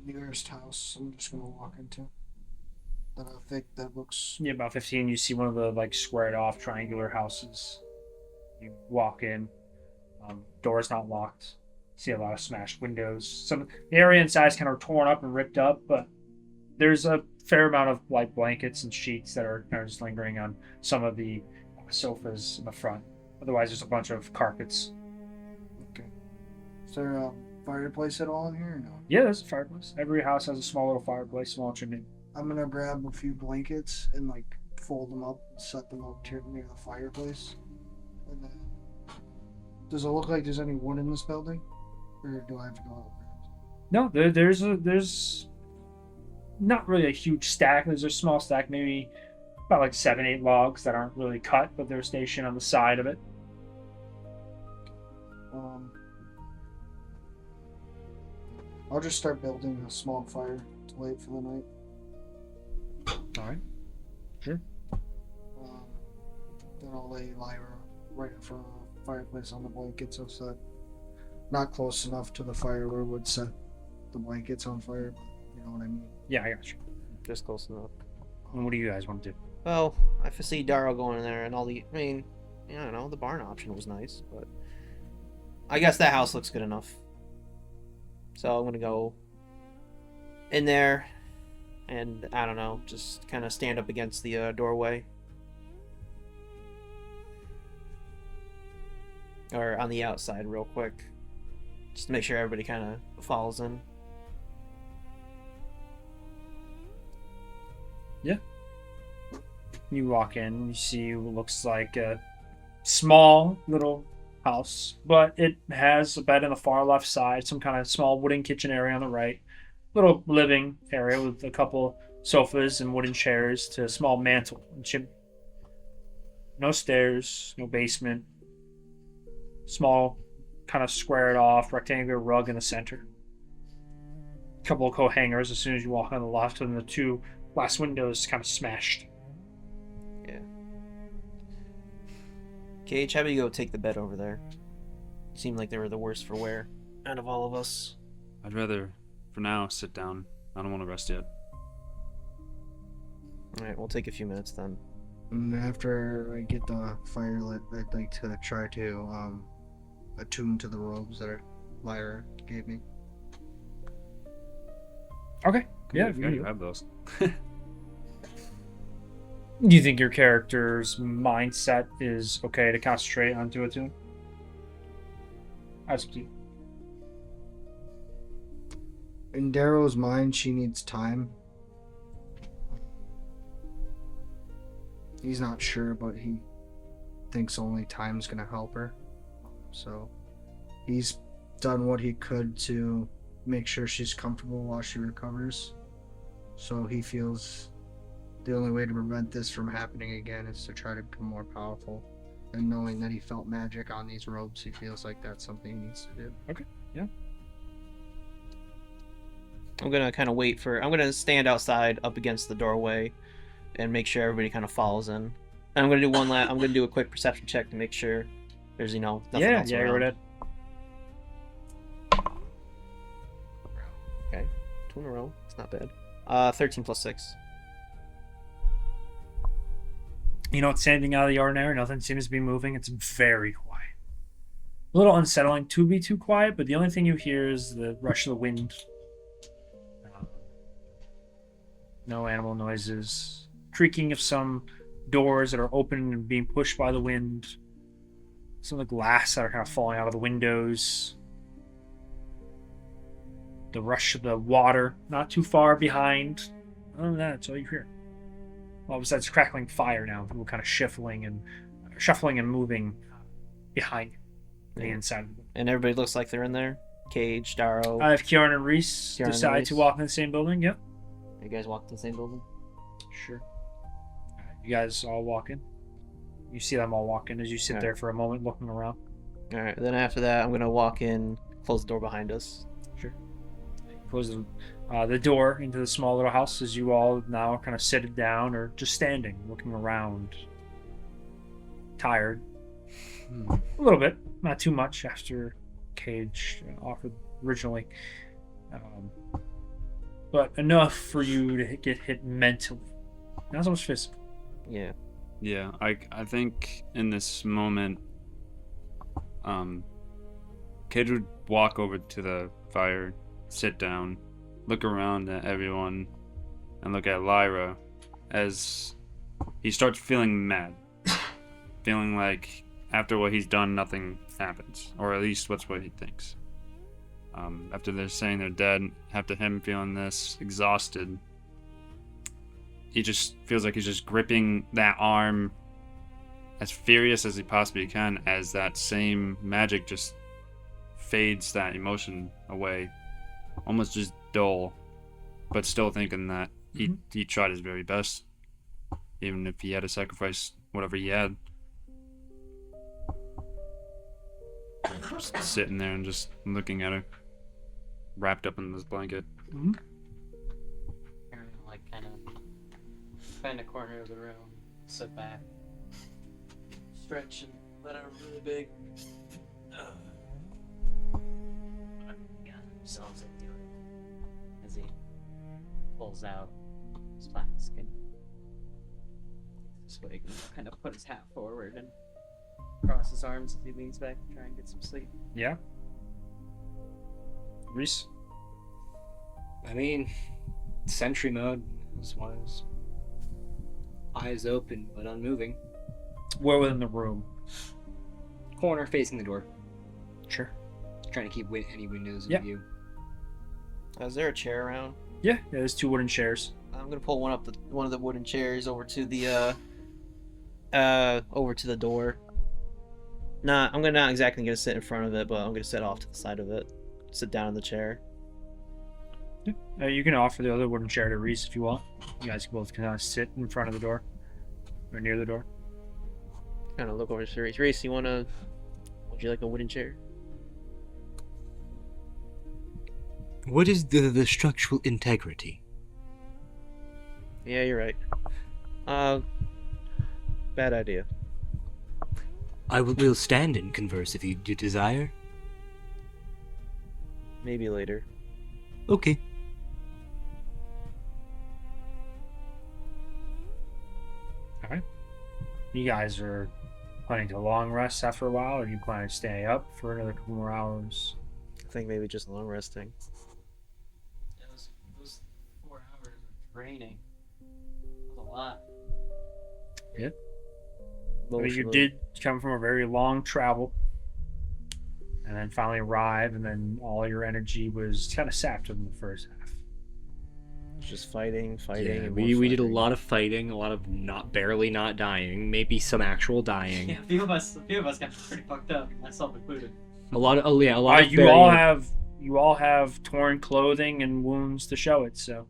the nearest house I'm just gonna walk into. That I think that looks. Yeah, about 15, you see one of the squared off triangular houses. You walk in. Door's not locked. See a lot of smashed windows. The area inside is kind of torn up and ripped up, but there's a fair amount of blankets and sheets that are just lingering on some of the sofas in the front. Otherwise, there's a bunch of carpets. Okay. Is there a fireplace at all in here or no? Yeah, there's a fireplace. Every house has a small little fireplace, small chimney. I'm gonna grab a few blankets and fold them up and set them up near the fireplace. And then, does it look like there's any wood in this building, or do I have to go out? No, there's not really a huge stack. There's a small stack, maybe about 7-8 logs that aren't really cut, but they're stationed on the side of it. I'll just start building a small fire to light for the night. All right. Sure. Then I'll lay Lyra right in front of the fireplace on the blankets so that not close enough to the fire where it would set the blankets on fire, but you know what I mean. Yeah, I got you. Just close enough. And what do you guys want to do? Well, I foresee Daro going in there and all the... I don't know, the barn option was nice, but... I guess that house looks good enough. So I'm gonna go in there and, I don't know, just kind of stand up against the doorway. Or on the outside real quick. Just to make sure everybody kind of falls in. Yeah. You walk in, you see what looks like a small little house, but it has a bed on the far left side, some kind of small wooden kitchen area on the right, little living area with a couple sofas and wooden chairs to a small mantle and chimney. No stairs, no basement. Small, kind of squared off rectangular rug in the center. A couple of coat hangers as soon as you walk on the loft, and the 2 glass windows kind of smashed. Yeah. Cage, how about you go take the bed over there? Seemed like they were the worst for wear. out of all of us. I'd rather, for now, sit down. I don't want to rest yet. Alright, we'll take a few minutes then. And after I get the fire lit, I'd like to try to attune to the robes that Lyra gave me. Okay. Yeah, I forgot you have those. Do you think your character's mindset is okay to concentrate onto a tune? That's up to you. In Darrow's mind, she needs time. He's not sure, but he thinks only time's gonna help her. So he's done what he could to make sure she's comfortable while she recovers. So he feels the only way to prevent this from happening again is to try to become more powerful. And knowing that he felt magic on these robes, he feels like that's something he needs to do. Okay, yeah. I'm gonna kind of wait for. I'm gonna stand outside up against the doorway, and make sure everybody kind of follows in. And I'm gonna do one last. I'm gonna do a quick perception check to make sure there's nothing else you're around. right. Okay, 2 in a row. It's not bad. 13 plus 6. You know, it's anything out of the ordinary. Nothing seems to be moving. It's very quiet. A little unsettling to be too quiet, but the only thing you hear is the rush of the wind. No animal noises. Creaking of some doors that are open and being pushed by the wind. Some of the glass that are kind of falling out of the windows. The rush of the water not too far behind. Other than that, that's all you hear. Well, besides crackling fire now, people kind of shuffling and moving behind the inside of the building. And everybody looks like they're in there. Cage, Darrow. If Kieran and Reese decide to walk in the same building, yep. You guys walk in the same building? Sure. You guys all walk in. You see them all walk in as you sit there for a moment looking around. Alright, then after that, I'm going to walk in, close the door behind us. Sure. Close the door into the small little house as you all now kind of sit down or just standing, looking around. Tired. A little bit. Not too much after Cage offered originally. But enough for you to get hit mentally. Not so much physically. Yeah. Yeah, I think in this moment, Cage would walk over to the fire, sit down, look around at everyone, and look at Lyra as he starts feeling mad. Feeling like after what he's done, nothing happens. Or at least that's what he thinks. After they're saying they're dead, after him feeling this, exhausted, he just feels like he's just gripping that arm as furious as he possibly can as that same magic just fades that emotion away. Almost just dull, but still thinking that he tried his very best, even if he had to sacrifice whatever he had. Just sitting there and just looking at her, wrapped up in this blanket. Aaron will, like, kind of find a corner of the room, sit back, stretch, and let out a really big. Themselves at the other as he pulls out his flask and this way he can kind of put his hat forward and cross his arms as he leans back to try and get some sleep. Yeah. Reese? I mean, sentry mode was eyes open but unmoving. Where within the room? Corner facing the door. Sure. Trying to keep any windows in view. Is there a chair around? Yeah, there's 2 wooden chairs. I'm gonna pull one of the wooden chairs over to the door. I'm not exactly gonna sit in front of it, but I'm gonna sit off to the side of it. Sit down in the chair. Yeah. You can offer the other wooden chair to Reese if you want. You guys can both kind of sit in front of the door or near the door. Kind of look over to Reese. Reese, would you like a wooden chair? What is the structural integrity? Yeah, you're right. Bad idea. I will stand and converse if you do desire. Maybe later. Okay. Alright. You guys are planning to long rest after a while, or you plan to stay up for another couple more hours? I think maybe just long resting. Yeah, those 4 hours of training. That's a lot. Yeah. Well, you did come from a very long travel, and then finally arrive, and then all your energy was kind of sapped in the first half. Just fighting. Yeah, And we did a lot of fighting, a lot of barely not dying, maybe some actual dying. Yeah, a few of us got pretty fucked up, myself included. A lot of you all have torn clothing and wounds to show it, so.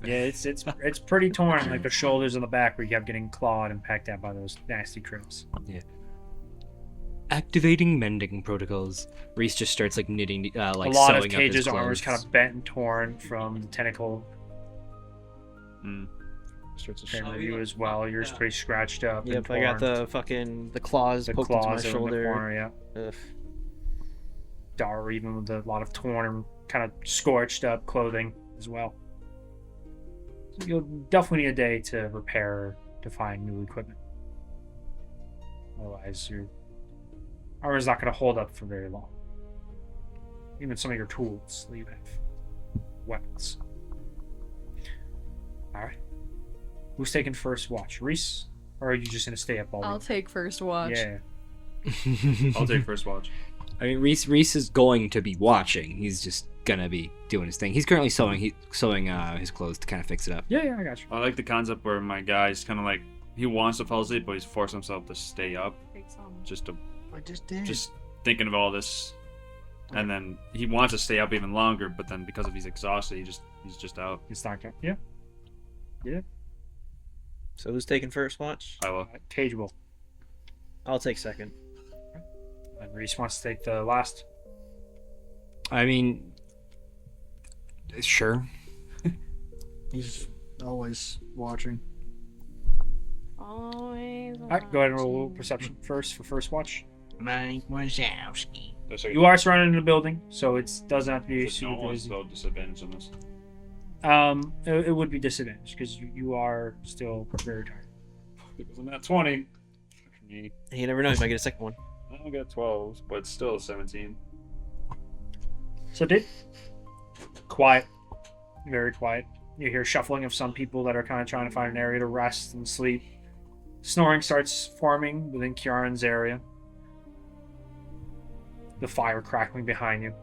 Yeah, it's pretty torn, like the shoulders and the back where you kept getting clawed and pecked at by those nasty crimps. Yeah. Activating mending protocols. Reese just starts like knitting, like a lot sewing of up his Cage's clothes. armor is kind of bent and torn from the tentacle. Starts to Same with you as well. Yours pretty scratched up. Yep, and I got torn. the claws poked into my in shoulder. the corner, yeah. Ugh. Dar, even with a lot of torn and kind of scorched up clothing as well. So you'll definitely need a day to repair, to find new equipment. Otherwise, your armor's not going to hold up for very long. Even some of your tools that you have. Weapons. Alright. Who's taking first watch? Reese? Or are you just going to stay up all I'll day? take first watch. Yeah. I'll take first watch. I mean, Reese is going to be watching. He's just gonna be doing his thing. He's currently sewing his clothes to kind of fix it up. Yeah, I got you. I like the concept where my guy's kind of like, he wants to fall asleep, but he's forced himself to stay up. Just to, I just did. just thinking of all this. And then he wants to stay up even longer, but then because of he's exhausted, he's just out. He's knocked out. Yeah. Yeah. So who's taking first watch? I will. Cage will. I'll take second. And Reese wants to take the last. I mean, sure. He's always watching. Always. Alright, go ahead and roll perception first for first watch. Mike Wazowski. You are surrounded in a building, so it doesn't have to be Just no super one's busy. spelled disadvantage on this. It would be disadvantaged because you are still very tired. It was not 20. Hey, you never know, you might get a second one. I got 12, but it's still 17. So did quiet, very quiet. You hear shuffling of some people that are kind of trying to find an area to rest and sleep. Snoring starts forming within Kieran's area. The fire crackling behind you.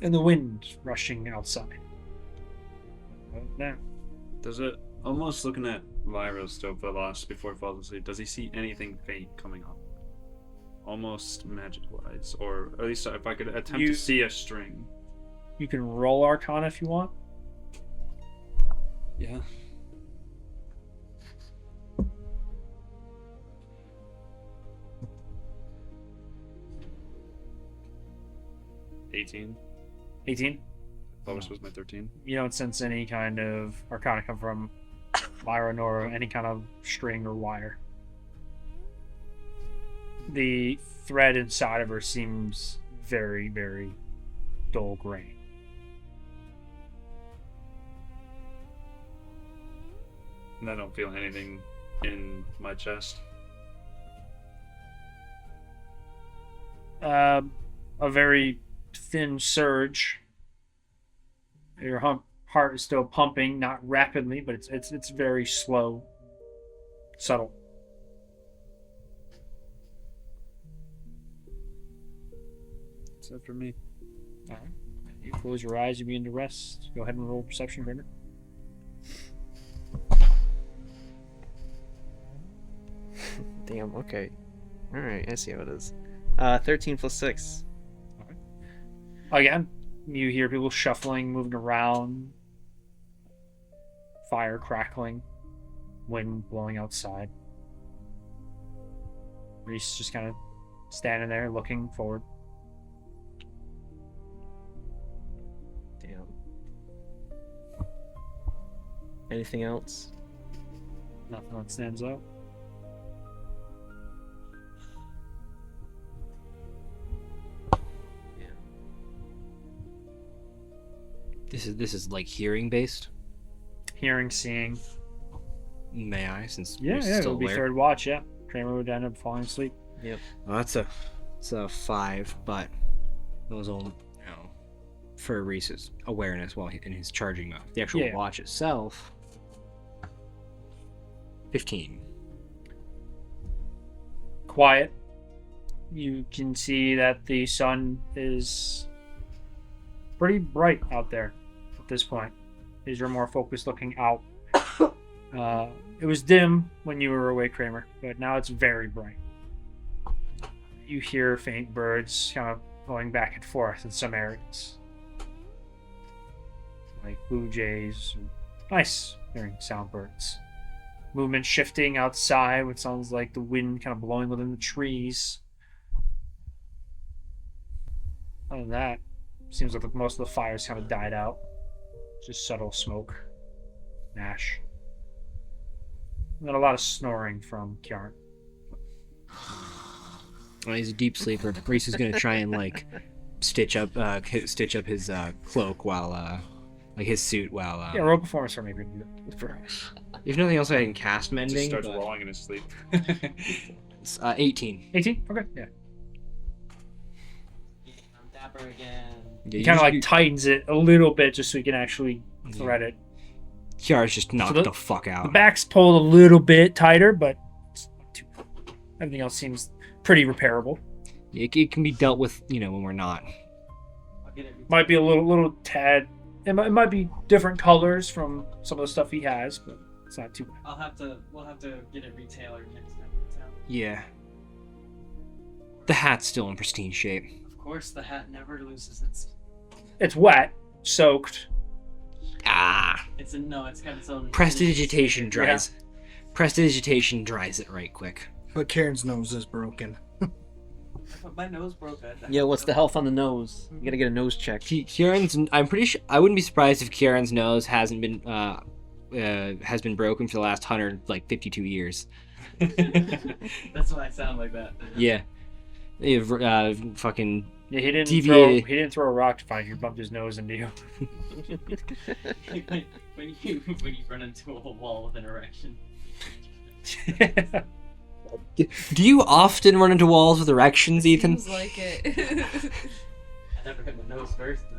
And the wind rushing outside. Now, Does it, almost looking at Lyra still for the last before he falls asleep, does he see anything faint coming up? Almost magic-wise, or at least if I could attempt to see a string. you can roll Arcana if you want. Yeah. $18. 18. Bonus was my 13. You don't sense any kind of Arcana come from Lyra nor any kind of string or wire. The thread inside of her seems very, very dull gray. And I don't feel anything in my chest. A very thin surge. Your heart is still pumping, not rapidly, but it's very slow, subtle. Except for me. All right. You close your eyes, you begin to rest. Go ahead and roll perception, Brendan. Damn, okay. Alright, I see how it is. 13 plus 6. Again, you hear people shuffling, moving around, fire crackling, wind blowing outside. Reese just kind of standing there looking forward. Damn. Anything else? Nothing that stands out. This is like hearing based. Hearing, seeing. May I? Since Yeah, you're yeah, still it'll be aware? third watch. Yeah, Kramer would end up falling asleep. Yep. Well, it's a 5, but those all for Reese's awareness while in his charging mode. The actual Yeah. watch itself, 15. Quiet. You can see that the sun is pretty bright out there at this point. As you're more focused looking out. It was dim when you were awake, Kramer, but now it's very bright. You hear faint birds kind of going back and forth in some areas. Like blue jays. Nice hearing sound birds. Movement shifting outside, which sounds like the wind kind of blowing within the trees. Other than that, seems like most of the fires kind of died out. Just subtle smoke. Ash. And then a lot of snoring from Kjarn. Well, he's a deep sleeper. Reese is gonna try and like stitch up his cloak while like his suit while Yeah, roll performance for me. We can do that. If nothing else, I can cast Just mending. starts but- rolling in his sleep. It's, 18. 18? Okay, yeah. I'm dapper again. Yeah, He kind of like tightens it a little bit just so he can actually thread it. Kiara's just knocked So the fuck out. The back's pulled a little bit tighter, but it's not too, everything else seems pretty repairable. It can be dealt with, when we're not. I'll get it. Might be a little tad. It might be different colors from some of the stuff he has, but it's not too bad. We'll have to get it retailored next time. Yeah. The hat's still in pristine shape. Of course, the hat never loses its. It's wet, soaked. It's got its own. Prestidigitation dries. Prestidigitation dries it right quick. But Karen's nose is broken. But my nose broke. Yeah, what's the health on the nose? You gotta get a nose check. Kieran's. I'm pretty sure. I wouldn't be surprised if Kieran's nose hasn't been has been broken for the last 152 years. That's why I sound like that. Yeah. Fucking. Yeah, he didn't deviated. throw a rock to find you. Bumped his nose into you. when you run into a wall with an erection. Do you often run into walls with erections, Ethan? Seems like it. I never hit my nose first though.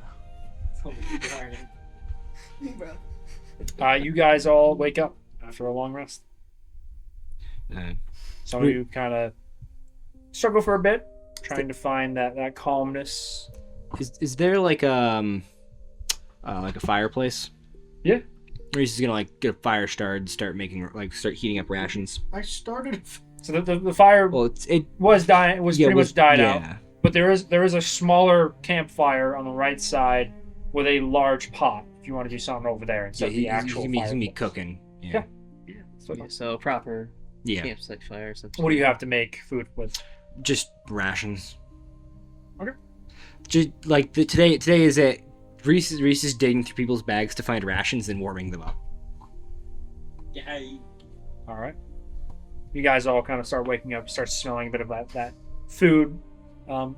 It's only keep learning. You guys all wake up after a long rest. Uh, Some of you kind of struggle for a bit, trying to find that calmness. Is there like a fireplace? Yeah. Reese is gonna get a fire started, start heating up rations. I started. So the fire it was dying. It was yeah, pretty much died out. yeah. But there is a smaller campfire on the right side with a large pot. If you want to do something over there instead of the actual he's gonna be fire. cooking. Yeah. So proper Yeah. campsite fire. Or something. What do you have to make food with? Just rations. Okay. Just today is it. Reese is digging through people's bags to find rations and warming them up. Yeah. All right. You guys all kind of start waking up, start smelling a bit of that food. It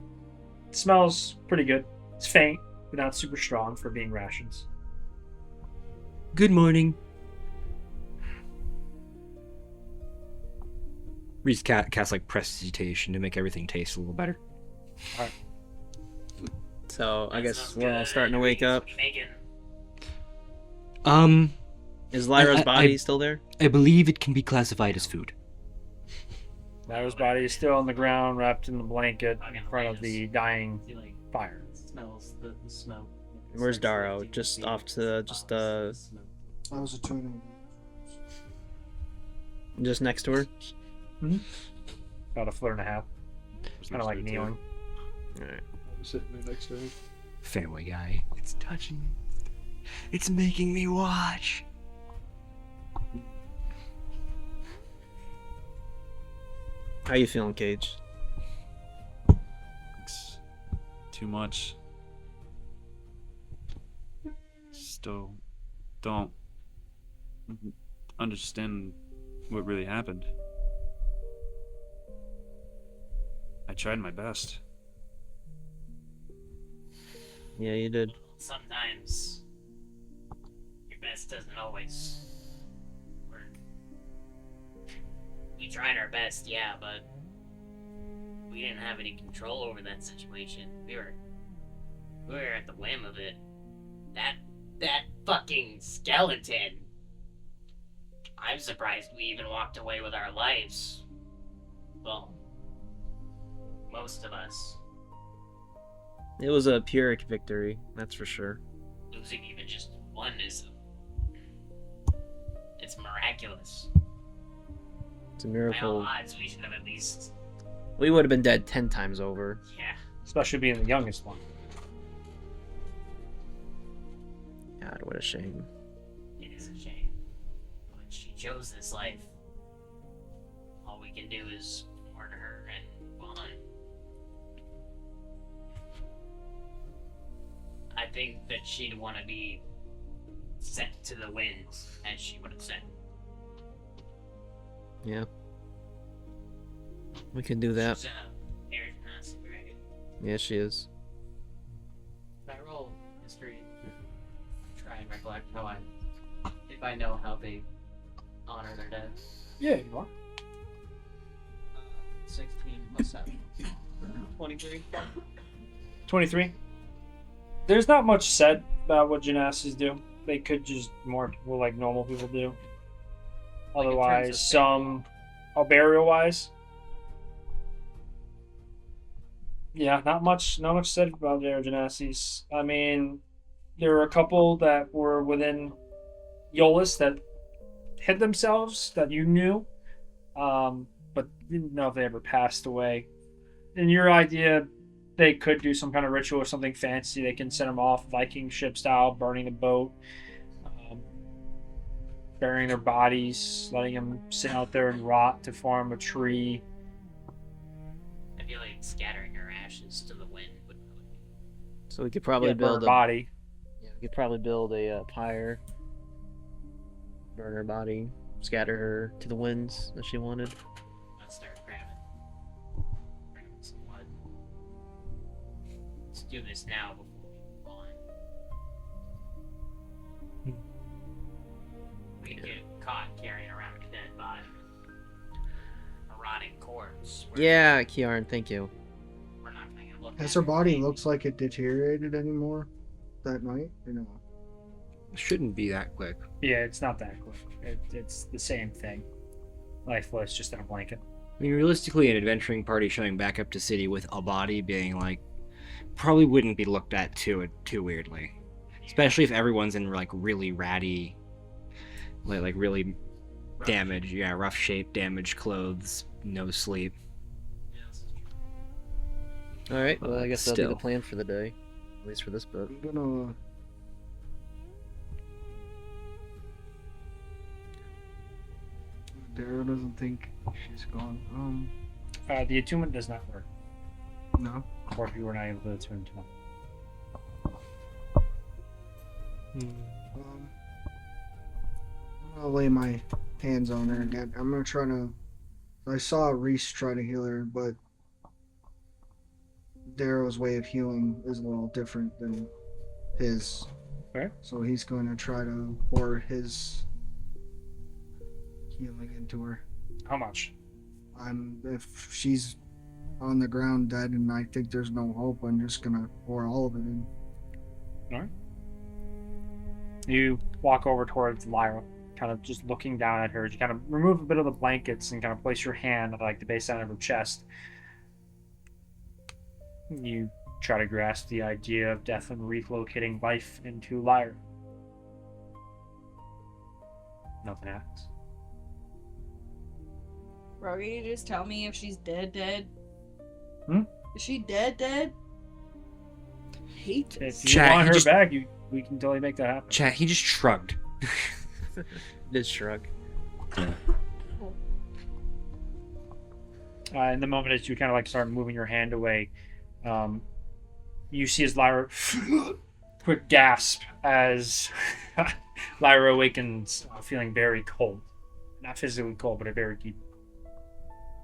smells pretty good. It's faint, but not super strong for being rations. Good morning. Reese casts prestidigitation to make everything taste a little better. All right. So I guess we're all starting to wake up. Is Lyra's body still there? I believe it can be classified as food. Lyra's body is still on the ground, wrapped in the blanket in front of the dying fire. Smells the smoke. Where's Darrow? Just off to I was a tuning. just next to her. About a foot and a half. Kind of like kneeling. All right. Sitting there next to him. Family Guy. It's touching me. It's making me watch. How you feeling, Cage? It's too much. Still don't understand what really happened. I tried my best. Yeah, you did. Sometimes best doesn't always work. We tried our best, yeah, but we didn't have any control over that situation. We were at the whim of it. That fucking skeleton. I'm surprised we even walked away with our lives. Well, most of us. It was a Pyrrhic victory, that's for sure. Losing even just one is... It's miraculous. It's a By all miracle. odds, we should have at least... We would have been dead 10 times over. Yeah. Especially being the youngest one. God, what a shame. It is a shame. But she chose this life. All we can do is mourn her and move on. I think that she'd want to be sent to the winds, as she would have said. Yeah. We can do that. She's Erdin, right? Yeah, she is. Can I roll history? Try and recollect if I know how they honor their dead. Yeah, you are. 16 plus 7. 23. 23. There's not much said about what Genassis do. They could just more people like normal people do. Like in terms Otherwise, of some burial wise. Yeah, not much said about their Genassis. I mean, there were a couple that were within Eolus that hid themselves that you knew, but didn't know if they ever passed away. In your idea, they could do some kind of ritual or something fancy. They can send them off Viking ship style, burning the boat, burying their bodies, letting them sit out there and rot to form a tree. I feel like scattering her ashes to the wind would probably So we could probably Yeah, burn build her a body. Yeah, we could probably build a pyre, burn her body, scatter her to the winds that she wanted. let's start grabbing some wood. Let's do this now before we move on. We get caught carrying around a dead body. A rotting corpse. Yeah, Kiarn, thank you. We're not gonna look Has at her body looks like it deteriorated anymore that night? Or no? Shouldn't be that quick. Yeah, it's not that quick. It's the same thing. Lifeless, just in a blanket. I mean, realistically, an adventuring party showing back up to city with a body being like, probably wouldn't be looked at too weirdly, especially if everyone's in like really ratty, like really damaged, rough shape, damaged clothes, no sleep. All right, well, I guess that'll be Still. the plan for the day, at least for this bit. I'm gonna. Dara doesn't think she's gone. The attunement does not work. No. Or if you were not able to attune to them. I'm gonna lay my hands on her again. I'm gonna try to. I saw Reese try to heal her, but Darrow's way of healing is a little different than his. Okay. So he's going to try to pour his healing into her. How much? If she's on the ground dead and I think there's no hope, I'm just gonna pour all of it in. Alright. You walk over towards Lyra, kind of just looking down at her. You kind of remove a bit of the blankets and kind of place your hand at like the base end of her chest. You try to grasp the idea of death and relocating life into Lyra. Nothing happens. Bro, can you just tell me if she's dead? Hmm? Is she dead? If you Chat, want he her just- back, we can totally make that happen. Chat, he just shrugged. Did shrug. In the moment as you kind of like start moving your hand away, you see as Lyra quick gasp as Lyra awakens, feeling very cold. Not physically cold, but a very deep.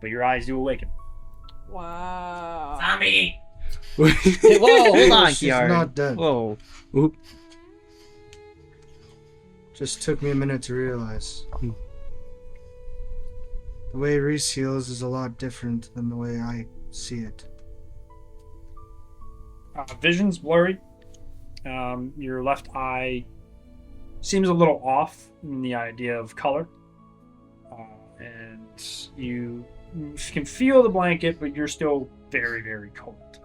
But your eyes do awaken. Wow. Zombie! Whoa, hold on, She's Kiarn. not dead. Whoa. Oop. Just took me a minute to realize. The way Reese heals is a lot different than the way I see it. Vision's blurry. Your left eye seems a little off in the idea of color. And you can feel the blanket, but you're still very, very cold.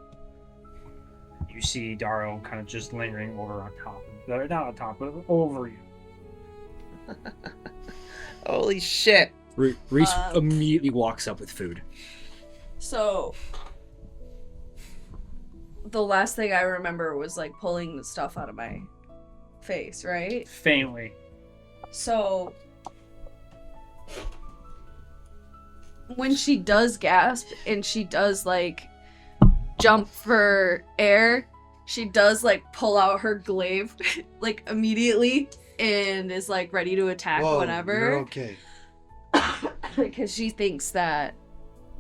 You see Darrow kind of just lingering over on top of you. Not on top, but over you. Holy shit. Reese immediately walks up with food. So, the last thing I remember was like pulling the stuff out of my face, right? Faintly. So, when she does gasp and she does like jump for air, she does like pull out her glaive like immediately and is like ready to attack whenever. You're okay. Because she thinks that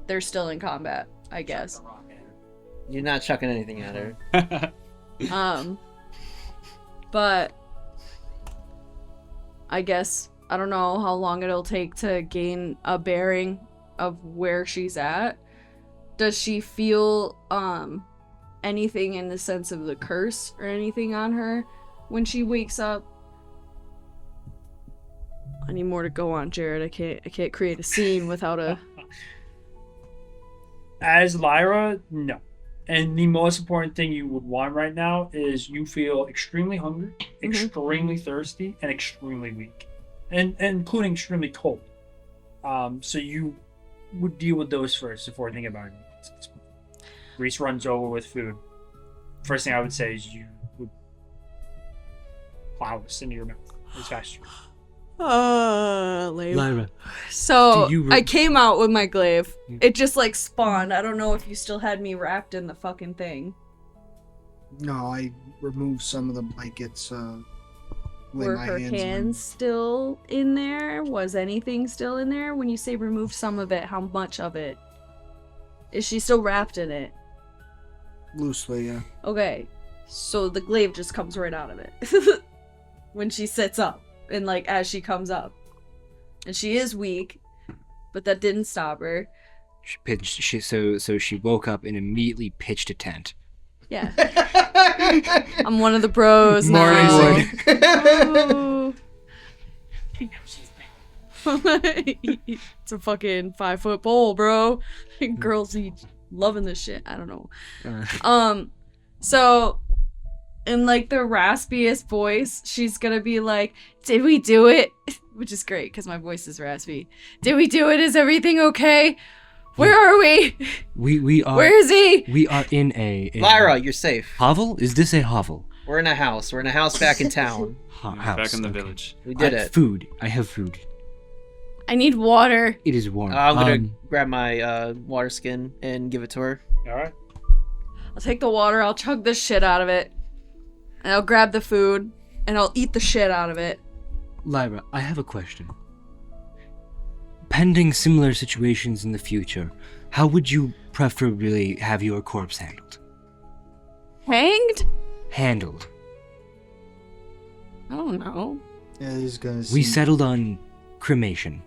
they're still in combat, I guess. You're not chucking anything at her. But I guess I don't know how long it'll take to gain a bearing of where she's at. Does she feel anything in the sense of the curse or anything on her when she wakes up? I need more to go on, Jared. I can't create a scene without a... As Lyra, no. And the most important thing you would want right now is you feel extremely hungry, extremely thirsty, and extremely weak. And including extremely cold. So you would deal with those first before thinking about it. Reese runs over with food. First thing I would say is you would plow this into your mouth as fast as you can. Lyra. So I came out with my glaive. It just like spawned. I don't know if you still had me wrapped in the fucking thing. No, I removed some of the blankets. Were her hands still in there? Was anything still in there? When you say removed some of it, how much of it? Is she still wrapped in it? Loosely, yeah. Okay, so the glaive just comes right out of it when she sits up. And like as she comes up, and she is weak, but that didn't stop her. So she woke up and immediately pitched a tent. Yeah, I'm one of the bros Morning now. It's a fucking 5-foot pole, bro. Girls eat loving this shit. I don't know. So. In like the raspiest voice, she's gonna be like, "Did we do it?" Which is great because my voice is raspy. Did we do it? Is everything okay? Where are we? We are. Where is he? We are in a Lyra, you're safe. hovel. Is this a hovel? We're in a house. We're in a house back in town. House. Back in the village. We did it. Food. I have food. I need water. It is warm. I'm gonna grab my water skin and give it to her. All right. I'll take the water. I'll chug the shit out of it. And I'll grab the food, and I'll eat the shit out of it. Lyra, I have a question. Pending similar situations in the future, how would you preferably have your corpse handled? Hanged? Handled. I don't know. Yeah, these guys. We settled on cremation.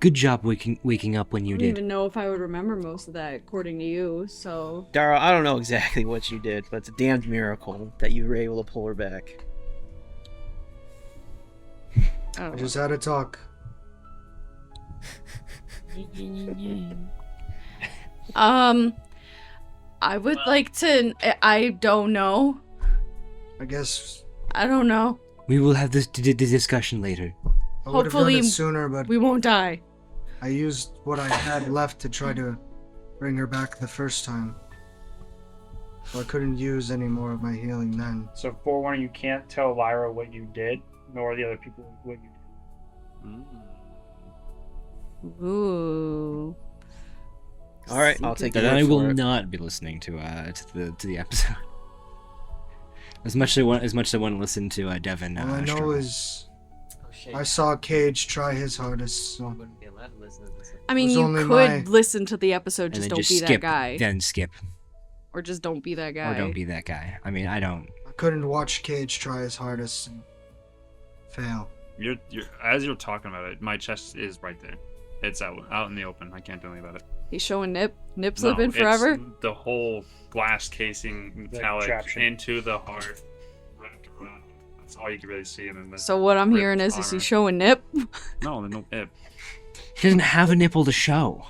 Good job waking up when you I don't did. even know if I would remember most of that, according to you, so... Dara, I don't know exactly what you did, but it's a damned miracle that you were able to pull her back. I just had a talk. I would like to... I don't know. I guess I don't know. We will have this discussion later. I would have done Hopefully it sooner, but we won't die. I used what I had left to try to bring her back the first time. So I couldn't use any more of my healing then. So forewarning, you can't tell Lyra what you did, nor the other people what you did. Ooh. All right, I'll take Then your word I will for it. not be listening to the episode. As much as I want to listen to Devin. All I know struggle. is I saw Cage try his hardest. So. Wouldn't be allowed to listen to this. I mean, was you only could my- listen to the episode, And just then don't just be skip, that guy. Then skip. Or just don't be that guy. Or don't be that guy. I mean, I don't. I couldn't watch Cage try his hardest. And Fail. You're as you're talking about it, my chest is right there. It's out in the open. I can't do anything about it. He's showing nip No, slipping it's forever. the whole glass casing metallic traction. into the heart. Wrapped around. That's all you can really see. And then the So what I'm ripped hearing is he armor. showing nip? No, there's no nip. He doesn't have a nipple to show.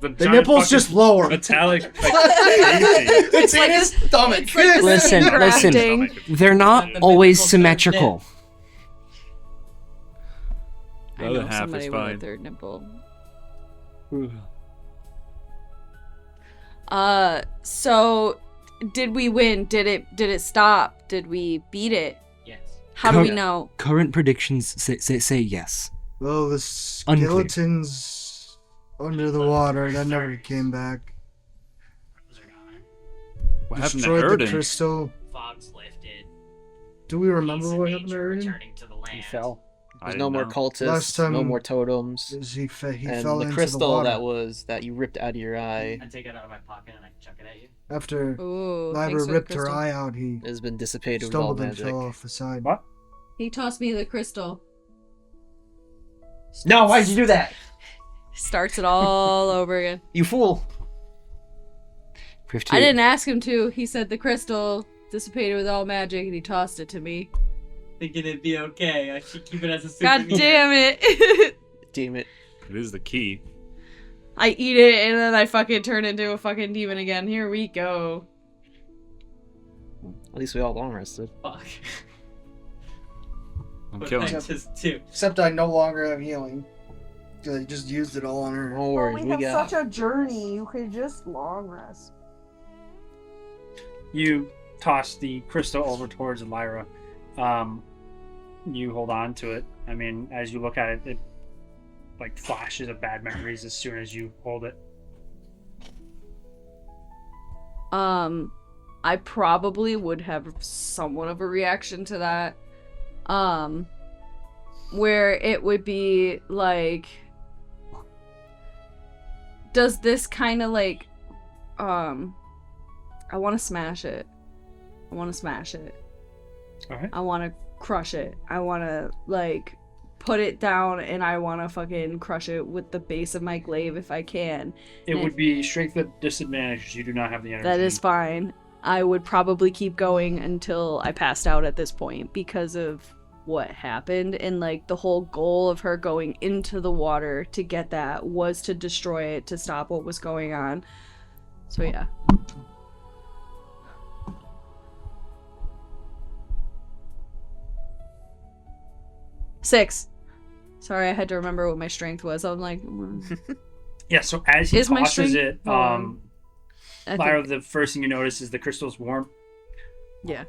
The nipple's just lower. Metallic. It's in his stomach. It's like the Listen, scene listen. grafting. They're not The always nipple's symmetrical. The I other know half somebody is with a fine. third nipple. So did we win? Did it stop? Did we beat it? Yes. How do we Correct. know? Current predictions say yes. Well, the skeleton's under the water. That never came back. What happened to Destroyed the Erdin? crystal. Fog's lifted. Do we remember Peace what and happened to nature Erdin? returning to the land. He fell. I There's no didn't more know. cultists. Last time- no more totems. He And fell the into the crystal water. that you ripped out of your eye I take it out of my pocket and I chuck it at you. After Ooh, Lyra thanks for the ripped her crystal. eye out, he has been dissipated with all stumbled and magic. fell off the side. What? He tossed me the crystal. No, why'd you do that? Starts it all over again. You fool! I didn't ask him to. He said the crystal dissipated with all magic and he tossed it to me. Thinking it'd be okay. I should keep it as a God souvenir. damn it. Damn it. It is the key. I eat it and then I fucking turn into a fucking demon again. Here we go. At least we all long rested. Fuck. I'm But killing. that's just two. Except I no longer have healing. 'Cause I just used it all on her. No worries, we got. a journey. You could just long rest. You toss the crystal over towards Lyra. You hold on to it. I mean, as you look at it, it like flashes of bad memories as soon as you hold it. I probably would have somewhat of a reaction to that. Where it would be like, does this kind of like, I want to smash it. I want to smash it. Alright. I want to crush it. I want to like put it down and I want to fucking crush it with the base of my glaive if I can. It And would be strength at disadvantage. You do not have the energy. That is fine. I would probably keep going until I passed out at this point because of what happened, and like the whole goal of her going into the water to get that was to destroy it, to stop what was going on. So yeah. Six. Sorry, I had to remember what my strength was. I'm like, Yeah, so as he Is my tosses strength- it, I Lyra, think, the first thing you notice is the crystal's warm. yeah.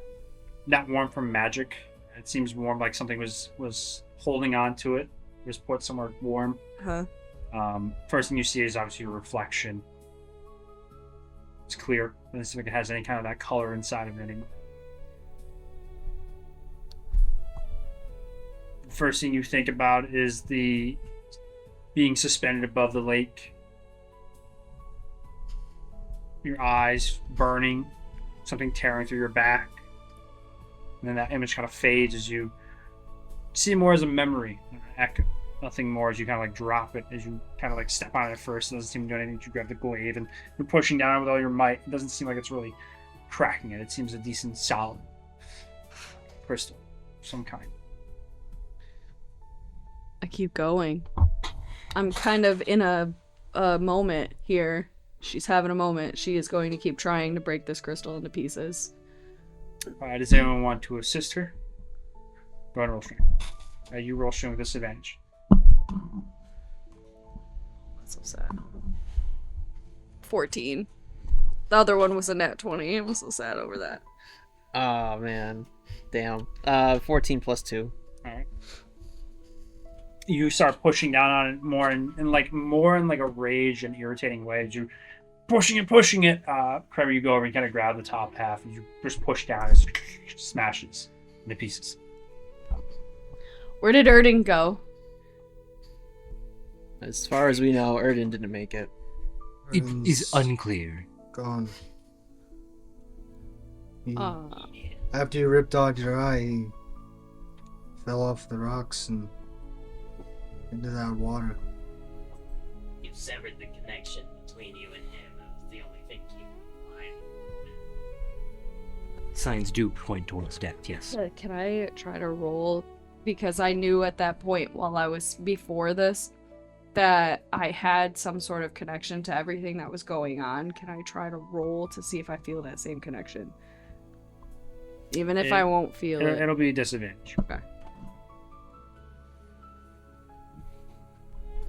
Not warm from magic. It seems warm, like something was holding on to it. It was put somewhere warm. Huh. First thing you see is obviously your reflection. It's clear. It doesn't seem like it has any kind of that color inside of it anymore. First thing you think about is the being suspended above the lake. Your eyes burning, something tearing through your back. And then that image kind of fades as you see it more as a memory, an echo. Nothing more as you kind of like drop it, as you kind of like step on it first. It doesn't seem to do anything. You grab the glaive and you're pushing down with all your might. It doesn't seem like it's really cracking it. It seems a decent solid crystal of some kind. I keep going. I'm kind of in a moment here. She's having a moment. She is going to keep trying to break this crystal into pieces. Does anyone want to assist her? Go ahead and roll strength. You roll strength with disadvantage. That's so sad. 14. The other one was a nat 20. I'm so sad over that. Oh man, damn. 14 plus 2. Alright. You start pushing down on it more in like a rage and irritating way as you pushing it. Kremer, you go over and kind of grab the top half and you just push down and it smashes into pieces. Where did Erdin go? As far as we know, Erdin didn't make it. It is unclear. Gone. He- Uh, After you ripped out your eye, he fell off the rocks and into that water. You severed the connection between you and him. That was the only thing keeping him alive. Signs do point towards death, yes. Can I try to roll? Because I knew at that point, while I was before this, that I had some sort of connection to everything that was going on. Can I try to roll to see if I feel that same connection? Even if I won't feel it. It'll be a disadvantage. Okay.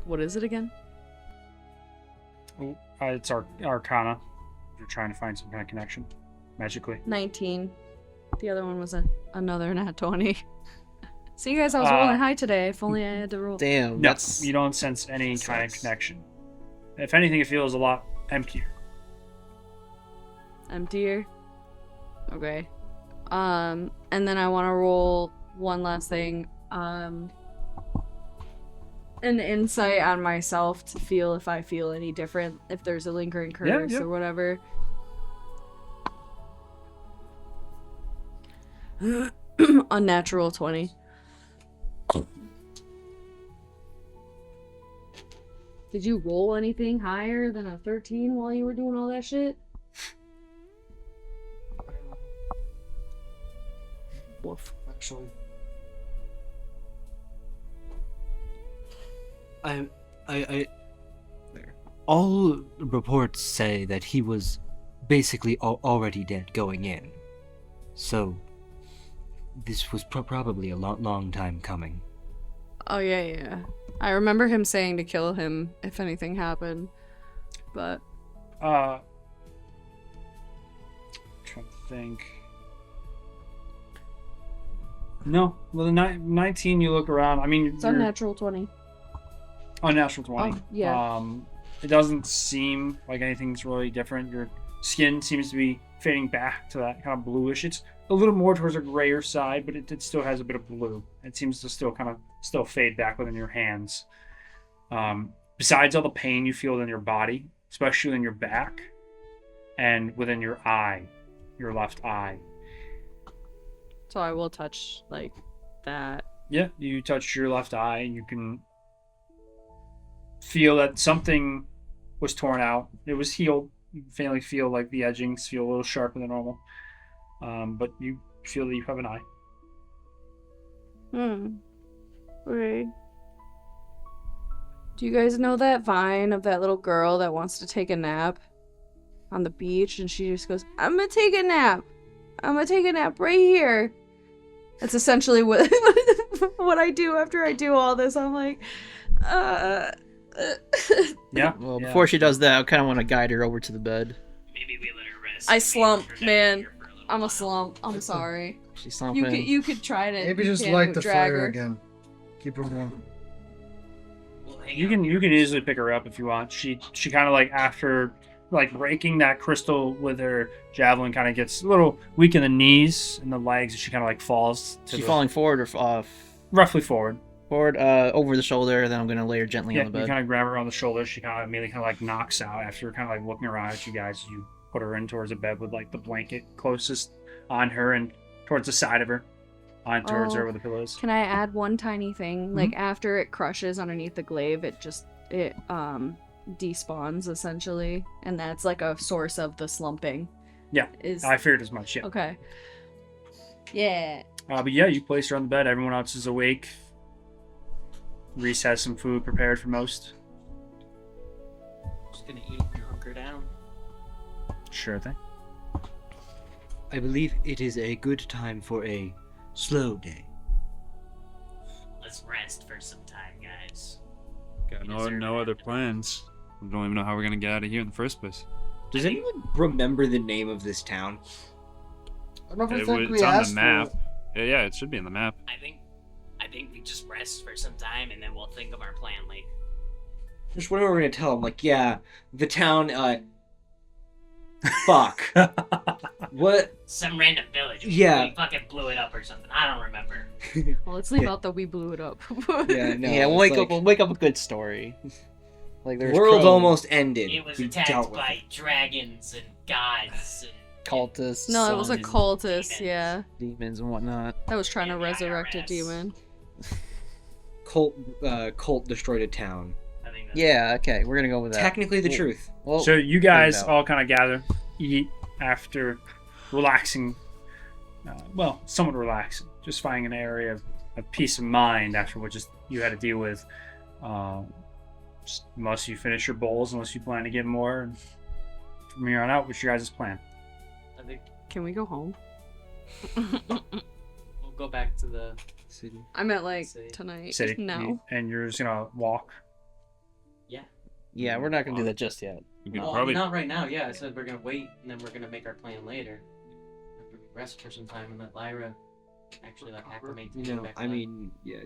What is it again? It's Arcana. You're trying to find some kind of connection, magically. 19. The other one was another nat 20. See, guys, I was rolling high today. If only I had to roll. Damn, No, you don't sense any kind of connection. If anything, it feels a lot emptier. Emptier? Okay. And then I want to roll one last thing. An insight on myself to feel if I feel any different, if there's a lingering curse or whatever. Unnatural 20. Did you roll anything higher than a 13 while you were doing all that shit? Woof, actually. All reports say that he was basically already dead going in. So, this was probably a long time coming. Oh, yeah. I remember him saying to kill him if anything happened. But... trying to think. No. Well, the 19, you look around. I mean, it's unnatural 20. Unnatural 20. Oh, yeah. It doesn't seem like anything's really different. Your skin seems to be fading back to that kind of bluish. It's a little more towards a grayer side, but it still has a bit of blue. It seems to still fade back within your hands. Besides all the pain you feel in your body, especially in your back, and within your eye, your left eye. So I will touch, like, that. Yeah, you touch your left eye, and you can feel that something was torn out. It was healed. You can faintly feel like the edgings feel a little sharper than normal. But you feel that you have an eye. Okay. Do you guys know that vine of that little girl that wants to take a nap on the beach? And she just goes, I'm gonna take a nap. I'm gonna take a nap right here. That's essentially what I do after I do all this. I'm like, Yeah. Well, before she does that, I kind of want to guide her over to the bed. Maybe we let her rest. I slump, man. I'm a slump. I'm sorry. She's slumping. You could try to Maybe just light the fire again. Keep her warm. You can easily pick her up if you want. She kind of like after like breaking that crystal with her javelin kind of gets a little weak in the knees and the legs. And she kind of like falls. She's falling forward or off? Roughly forward. Forward, over the shoulder, and then I'm gonna lay her gently on the bed. You kind of grab her on the shoulder. She kind of immediately kind of like knocks out after kind of like looking around at you guys. You put her in towards the bed with like the blanket closest on her and towards the side of her, on towards her where the pillow is. Can I add one tiny thing? Like after it crushes underneath the glaive, it despawns essentially, and that's like a source of the slumping. Yeah, I feared as much. Yeah. Okay. Yeah. But yeah, you place her on the bed. Everyone else is awake. Reese has some food prepared for most. Just gonna eat and hunker down. Sure thing. I believe it is a good time for a slow day. Let's rest for some time, guys. Got no other plans. We don't even know how we're gonna get out of here in the first place. Does anyone remember the name of this town? I don't think It's on the map. Yeah, it should be on the map. I think we just rest for some time and then we'll think of our plan later. Just whatever we're gonna tell them, like, yeah, the town, fuck. What? Some random village. Yeah. We fucking blew it up or something. I don't remember. Well, let's leave out that we blew it up. We'll wake up a good story. Like there's world almost ended. It was attacked by dragons and gods and cultists. No, it was a cultist, yeah. Demons and whatnot. That was trying to resurrect a demon. cult destroyed a town. I think that's Yeah, okay, we're gonna go with that. Technically the truth. Well, So you guys out. all kind of gather, eat after relaxing. Somewhat relaxing. Just finding an area of peace of mind after what just you had to deal with. Unless you finish your bowls, unless you plan to get more. And from here on out, what's your guys' plan? I think Can we go home? we'll go back to the City. I meant like City. tonight. City. No. And you're just gonna walk. Yeah, we're not gonna do that just yet. We could Well, probably not right now. Yeah, I said we're gonna wait and then we're gonna make our plan later. After we rest for some time and let Lyra actually like acclimate to getting back. I to mean, yeah.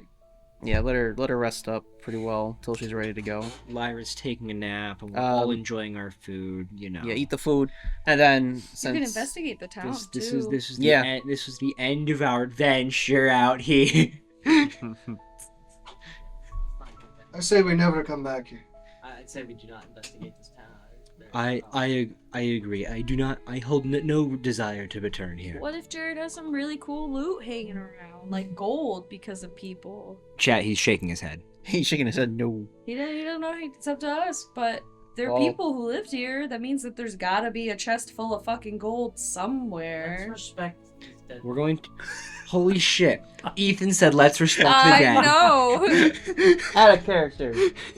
Yeah, let her rest up pretty well till she's ready to go. Lyra's taking a nap, and we're all Um, enjoying our food. You know. Yeah, eat the food, and then You since can investigate the town This too. was this was the Yeah. this was the end of our adventure out here. I say we never come back here. I'd say we do not investigate this town. I agree. I hold no desire to return here. What if Jared has some really cool loot hanging around, like gold, because of people? Chat. He's shaking his head. he's shaking his head, no. He don't know. It's up to us, but there are Well- people who lived here. That means that there's gotta be a chest full of fucking gold Let's somewhere. respect these dead. We're going to. Holy shit! Ethan said, "Let's respect the I dead." know. Out of character.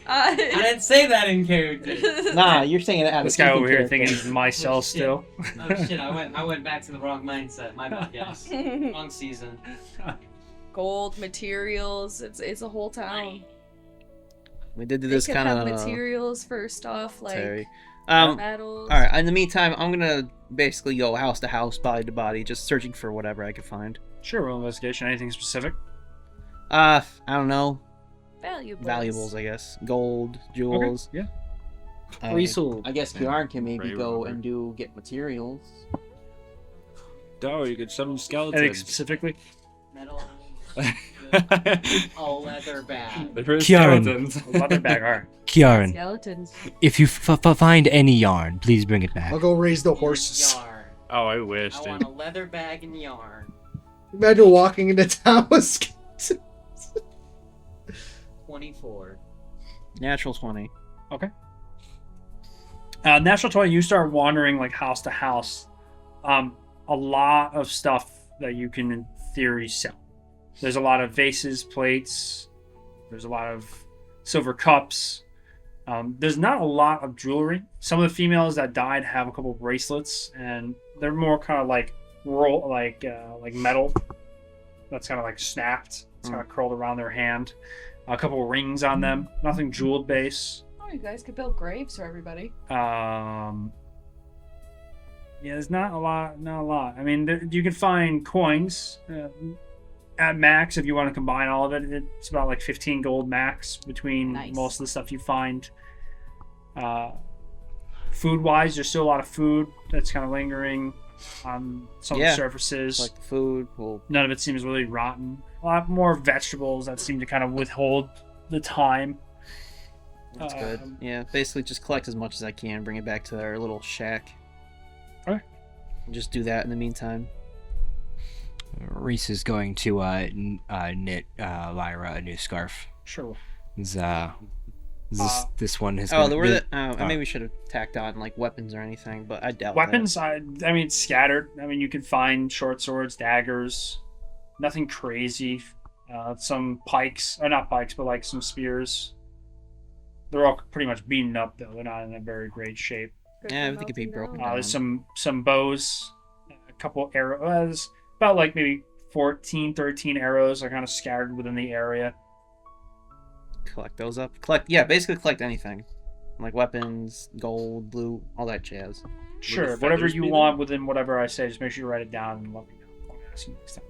I didn't say that in character. Nah, you're saying it out of This guy Ethan over here character. thinking he's myself shit. still. Oh shit! I went back to the wrong mindset. My bad, guys. Wrong season. Gold materials. It's a whole town. We did do They this could kind have of materials for stuff like Terry. metals. All right. In the meantime, I'm gonna basically go house to house, body to body, just searching for whatever I could find. Sure, roll investigation. Anything specific? I don't know. Valuables. I guess. Gold, jewels. Yeah. Weasel. I guess Kieran can maybe Ray go Robert. and get materials. Oh, you could summon Anything skeletons. specifically? Metal. A leather bag. They're Kieran. skeletons. Leather bag. All right. Kieran, Skeletons. if you find any yarn, please bring it back. I'll go raise the horses. Yarn. Oh, I wish, I dude. want a leather bag and yarn. Imagine walking into town with skeletons. 24. Natural 20. Natural 20, you start wandering like house to house. A lot of stuff that you can in theory sell. There's a lot of vases, plates. There's a lot of silver cups. There's not a lot of jewelry. Some of the females that died have a couple of bracelets, and they're more kind of like like metal. That's kind of like snapped. It's kind of curled around their hand. A couple of rings on them. Nothing jeweled base. Oh, you guys could build graves for everybody. Yeah, there's not a lot. I mean, you can find coins at max if you want to combine all of it. It's about like 15 gold max between Nice. most of the stuff you find. Food-wise, there's still a lot of food that's kind of lingering on some of the surfaces. Like the food. Well, None of it seems really rotten. A lot more vegetables that seem to kind of withhold the time. that's good. Yeah, basically just collect as much as I can, bring it back to our little shack. Okay. And just do that in the meantime. Reese is going to knit Lyra a new scarf. Sure. This one has. Oh, there were maybe we should have tacked on like weapons or anything, but I doubt Weapons, I mean, scattered. I mean, you can find short swords, daggers, nothing crazy. Some pikes, or not pikes, but like some spears. They're all pretty much beaten up, though. They're not in a very great shape. that. Yeah, I think it'd be broken down. There's some bows, a couple arrows, about like maybe 13 arrows are kind of scattered within the area. Collect those up. Basically collect anything. Like weapons, gold, loot, all that jazz. Sure, the whatever feathers you be want within whatever I say, just make sure you write it down and let me know. I'll ask you next time.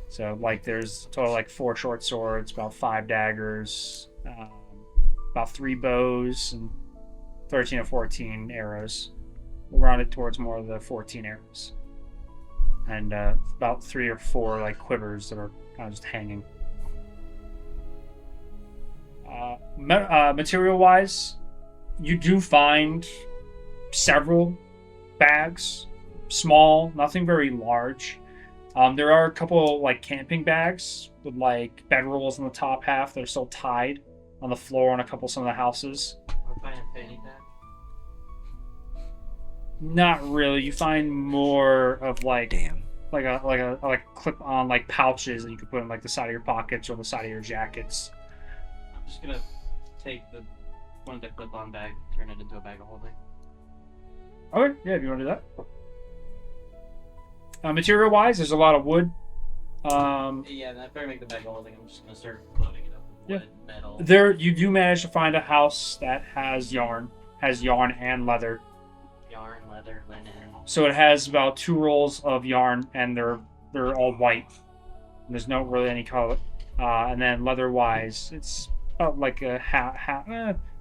So, like, there's total like 4 short swords, about 5 daggers, about 3 bows, and 13 or 14 arrows. We'll round it towards more of the 14 arrows. And about 3 or 4 like quivers that are kind of just hanging. Material-wise, you do find several bags, small, nothing very large. There are a couple like camping bags with like bedrolls on the top half that are still tied on the floor on some of the houses. I'm finding a fanny pack. Not really. You find more of like Damn. like clip on like pouches that you could put in like the side of your pockets or the side of your jackets. I'm just gonna take one of the clip-on bag, turn it into a bag of holding. Okay, yeah, if you want to do that. Material wise, there's a lot of wood. Yeah, after I make the bag of holding, I'm just gonna start loading it up with wood, metal. There, you do manage to find a house that has yarn and leather. Yarn, leather, linen. So it has about 2 rolls of yarn, and they're all white. There's no really any color. And then leather-wise, it's about like a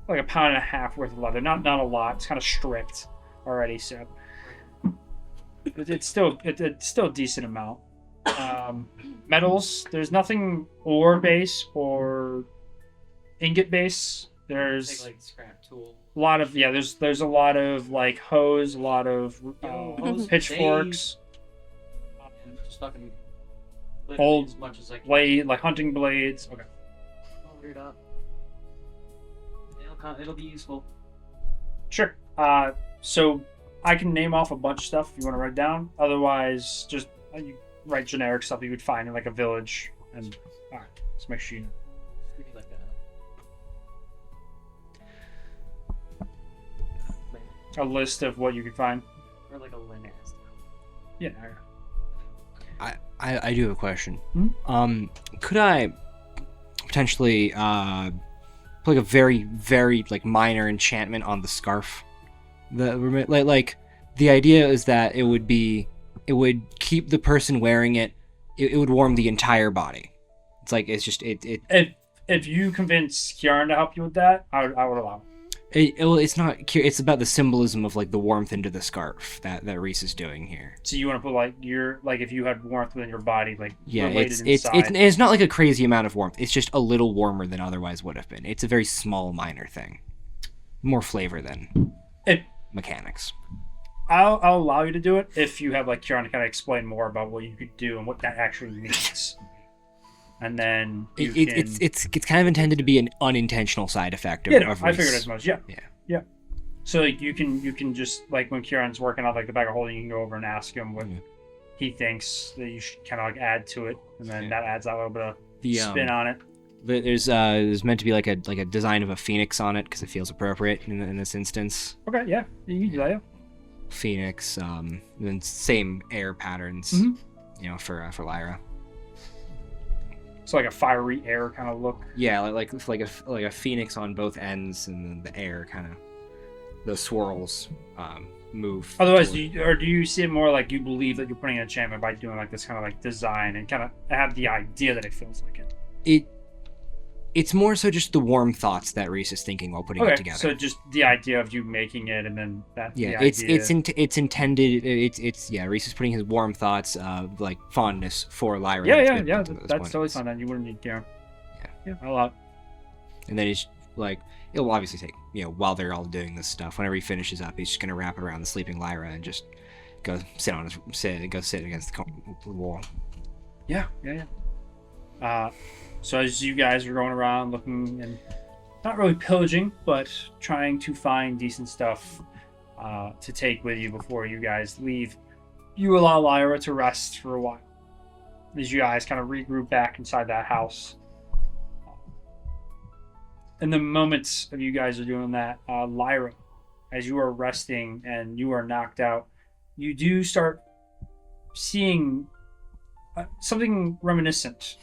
like a pound and a half worth of leather. Not a lot. It's kind of stripped already, so it's still a decent amount. Metals, there's nothing ore base or ingot base. There's Take like scrap tool. a lot of there's a lot of like hoes, a lot of Hose, pitchforks, Just fucking old as much as I can. blade, like hunting blades. Okay. Hold it up. It'll be useful. Sure. So I can name off a bunch of stuff if you want to write it down. Otherwise, just you write generic stuff you would find in like a village. And all right, let's make sure you know. Maybe like A list of what you could find. or like a linen. Yeah. I do have a question. Hmm? Could I potentially put like a very, very like minor enchantment on the scarf? The idea is that it would keep the person wearing it. It would warm the entire body. It's like If you convince Kieran to help you with that, I would allow. It's not. It's about the symbolism of like the warmth into the scarf that Reese is doing here. So you want to put like if you had warmth within your body, like Yeah, related it's not like a crazy amount of warmth. It's just a little warmer than otherwise would have been. It's a very small, minor thing. More flavor than mechanics. I'll allow you to do it if you have like Kieran to kind of explain more about what you could do and what that actually means. And then it's kind of intended to be an unintentional side effect of, I of Reese. figured as much. Yeah. So like you can just like when Kieran's working out like the bag of holding, you can go over and ask him what he thinks that you should kind of like add to it, and then that adds a little bit of spin on it. There's meant to be like a design of a phoenix on it because it feels appropriate in this instance. Okay, yeah, you can do that. Yeah. Phoenix, and then same air patterns, for Lyra. So like a fiery air kind of look. Yeah, like a phoenix on both ends, and then the air kind of the swirls move. Otherwise, do you see it more like you believe that you're putting an enchantment by doing like this kind of like design and kind of have the idea that it feels like it? It's more so just the warm thoughts that Reese is thinking while putting it together. So just the idea of you making it, and then that. Yeah, it's intended. Reese is putting his warm thoughts of like fondness for Lyra. Yeah. That's totally fine. Then you wouldn't need Kieran. Yeah, a lot. And then it's like it'll obviously take while they're all doing this stuff. Whenever he finishes up, he's just gonna wrap it around the sleeping Lyra and just go sit against the wall. Yeah. So as you guys are going around looking and not really pillaging, but trying to find decent stuff to take with you before you guys leave, you allow Lyra to rest for a while. As you guys kind of regroup back inside that house. In the moments of you guys are doing that, Lyra, as you are resting and you are knocked out, you do start seeing something reminiscent.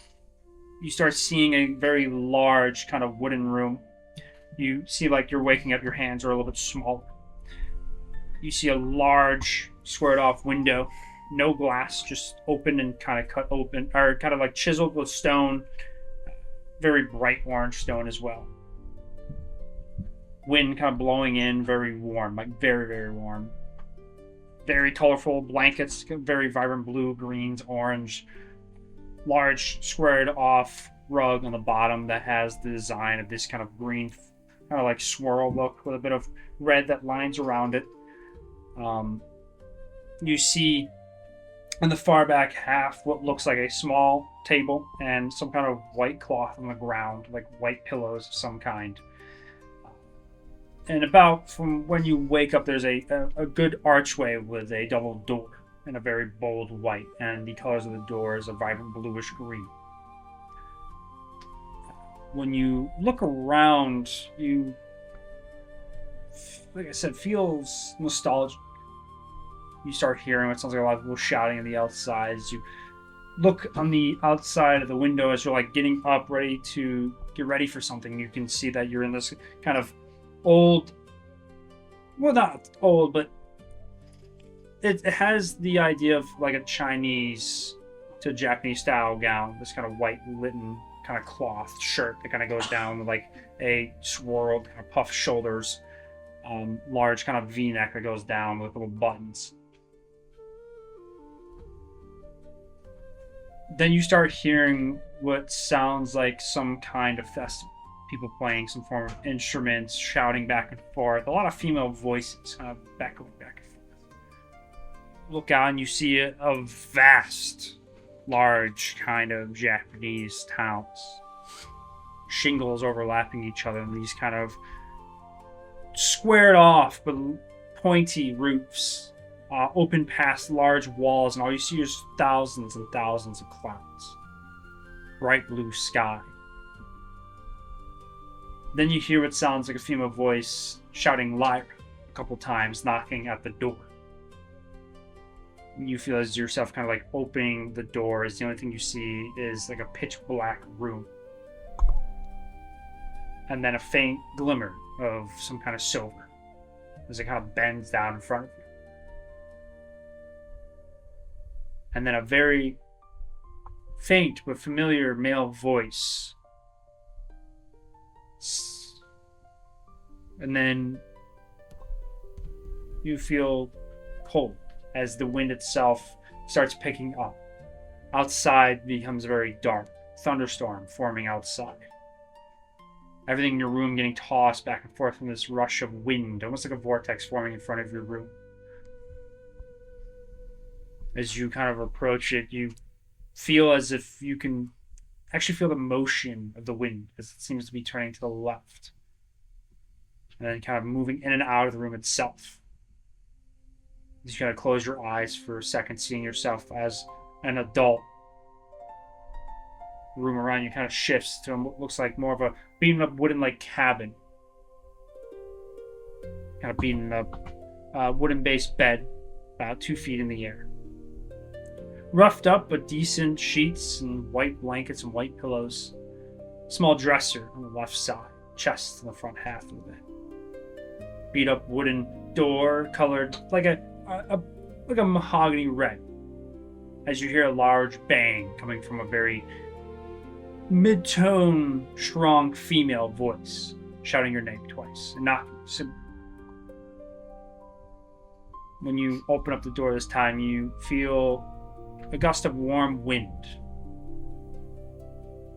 You start seeing a very large kind of wooden room. You see like you're waking up, your hands are a little bit smaller. You see a large squared off window, no glass, just open and kind of cut open, or kind of like chiseled with stone, very bright orange stone as well. Wind kind of blowing in, very warm, like very, very warm. Very colorful blankets, very vibrant blue, greens, orange. Large squared off rug on the bottom that has the design of this kind of green, kind of like swirl look with a bit of red that lines around it. You see In the far back half, what looks like a small table and some kind of white cloth on the ground, like white pillows of some kind. And about from when you wake up, there's a good archway with a double door in a very bold white, and the colors of the door is a vibrant bluish green. When you look around, you, like I said, feels nostalgic. You start hearing what sounds like a lot of people shouting on the outside. As you look on the outside of the window as you're like getting up, ready to get ready for something, you can see that you're in this kind of old, well, not old, but it has the idea of like a Chinese to Japanese style gown, this kind of white linen kind of cloth shirt that kind of goes down with like a swirled kind of puffed shoulders, large kind of V-neck that goes down with little buttons. Then you start hearing what sounds like some kind of festival. People playing some form of instruments, shouting back and forth. A lot of female voices kind of back and forth. Look out and you see a vast, large kind of Japanese towns. Shingles overlapping each other, and these kind of squared off but pointy roofs. Open past large walls, and all you see is thousands and thousands of clouds. Bright blue sky. Then you hear what sounds like a female voice shouting Lyra a couple times, knocking at the door. You feel as yourself kind of like opening the door, as the only thing you see is like a pitch black room. And then a faint glimmer of some kind of silver as it kind of bends down in front of you. And then a very faint but familiar male voice. And then you feel cold as the wind itself starts picking up. Outside becomes very dark. Thunderstorm forming outside. Everything in your room getting tossed back and forth from this rush of wind, almost like a vortex forming in front of your room. As you kind of approach it, you feel as if you can actually feel the motion of the wind as it seems to be turning to the left. And then kind of moving in and out of the room itself. As you kind of close your eyes for a second, seeing yourself as an adult. The room around you kind of shifts to what looks like more of a beaten up wooden like cabin. Kind of beaten up wooden based bed about 2 feet in the air. Roughed up but decent sheets and white blankets and white pillows. Small dresser on the left side, chest in the front half of the bed. Beat up wooden door colored like a mahogany red. As you hear a large bang coming from a very mid-tone, strong female voice shouting your name twice and knocking. When you open up the door this time, you feel a gust of warm wind.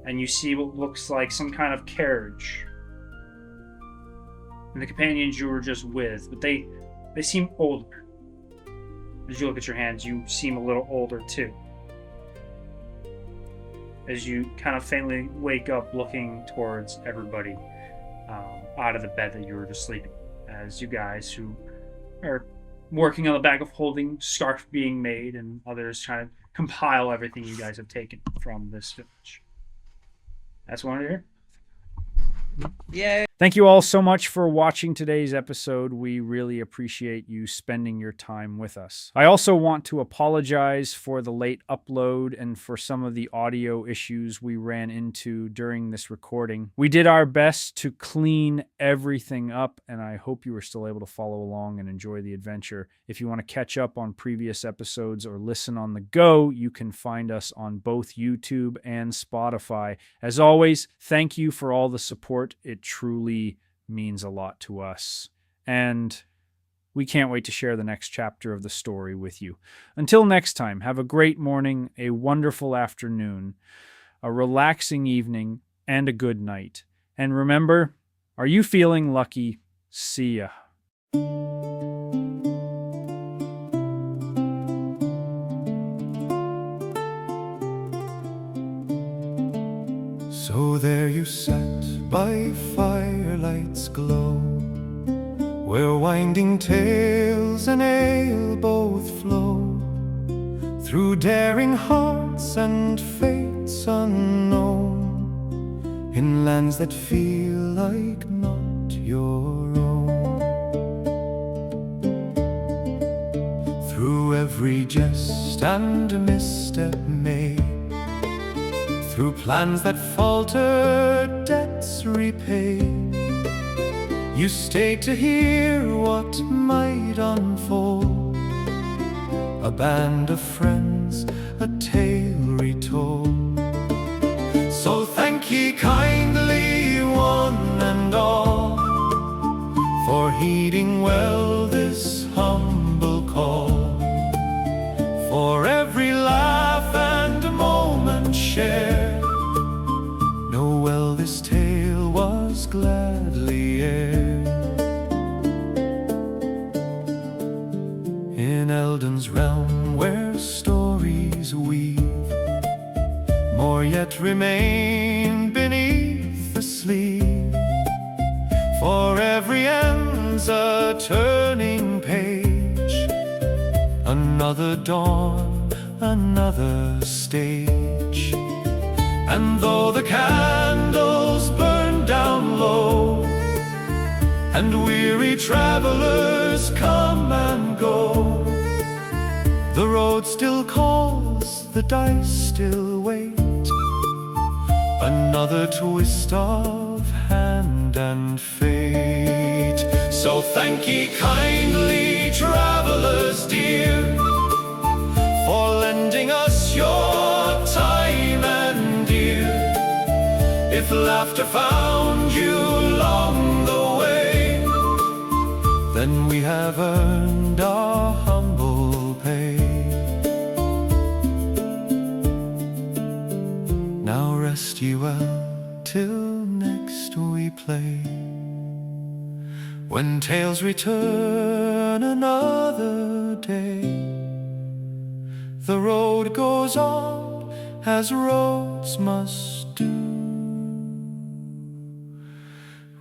And you see what looks like some kind of carriage. And the companions you were just with, but they seem older. As you look at your hands, you seem a little older too. As you kind of faintly wake up looking towards everybody out of the bed that you were just sleeping. As you guys who are working on the bag of holding, scarf being made, and others trying to compile everything you guys have taken from this village. That's one here. Yay! Thank you all so much for watching today's episode. We really appreciate you spending your time with us. I also want to apologize for the late upload and for some of the audio issues we ran into during this recording. We did our best to clean everything up, and I hope you were still able to follow along and enjoy the adventure. If you want to catch up on previous episodes or listen on the go, you can find us on both YouTube and Spotify. As always, thank you for all the support. It truly means a lot to us. And we can't wait to share the next chapter of the story with you. Until next time, have a great morning, a wonderful afternoon, a relaxing evening, and a good night. And remember, are you feeling lucky? See ya. So there you sat by firelight's glow, where winding tales and ale both flow, through daring hearts and fates unknown, in lands that feel like not your own. Through every jest and misstep made, through plans that faltered, debts repaid, you stayed to hear what might unfold. A band of friends, a tale retold. So thank ye kindly one and all, for heeding well this humble call, for every laugh and moment shared. Know well this tale was gladly aired. In Erdin's realm where stories weave, more yet remain beneath the sleeve. For every end's a turning page, another dawn, another stage. And though the candles burn down low, and weary travelers come and go, the road still calls, the dice still wait, another twist of hand and fate. So thank ye kindly, travelers dear, for lending us your time and ear. If laughter found you along the way, then we have earned our humble pay. Now rest ye well till next we play, when tales return another day. The road goes on as roads must do.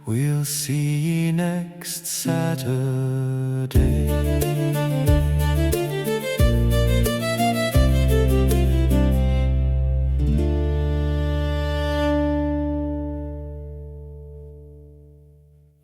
We'll see ye next Saturday.